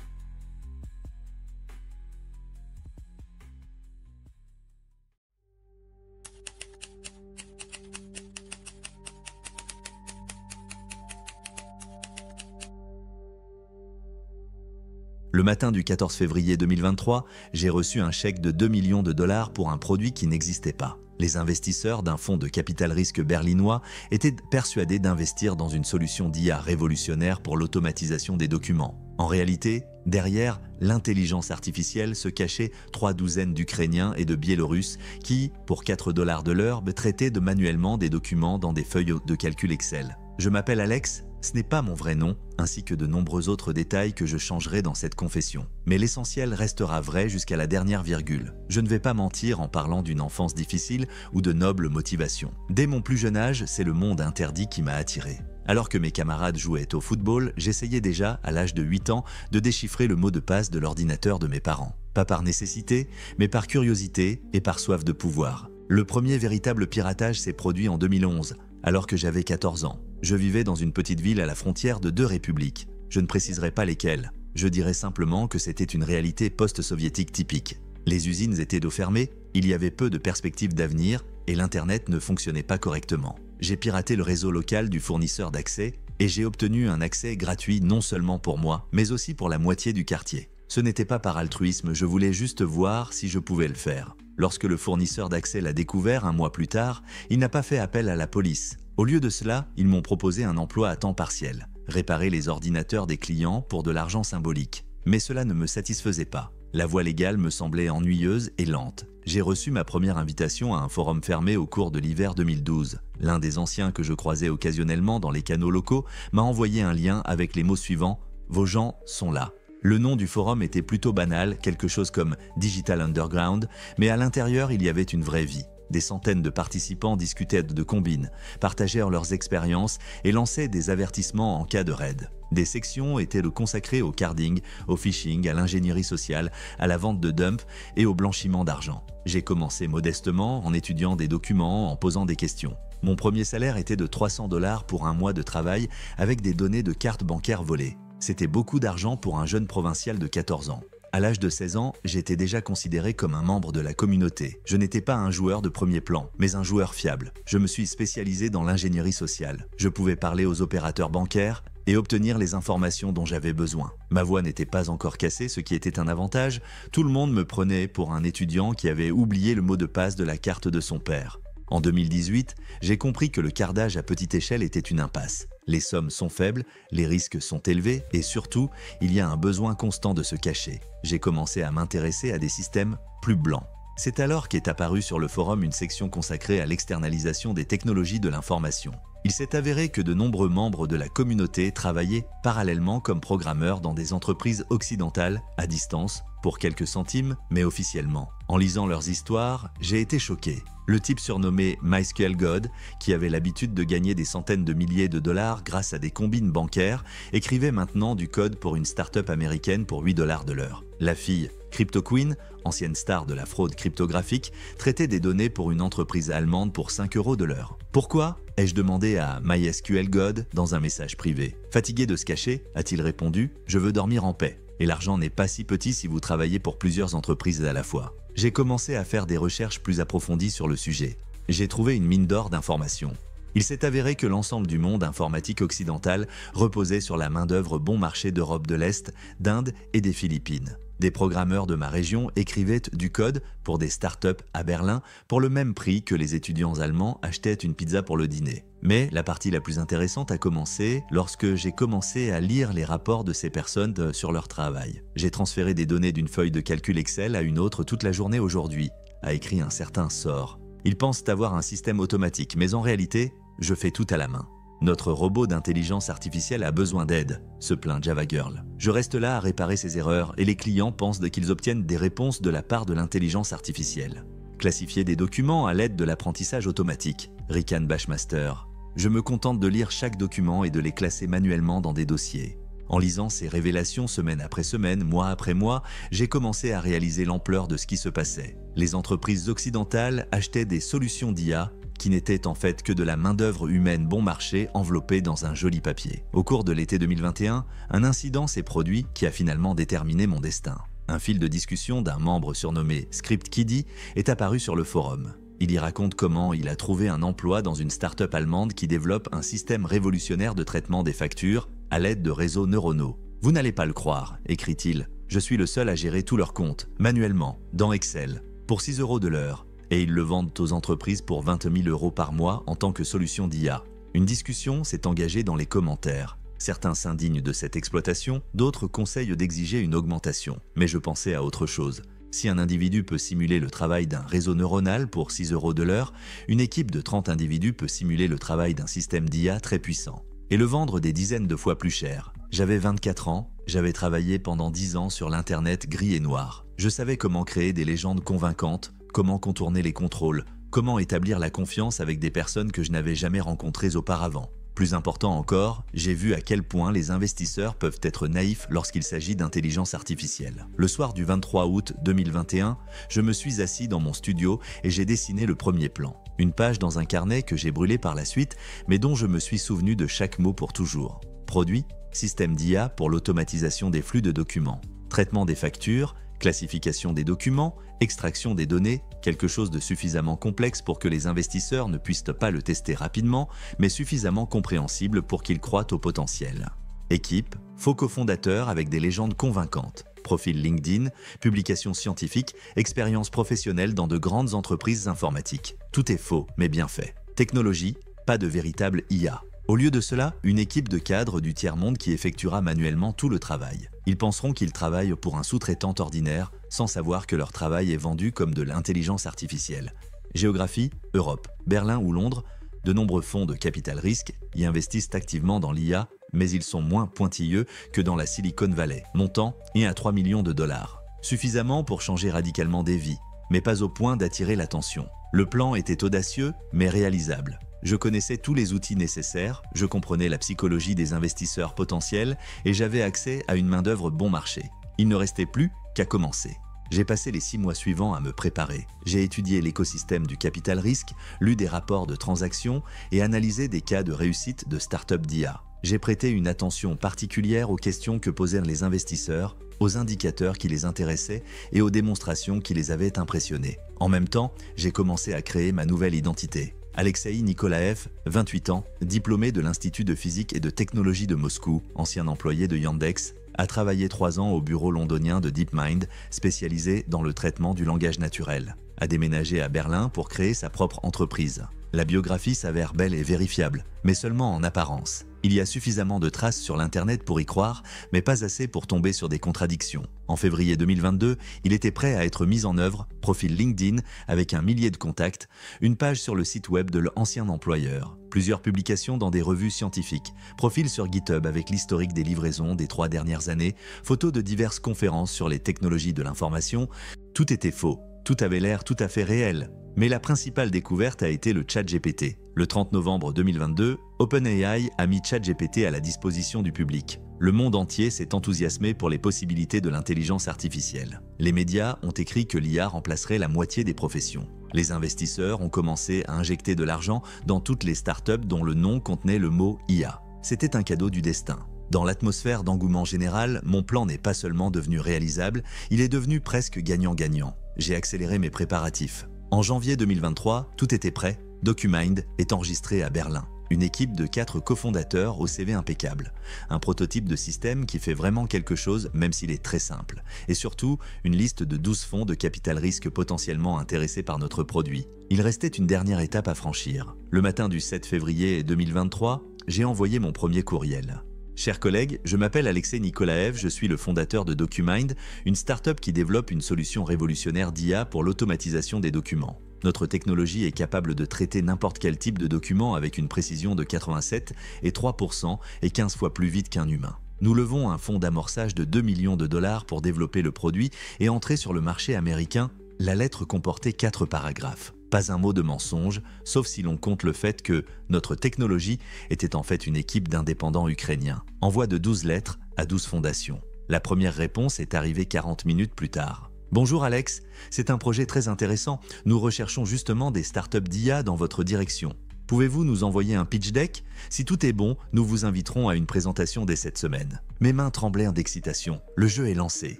Le matin du 14 février 2023, j'ai reçu un chèque de 2 millions de dollars pour un produit qui n'existait pas. Les investisseurs d'un fonds de capital risque berlinois étaient persuadés d'investir dans une solution d'IA révolutionnaire pour l'automatisation des documents. En réalité, derrière l'intelligence artificielle se cachaient 3 douzaines d'Ukrainiens et de Biélorusses qui, pour 4 $ de l'heure, traitaient manuellement des documents dans des feuilles de calcul Excel. Je m'appelle Alex. Ce n'est pas mon vrai nom, ainsi que de nombreux autres détails que je changerai dans cette confession. Mais l'essentiel restera vrai jusqu'à la dernière virgule. Je ne vais pas mentir en parlant d'une enfance difficile ou de nobles motivations. Dès mon plus jeune âge, c'est le monde interdit qui m'a attiré. Alors que mes camarades jouaient au football, j'essayais déjà, à l'âge de 8 ans, de déchiffrer le mot de passe de l'ordinateur de mes parents. Pas par nécessité, mais par curiosité et par soif de pouvoir. Le premier véritable piratage s'est produit en 2011, alors que j'avais 14 ans. Je vivais dans une petite ville à la frontière de 2 républiques. Je ne préciserai pas lesquelles. Je dirais simplement que c'était une réalité post-soviétique typique. Les usines étaient d'eau fermée, il y avait peu de perspectives d'avenir et l'Internet ne fonctionnait pas correctement. J'ai piraté le réseau local du fournisseur d'accès et j'ai obtenu un accès gratuit non seulement pour moi, mais aussi pour la moitié du quartier. Ce n'était pas par altruisme, je voulais juste voir si je pouvais le faire. Lorsque le fournisseur d'accès l'a découvert un mois plus tard, il n'a pas fait appel à la police. Au lieu de cela, ils m'ont proposé un emploi à temps partiel, réparer les ordinateurs des clients pour de l'argent symbolique. Mais cela ne me satisfaisait pas. La voie légale me semblait ennuyeuse et lente. J'ai reçu ma première invitation à un forum fermé au cours de l'hiver 2012. L'un des anciens que je croisais occasionnellement dans les canaux locaux m'a envoyé un lien avec les mots suivants « Vos gens sont là ». Le nom du forum était plutôt banal, quelque chose comme Digital Underground, mais à l'intérieur il y avait une vraie vie. Des centaines de participants discutaient de combines, partagèrent leurs expériences et lançaient des avertissements en cas de raid. Des sections étaient consacrées au carding, au phishing, à l'ingénierie sociale, à la vente de dump et au blanchiment d'argent. J'ai commencé modestement en étudiant des documents, en posant des questions. Mon premier salaire était de 300 $ pour un mois de travail avec des données de cartes bancaires volées. C'était beaucoup d'argent pour un jeune provincial de 14 ans. À l'âge de 16 ans, j'étais déjà considéré comme un membre de la communauté. Je n'étais pas un joueur de premier plan, mais un joueur fiable. Je me suis spécialisé dans l'ingénierie sociale. Je pouvais parler aux opérateurs bancaires, et obtenir les informations dont j'avais besoin. Ma voix n'était pas encore cassée, ce qui était un avantage. Tout le monde me prenait pour un étudiant qui avait oublié le mot de passe de la carte de son père. En 2018, j'ai compris que le cardage à petite échelle était une impasse. Les sommes sont faibles, les risques sont élevés et surtout, il y a un besoin constant de se cacher. J'ai commencé à m'intéresser à des systèmes plus blancs. C'est alors qu'est apparue sur le forum une section consacrée à l'externalisation des technologies de l'information. Il s'est avéré que de nombreux membres de la communauté travaillaient parallèlement comme programmeurs dans des entreprises occidentales, à distance, pour quelques centimes, mais officiellement. En lisant leurs histoires, j'ai été choqué. Le type surnommé MySQL God, qui avait l'habitude de gagner des centaines de milliers de dollars grâce à des combines bancaires, écrivait maintenant du code pour une start-up américaine pour 8 $ de l'heure. La fille, CryptoQueen, ancienne star de la fraude cryptographique, traitait des données pour une entreprise allemande pour 5 € de l'heure. Pourquoi ? Ai-je demandé à MySQL God dans un message privé. Fatigué de se cacher, a-t-il répondu, « Je veux dormir en paix. Et l'argent n'est pas si petit si vous travaillez pour plusieurs entreprises à la fois. » J'ai commencé à faire des recherches plus approfondies sur le sujet. J'ai trouvé une mine d'or d'informations. Il s'est avéré que l'ensemble du monde informatique occidental reposait sur la main-d'œuvre bon marché d'Europe de l'Est, d'Inde et des Philippines. Des programmeurs de ma région écrivaient du code pour des startups à Berlin pour le même prix que les étudiants allemands achetaient une pizza pour le dîner. Mais la partie la plus intéressante a commencé lorsque j'ai commencé à lire les rapports de ces personnes sur leur travail. J'ai transféré des données d'une feuille de calcul Excel à une autre toute la journée aujourd'hui, a écrit un certain Sor. Ils pensent avoir un système automatique, mais en réalité, je fais tout à la main. Notre robot d'intelligence artificielle a besoin d'aide, se plaint Java Girl. Je reste là à réparer ses erreurs et les clients pensent qu'ils obtiennent des réponses de la part de l'intelligence artificielle. Classifier des documents à l'aide de l'apprentissage automatique, ricane Bashmaster. Je me contente de lire chaque document et de les classer manuellement dans des dossiers. En lisant ces révélations semaine après semaine, mois après mois, j'ai commencé à réaliser l'ampleur de ce qui se passait. Les entreprises occidentales achetaient des solutions d'IA qui n'étaient en fait que de la main-d'œuvre humaine bon marché enveloppée dans un joli papier. Au cours de l'été 2021, un incident s'est produit qui a finalement déterminé mon destin. Un fil de discussion d'un membre surnommé ScriptKiddy est apparu sur le forum. Il y raconte comment il a trouvé un emploi dans une start-up allemande qui développe un système révolutionnaire de traitement des factures à l'aide de réseaux neuronaux. « Vous n'allez pas le croire », écrit-il. « Je suis le seul à gérer tous leurs comptes, manuellement, dans Excel, pour 6 € de l'heure. Et ils le vendent aux entreprises pour 20 000 € par mois en tant que solution d'IA. » Une discussion s'est engagée dans les commentaires. Certains s'indignent de cette exploitation, d'autres conseillent d'exiger une augmentation. Mais je pensais à autre chose. Si un individu peut simuler le travail d'un réseau neuronal pour 6 € de l'heure, une équipe de 30 individus peut simuler le travail d'un système d'IA très puissant. Et le vendre des dizaines de fois plus cher. J'avais 24 ans, j'avais travaillé pendant 10 ans sur l'internet gris et noir. Je savais comment créer des légendes convaincantes, comment contourner les contrôles, comment établir la confiance avec des personnes que je n'avais jamais rencontrées auparavant. Plus important encore, j'ai vu à quel point les investisseurs peuvent être naïfs lorsqu'il s'agit d'intelligence artificielle. Le soir du 23 août 2021, je me suis assis dans mon studio et j'ai dessiné le premier plan. Une page dans un carnet que j'ai brûlé par la suite, mais dont je me suis souvenu de chaque mot pour toujours. Produit, système d'IA pour l'automatisation des flux de documents. Traitement des factures, classification des documents, extraction des données, quelque chose de suffisamment complexe pour que les investisseurs ne puissent pas le tester rapidement, mais suffisamment compréhensible pour qu'ils croient au potentiel. Équipe, faux cofondateurs avec des légendes convaincantes. Profil LinkedIn, publications scientifiques, expérience professionnelle dans de grandes entreprises informatiques. Tout est faux, mais bien fait. Technologie, pas de véritable IA. Au lieu de cela, une équipe de cadres du tiers-monde qui effectuera manuellement tout le travail. Ils penseront qu'ils travaillent pour un sous-traitant ordinaire, sans savoir que leur travail est vendu comme de l'intelligence artificielle. Géographie, Europe, Berlin ou Londres, de nombreux fonds de capital risque y investissent activement dans l'IA, mais ils sont moins pointilleux que dans la Silicon Valley, montant et à 3 millions de dollars. Suffisamment pour changer radicalement des vies, mais pas au point d'attirer l'attention. Le plan était audacieux, mais réalisable. Je connaissais tous les outils nécessaires, je comprenais la psychologie des investisseurs potentiels et j'avais accès à une main-d'œuvre bon marché. Il ne restait plus qu'à commencer. J'ai passé les 6 mois suivants à me préparer. J'ai étudié l'écosystème du capital risque, lu des rapports de transactions et analysé des cas de réussite de start-up d'IA. J'ai prêté une attention particulière aux questions que posèrent les investisseurs, aux indicateurs qui les intéressaient et aux démonstrations qui les avaient impressionnés. En même temps, j'ai commencé à créer ma nouvelle identité. Alexei Nikolaev, 28 ans, diplômé de l'Institut de physique et de technologie de Moscou, ancien employé de Yandex, a travaillé 3 ans au bureau londonien de DeepMind, spécialisé dans le traitement du langage naturel. A déménagé à Berlin pour créer sa propre entreprise. La biographie s'avère belle et vérifiable, mais seulement en apparence. Il y a suffisamment de traces sur l'internet pour y croire, mais pas assez pour tomber sur des contradictions. En février 2022, il était prêt à être mis en œuvre, profil LinkedIn avec 1 millier de contacts, une page sur le site web de l'ancien employeur, plusieurs publications dans des revues scientifiques, profil sur GitHub avec l'historique des livraisons des 3 dernières années, photos de diverses conférences sur les technologies de l'information. Tout était faux. Tout avait l'air tout à fait réel. Mais la principale découverte a été le ChatGPT. Le 30 novembre 2022, OpenAI a mis ChatGPT à la disposition du public. Le monde entier s'est enthousiasmé pour les possibilités de l'intelligence artificielle. Les médias ont écrit que l'IA remplacerait la moitié des professions. Les investisseurs ont commencé à injecter de l'argent dans toutes les startups dont le nom contenait le mot IA. C'était un cadeau du destin. Dans l'atmosphère d'engouement général, mon plan n'est pas seulement devenu réalisable, il est devenu presque gagnant-gagnant. J'ai accéléré mes préparatifs. En janvier 2023, tout était prêt. DocuMind est enregistré à Berlin. Une équipe de 4 cofondateurs au CV impeccable. Un prototype de système qui fait vraiment quelque chose même s'il est très simple. Et surtout, une liste de 12 fonds de capital risque potentiellement intéressés par notre produit. Il restait une dernière étape à franchir. Le matin du 7 février 2023, j'ai envoyé mon premier courriel. Chers collègues, je m'appelle Alexei Nikolaev, je suis le fondateur de DocuMind, une start-up qui développe une solution révolutionnaire d'IA pour l'automatisation des documents. Notre technologie est capable de traiter n'importe quel type de document avec une précision de 87 et 3% et 15 fois plus vite qu'un humain. Nous levons un fonds d'amorçage de 2 millions de dollars pour développer le produit et entrer sur le marché américain. La lettre comportait 4 paragraphes. Pas un mot de mensonge, sauf si l'on compte le fait que notre technologie était en fait une équipe d'indépendants ukrainiens. Envoi de 12 lettres à 12 fondations. La première réponse est arrivée 40 minutes plus tard. Bonjour Alex, c'est un projet très intéressant. Nous recherchons justement des startups d'IA dans votre direction. Pouvez-vous nous envoyer un pitch deck? Si tout est bon, nous vous inviterons à une présentation dès cette semaine. Mes mains tremblèrent d'excitation. Le jeu est lancé.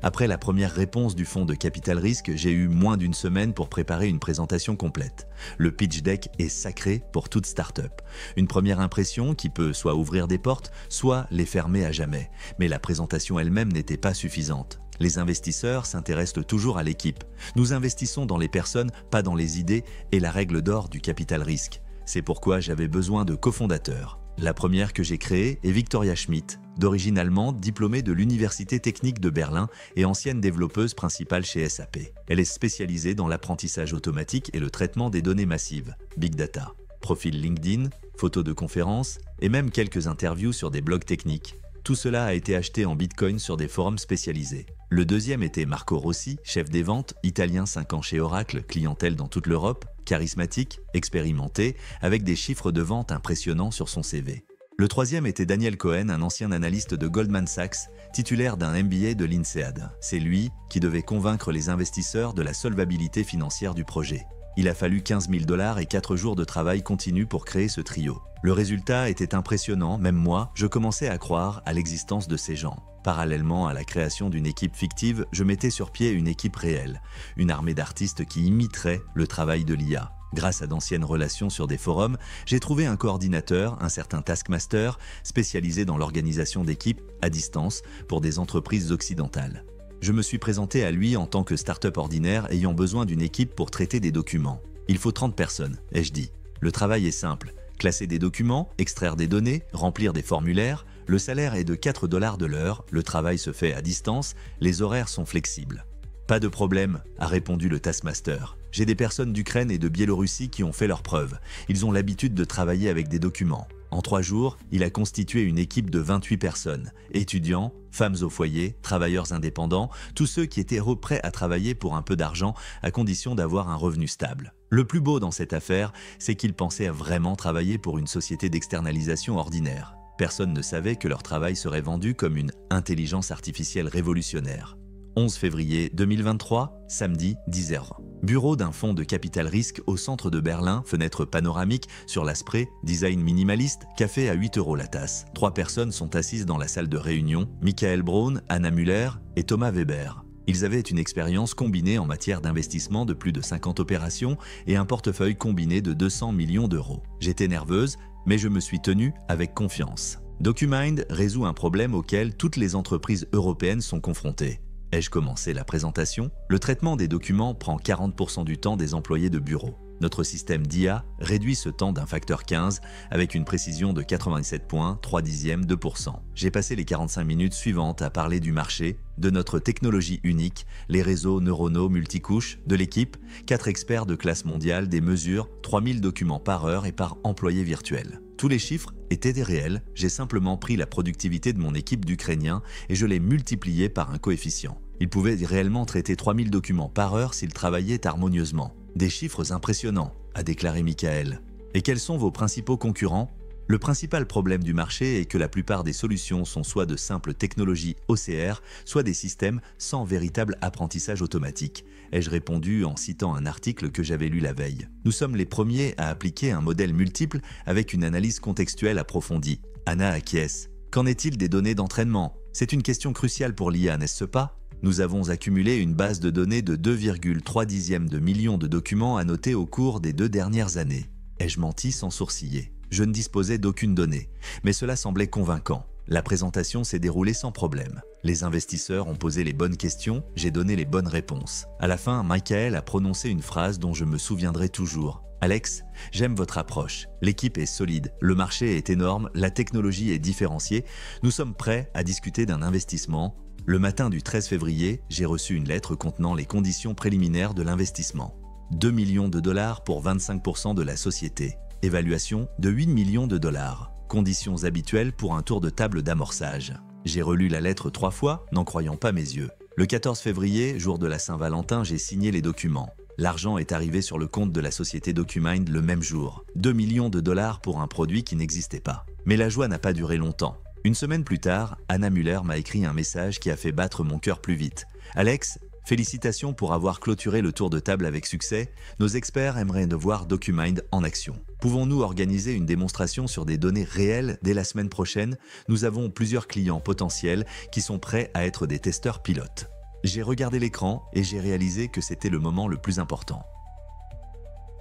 Après la première réponse du fonds de capital risque, j'ai eu moins d'une semaine pour préparer une présentation complète. Le pitch deck est sacré pour toute start-up. Une première impression qui peut soit ouvrir des portes, soit les fermer à jamais. Mais la présentation elle-même n'était pas suffisante. Les investisseurs s'intéressent toujours à l'équipe. Nous investissons dans les personnes, pas dans les idées, et la règle d'or du capital risque. C'est pourquoi j'avais besoin de cofondateurs. La première que j'ai créée est Victoria Schmidt, d'origine allemande, diplômée de l'Université technique de Berlin et ancienne développeuse principale chez SAP. Elle est spécialisée dans l'apprentissage automatique et le traitement des données massives, Big Data. Profil LinkedIn, photos de conférences et même quelques interviews sur des blogs techniques. Tout cela a été acheté en Bitcoin sur des forums spécialisés. Le deuxième était Marco Rossi, chef des ventes, italien 5 ans chez Oracle, clientèle dans toute l'Europe, charismatique, expérimenté, avec des chiffres de vente impressionnants sur son CV. Le troisième était Daniel Cohen, un ancien analyste de Goldman Sachs, titulaire d'un MBA de l'INSEAD. C'est lui qui devait convaincre les investisseurs de la solvabilité financière du projet. Il a fallu 15 000 $ et 4 jours de travail continu pour créer ce trio. Le résultat était impressionnant, même moi, je commençais à croire à l'existence de ces gens. Parallèlement à la création d'une équipe fictive, je mettais sur pied une équipe réelle, une armée d'artistes qui imiterait le travail de l'IA. Grâce à d'anciennes relations sur des forums, j'ai trouvé un coordinateur, un certain Taskmaster, spécialisé dans l'organisation d'équipes à distance pour des entreprises occidentales. Je me suis présenté à lui en tant que start-up ordinaire ayant besoin d'une équipe pour traiter des documents. Il faut 30 personnes, ai-je dit. Le travail est simple. Classer des documents, extraire des données, remplir des formulaires. Le salaire est de 4 $ de l'heure, le travail se fait à distance, les horaires sont flexibles. Pas de problème, a répondu le Taskmaster. J'ai des personnes d'Ukraine et de Biélorussie qui ont fait leurs preuves. Ils ont l'habitude de travailler avec des documents. En 3 jours, il a constitué une équipe de 28 personnes. Étudiants, femmes au foyer, travailleurs indépendants, tous ceux qui étaient prêts à travailler pour un peu d'argent à condition d'avoir un revenu stable. Le plus beau dans cette affaire, c'est qu'ils pensaient vraiment travailler pour une société d'externalisation ordinaire. Personne ne savait que leur travail serait vendu comme une intelligence artificielle révolutionnaire. 11 février 2023, samedi 10h. Bureau d'un fonds de capital risque au centre de Berlin, fenêtre panoramique sur la Spree, design minimaliste, café à 8 € la tasse. 3 personnes sont assises dans la salle de réunion, Michael Braun, Anna Müller et Thomas Weber. Ils avaient une expérience combinée en matière d'investissement de plus de 50 opérations et un portefeuille combiné de 200 millions d'euros. J'étais nerveuse, mais je me suis tenue avec confiance. DocuMind résout un problème auquel toutes les entreprises européennes sont confrontées. Ai-je commencé la présentation? Le traitement des documents prend 40% du temps des employés de bureau. Notre système d'IA réduit ce temps d'un facteur 15 avec une précision de 87,3%. J'ai passé les 45 minutes suivantes à parler du marché, de notre technologie unique, les réseaux neuronaux multicouches, de l'équipe, 4 experts de classe mondiale, des mesures, 3000 documents par heure et par employé virtuel. Tous les chiffres étaient des réels, j'ai simplement pris la productivité de mon équipe d'Ukrainiens et je l'ai multipliée par un coefficient. Ils pouvaient réellement traiter 3000 documents par heure s'ils travaillaient harmonieusement. Des chiffres impressionnants, a déclaré Michael. Et quels sont vos principaux concurrents? Le principal problème du marché est que la plupart des solutions sont soit de simples technologies OCR, soit des systèmes sans véritable apprentissage automatique, ai-je répondu en citant un article que j'avais lu la veille. Nous sommes les premiers à appliquer un modèle multiple avec une analyse contextuelle approfondie. Anna acquiesce. Qu'en est-il des données d'entraînement? C'est une question cruciale pour l'IA, n'est-ce pas? Nous avons accumulé une base de données de 2,3 de millions de documents annotés au cours des 2 dernières années. Ai-je menti sans sourciller? Je ne disposais d'aucune donnée, mais cela semblait convaincant. La présentation s'est déroulée sans problème. Les investisseurs ont posé les bonnes questions, j'ai donné les bonnes réponses. À la fin, Michael a prononcé une phrase dont je me souviendrai toujours. Alex, j'aime votre approche. L'équipe est solide, le marché est énorme, la technologie est différenciée. Nous sommes prêts à discuter d'un investissement. Le matin du 13 février, j'ai reçu une lettre contenant les conditions préliminaires de l'investissement. 2 millions de dollars pour 25% de la société. Évaluation de 8 millions de dollars. Conditions habituelles pour un tour de table d'amorçage. J'ai relu la lettre 3 fois, n'en croyant pas mes yeux. Le 14 février, jour de la Saint-Valentin, j'ai signé les documents. L'argent est arrivé sur le compte de la société DocuMind le même jour. 2 millions de dollars pour un produit qui n'existait pas. Mais la joie n'a pas duré longtemps. Une semaine plus tard, Anna Müller m'a écrit un message qui a fait battre mon cœur plus vite. « Alex, félicitations pour avoir clôturé le tour de table avec succès. Nos experts aimeraient voir DocuMind en action. Pouvons-nous organiser une démonstration sur des données réelles dès la semaine prochaine? Nous avons plusieurs clients potentiels qui sont prêts à être des testeurs pilotes. » J'ai regardé l'écran et j'ai réalisé que c'était le moment le plus important.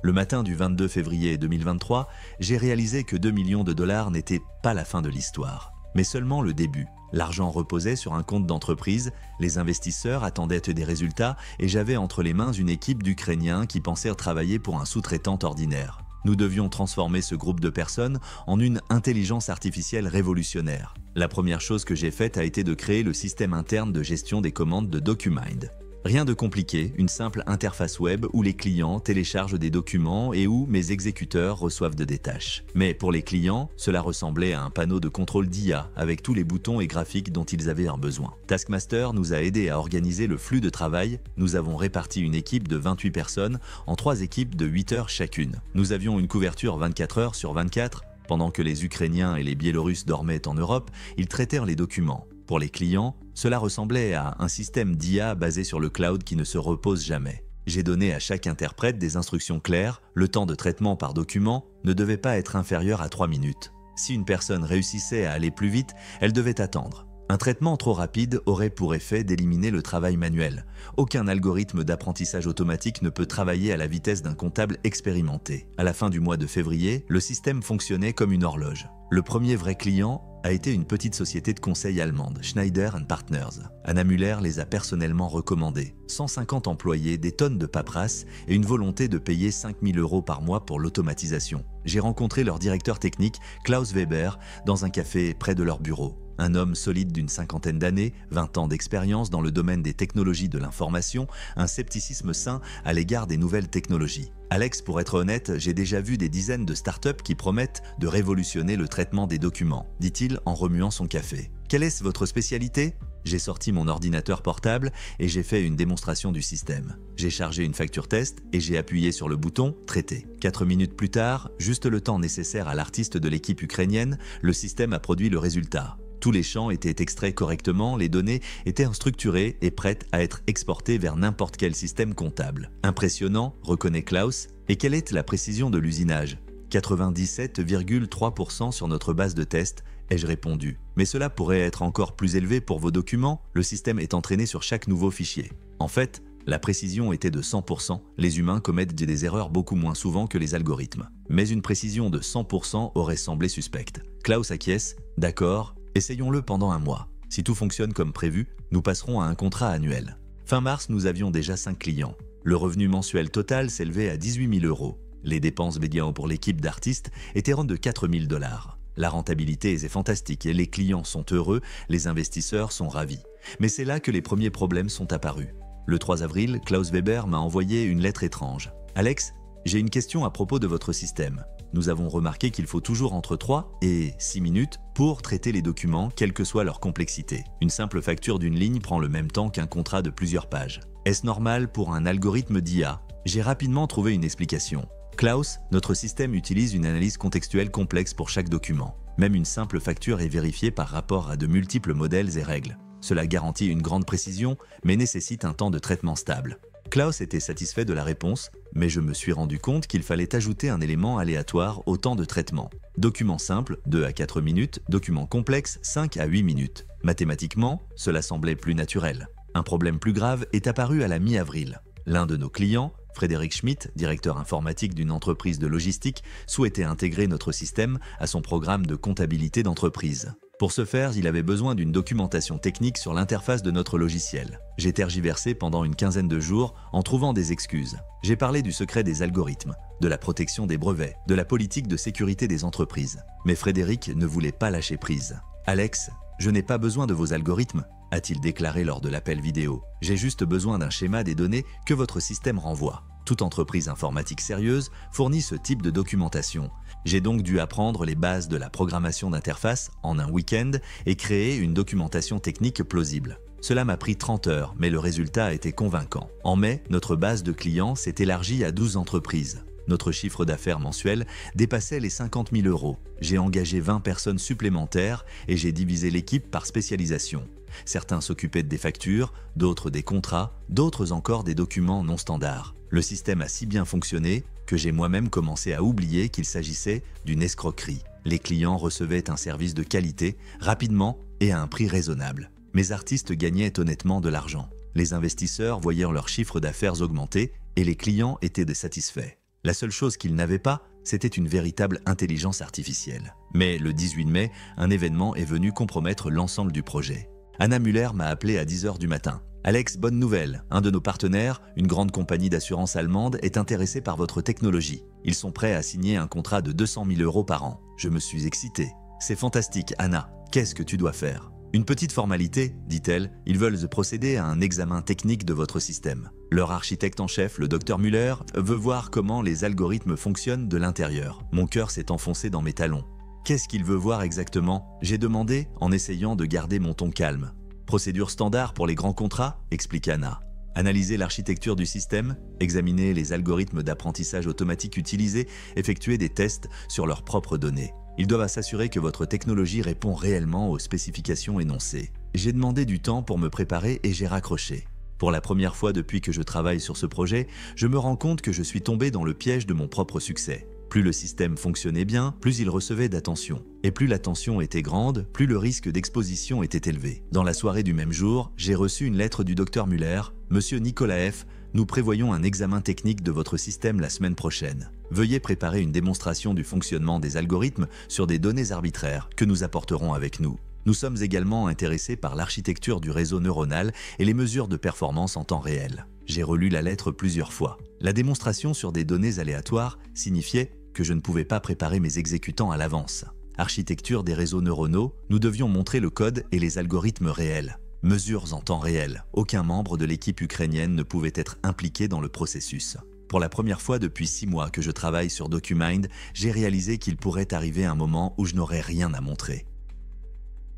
Le matin du 22 février 2023, j'ai réalisé que 2 millions de dollars n'étaient pas la fin de l'histoire, mais seulement le début. L'argent reposait sur un compte d'entreprise, les investisseurs attendaient des résultats et j'avais entre les mains une équipe d'Ukrainiens qui pensaient travailler pour un sous-traitant ordinaire. Nous devions transformer ce groupe de personnes en une intelligence artificielle révolutionnaire. La première chose que j'ai faite a été de créer le système interne de gestion des commandes de DocuMind. Rien de compliqué, une simple interface web où les clients téléchargent des documents et où mes exécuteurs reçoivent des tâches. Mais pour les clients, cela ressemblait à un panneau de contrôle d'IA avec tous les boutons et graphiques dont ils avaient un besoin. Taskmaster nous a aidés à organiser le flux de travail. Nous avons réparti une équipe de 28 personnes en 3 équipes de 8 heures chacune. Nous avions une couverture 24 heures sur 24. Pendant que les Ukrainiens et les Biélorusses dormaient en Europe, ils traitèrent les documents. Pour les clients, cela ressemblait à un système d'IA basé sur le cloud qui ne se repose jamais. J'ai donné à chaque interprète des instructions claires, le temps de traitement par document ne devait pas être inférieur à 3 minutes. Si une personne réussissait à aller plus vite, elle devait attendre. Un traitement trop rapide aurait pour effet d'éliminer le travail manuel. Aucun algorithme d'apprentissage automatique ne peut travailler à la vitesse d'un comptable expérimenté. À la fin du mois de février, le système fonctionnait comme une horloge. Le premier vrai client a été une petite société de conseil allemande, Schneider & Partners. Anna Müller les a personnellement recommandés. 150 employés, des tonnes de paperasse et une volonté de payer 5 000 € par mois pour l'automatisation. J'ai rencontré leur directeur technique, Klaus Weber, dans un café près de leur bureau. Un homme solide d'une 50aine d'années, 20 ans d'expérience dans le domaine des technologies de l'information, un scepticisme sain à l'égard des nouvelles technologies. Alex, pour être honnête, j'ai déjà vu des dizaines de startups qui promettent de révolutionner le traitement des documents, dit-il en remuant son café. Quelle est votre spécialité? J'ai sorti mon ordinateur portable et j'ai fait une démonstration du système. J'ai chargé une facture test et j'ai appuyé sur le bouton « Traiter ». 4 minutes plus tard, juste le temps nécessaire à l'artiste de l'équipe ukrainienne, le système a produit le résultat. Tous les champs étaient extraits correctement, les données étaient structurées et prêtes à être exportées vers n'importe quel système comptable. Impressionnant, reconnaît Klaus. Et quelle est la précision de l'usinage? 97,3% sur notre base de test ai-je répondu. Mais cela pourrait être encore plus élevé pour vos documents, le système est entraîné sur chaque nouveau fichier. En fait, la précision était de 100%, les humains commettent des erreurs beaucoup moins souvent que les algorithmes. Mais une précision de 100% aurait semblé suspecte. Klaus acquiesce, d'accord, essayons-le pendant un mois. Si tout fonctionne comme prévu, nous passerons à un contrat annuel. Fin mars, nous avions déjà 5 clients. Le revenu mensuel total s'élevait à 18 000 €. Les dépenses médias pour l'équipe d'artistes étaient de 4 000 $. La rentabilité est fantastique et les clients sont heureux, les investisseurs sont ravis. Mais c'est là que les premiers problèmes sont apparus. Le 3 avril, Klaus Weber m'a envoyé une lettre étrange. « Alex, j'ai une question à propos de votre système. Nous avons remarqué qu'il faut toujours entre 3 et 6 minutes pour traiter les documents, quelle que soit leur complexité. Une simple facture d'une ligne prend le même temps qu'un contrat de plusieurs pages. Est-ce normal pour un algorithme d'IA ? J'ai rapidement trouvé une explication. Klaus, notre système utilise une analyse contextuelle complexe pour chaque document. Même une simple facture est vérifiée par rapport à de multiples modèles et règles. Cela garantit une grande précision, mais nécessite un temps de traitement stable. Klaus était satisfait de la réponse, mais je me suis rendu compte qu'il fallait ajouter un élément aléatoire au temps de traitement. Document simple, 2 à 4 minutes, document complexe, 5 à 8 minutes. Mathématiquement, cela semblait plus naturel. Un problème plus grave est apparu à la mi-avril. L'un de nos clients, Frédéric Schmitt, directeur informatique d'une entreprise de logistique, souhaitait intégrer notre système à son programme de comptabilité d'entreprise. Pour ce faire, il avait besoin d'une documentation technique sur l'interface de notre logiciel. J'ai tergiversé pendant une quinzaine de jours en trouvant des excuses. J'ai parlé du secret des algorithmes, de la protection des brevets, de la politique de sécurité des entreprises. Mais Frédéric ne voulait pas lâcher prise. « Alex, je n'ai pas besoin de vos algorithmes », a-t-il déclaré lors de l'appel vidéo. « J'ai juste besoin d'un schéma des données que votre système renvoie. » Toute entreprise informatique sérieuse fournit ce type de documentation. J'ai donc dû apprendre les bases de la programmation d'interface en un week-end et créer une documentation technique plausible. Cela m'a pris 30 heures, mais le résultat a été convaincant. En mai, notre base de clients s'est élargie à 12 entreprises. Notre chiffre d'affaires mensuel dépassait les 50 000 €. J'ai engagé 20 personnes supplémentaires et j'ai divisé l'équipe par spécialisation. Certains s'occupaient des factures, d'autres des contrats, d'autres encore des documents non standards. Le système a si bien fonctionné que j'ai moi-même commencé à oublier qu'il s'agissait d'une escroquerie. Les clients recevaient un service de qualité, rapidement et à un prix raisonnable. Mes artistes gagnaient honnêtement de l'argent. Les investisseurs voyaient leur chiffre d'affaires augmenter et les clients étaient satisfaits. La seule chose qu'ils n'avaient pas, c'était une véritable intelligence artificielle. Mais le 18 mai, un événement est venu compromettre l'ensemble du projet. Anna Müller m'a appelé à 10 h du matin. « Alex, bonne nouvelle, un de nos partenaires, une grande compagnie d'assurance allemande, est intéressé par votre technologie. Ils sont prêts à signer un contrat de 200 000 € par an. » Je me suis excité. « C'est fantastique, Anna. Qu'est-ce que tu dois faire ?» « Une petite formalité, dit-elle, ils veulent procéder à un examen technique de votre système. Leur architecte en chef, le Dr Müller, veut voir comment les algorithmes fonctionnent de l'intérieur. Mon cœur s'est enfoncé dans mes talons. Qu'est-ce qu'il veut voir exactement ? J'ai demandé en essayant de garder mon ton calme. Procédure standard pour les grands contrats, explique Anna. Analyser l'architecture du système, examiner les algorithmes d'apprentissage automatique utilisés, effectuer des tests sur leurs propres données. Ils doivent s'assurer que votre technologie répond réellement aux spécifications énoncées. J'ai demandé du temps pour me préparer et j'ai raccroché. Pour la première fois depuis que je travaille sur ce projet, je me rends compte que je suis tombé dans le piège de mon propre succès. Plus le système fonctionnait bien, plus il recevait d'attention. Et plus l'attention était grande, plus le risque d'exposition était élevé. Dans la soirée du même jour, j'ai reçu une lettre du Dr Müller. « Monsieur Nikolaev, nous prévoyons un examen technique de votre système la semaine prochaine. Veuillez préparer une démonstration du fonctionnement des algorithmes sur des données arbitraires que nous apporterons avec nous. Nous sommes également intéressés par l'architecture du réseau neuronal et les mesures de performance en temps réel. » J'ai relu la lettre plusieurs fois. La démonstration sur des données aléatoires signifiait que je ne pouvais pas préparer mes exécutants à l'avance. Architecture des réseaux neuronaux, nous devions montrer le code et les algorithmes réels. Mesures en temps réel. Aucun membre de l'équipe ukrainienne ne pouvait être impliqué dans le processus. Pour la première fois depuis 6 mois que je travaille sur DocuMind, j'ai réalisé qu'il pourrait arriver un moment où je n'aurais rien à montrer.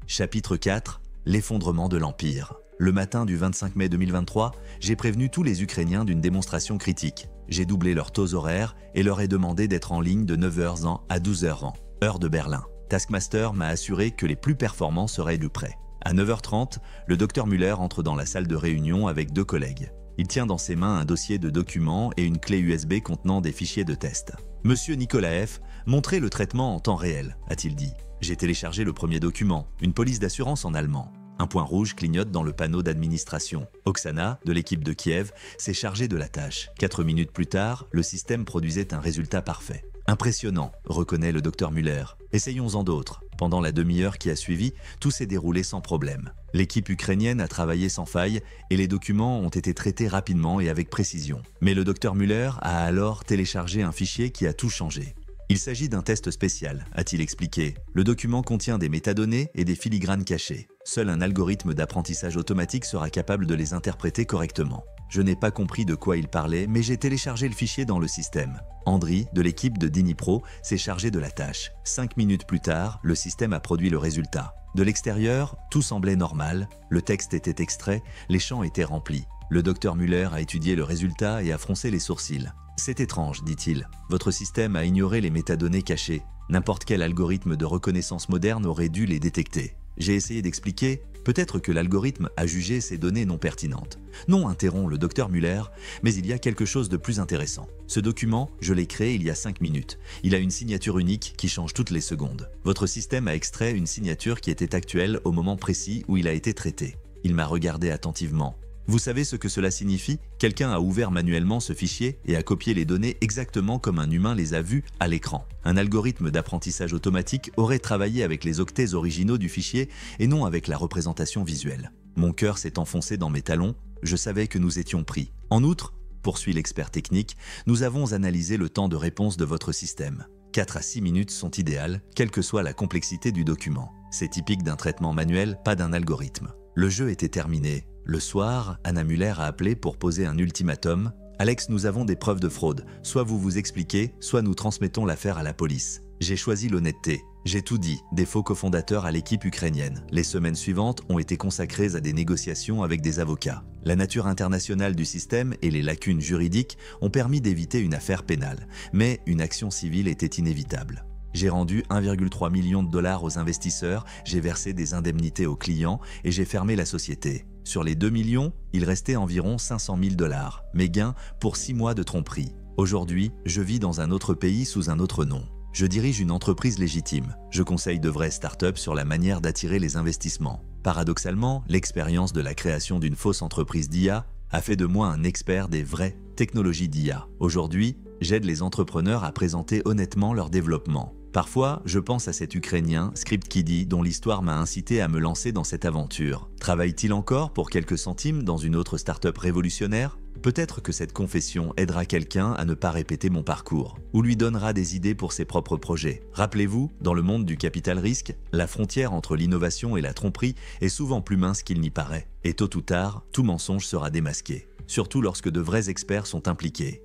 Chapitre 4. L'effondrement de l'Empire. Le matin du 25 mai 2023, j'ai prévenu tous les Ukrainiens d'une démonstration critique. J'ai doublé leurs taux horaires et leur ai demandé d'être en ligne de 9 h ans à 12 h ans, heure de Berlin. Taskmaster m'a assuré que les plus performants seraient du prêt. À 9 h 30, le Dr Müller entre dans la salle de réunion avec 2 collègues. Il tient dans ses mains un dossier de documents et une clé USB contenant des fichiers de test. « Monsieur Nikolaev, montrez le traitement en temps réel », a-t-il dit. J'ai téléchargé le premier document, une police d'assurance en allemand. Un point rouge clignote dans le panneau d'administration. Oksana, de l'équipe de Kiev, s'est chargée de la tâche. 4 minutes plus tard, le système produisait un résultat parfait. Impressionnant, reconnaît le docteur Müller. Essayons-en d'autres. Pendant la demi-heure qui a suivi, tout s'est déroulé sans problème. L'équipe ukrainienne a travaillé sans faille et les documents ont été traités rapidement et avec précision. Mais le docteur Müller a alors téléchargé un fichier qui a tout changé. Il s'agit d'un test spécial, a-t-il expliqué. Le document contient des métadonnées et des filigranes cachées. Seul un algorithme d'apprentissage automatique sera capable de les interpréter correctement. Je n'ai pas compris de quoi il parlait, mais j'ai téléchargé le fichier dans le système. Andriy, de l'équipe de Dnipro, s'est chargé de la tâche. 5 minutes plus tard, le système a produit le résultat. De l'extérieur, tout semblait normal, le texte était extrait, les champs étaient remplis. Le docteur Müller a étudié le résultat et a froncé les sourcils. « C'est étrange, dit-il. Votre système a ignoré les métadonnées cachées. N'importe quel algorithme de reconnaissance moderne aurait dû les détecter. J'ai essayé d'expliquer, peut-être que l'algorithme a jugé ces données non pertinentes. Non, interrompt le docteur Müller, mais il y a quelque chose de plus intéressant. Ce document, je l'ai créé il y a 5 minutes. Il a une signature unique qui change toutes les secondes. Votre système a extrait une signature qui était actuelle au moment précis où il a été traité. Il m'a regardé attentivement. Vous savez ce que cela signifie? Quelqu'un a ouvert manuellement ce fichier et a copié les données exactement comme un humain les a vues à l'écran. Un algorithme d'apprentissage automatique aurait travaillé avec les octets originaux du fichier et non avec la représentation visuelle. Mon cœur s'est enfoncé dans mes talons, je savais que nous étions pris. En outre, poursuit l'expert technique, nous avons analysé le temps de réponse de votre système. 4 à 6 minutes sont idéales, quelle que soit la complexité du document. C'est typique d'un traitement manuel, pas d'un algorithme. Le jeu était terminé. Le soir, Anna Müller a appelé pour poser un ultimatum. « Alex, nous avons des preuves de fraude. Soit vous vous expliquez, soit nous transmettons l'affaire à la police. » J'ai choisi l'honnêteté. J'ai tout dit, des faux cofondateurs à l'équipe ukrainienne. Les semaines suivantes ont été consacrées à des négociations avec des avocats. La nature internationale du système et les lacunes juridiques ont permis d'éviter une affaire pénale. Mais une action civile était inévitable. J'ai rendu 1,3 million de dollars aux investisseurs, j'ai versé des indemnités aux clients et j'ai fermé la société. Sur les 2 millions, il restait environ 500 000 dollars, mes gains pour 6 mois de tromperie. Aujourd'hui, je vis dans un autre pays sous un autre nom. Je dirige une entreprise légitime. Je conseille de vraies startups sur la manière d'attirer les investissements. Paradoxalement, l'expérience de la création d'une fausse entreprise d'IA a fait de moi un expert des vraies technologies d'IA. Aujourd'hui, j'aide les entrepreneurs à présenter honnêtement leur développement. Parfois, je pense à cet Ukrainien, ScriptKiddie, dont l'histoire m'a incité à me lancer dans cette aventure. Travaille-t-il encore pour quelques centimes dans une autre start-up révolutionnaire? Peut-être que cette confession aidera quelqu'un à ne pas répéter mon parcours, ou lui donnera des idées pour ses propres projets. Rappelez-vous, dans le monde du capital risque, la frontière entre l'innovation et la tromperie est souvent plus mince qu'il n'y paraît. Et tôt ou tard, tout mensonge sera démasqué, surtout lorsque de vrais experts sont impliqués.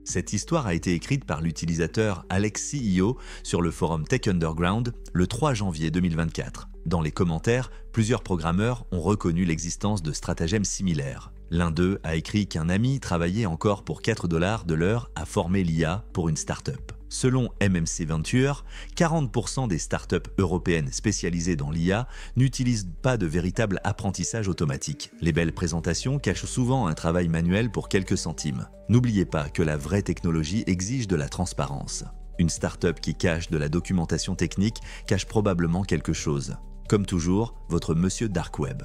Cette histoire a été écrite par l'utilisateur Alex CEO sur le forum Tech Underground le 3 janvier 2024. Dans les commentaires, plusieurs programmeurs ont reconnu l'existence de stratagèmes similaires. L'un d'eux a écrit qu'un ami travaillait encore pour 4 $ de l'heure à former l'IA pour une start-up. Selon MMC Venture, 40% des startups européennes spécialisées dans l'IA n'utilisent pas de véritable apprentissage automatique. Les belles présentations cachent souvent un travail manuel pour quelques centimes. N'oubliez pas que la vraie technologie exige de la transparence. Une startup qui cache de la documentation technique cache probablement quelque chose. Comme toujours, votre Monsieur Dark Web.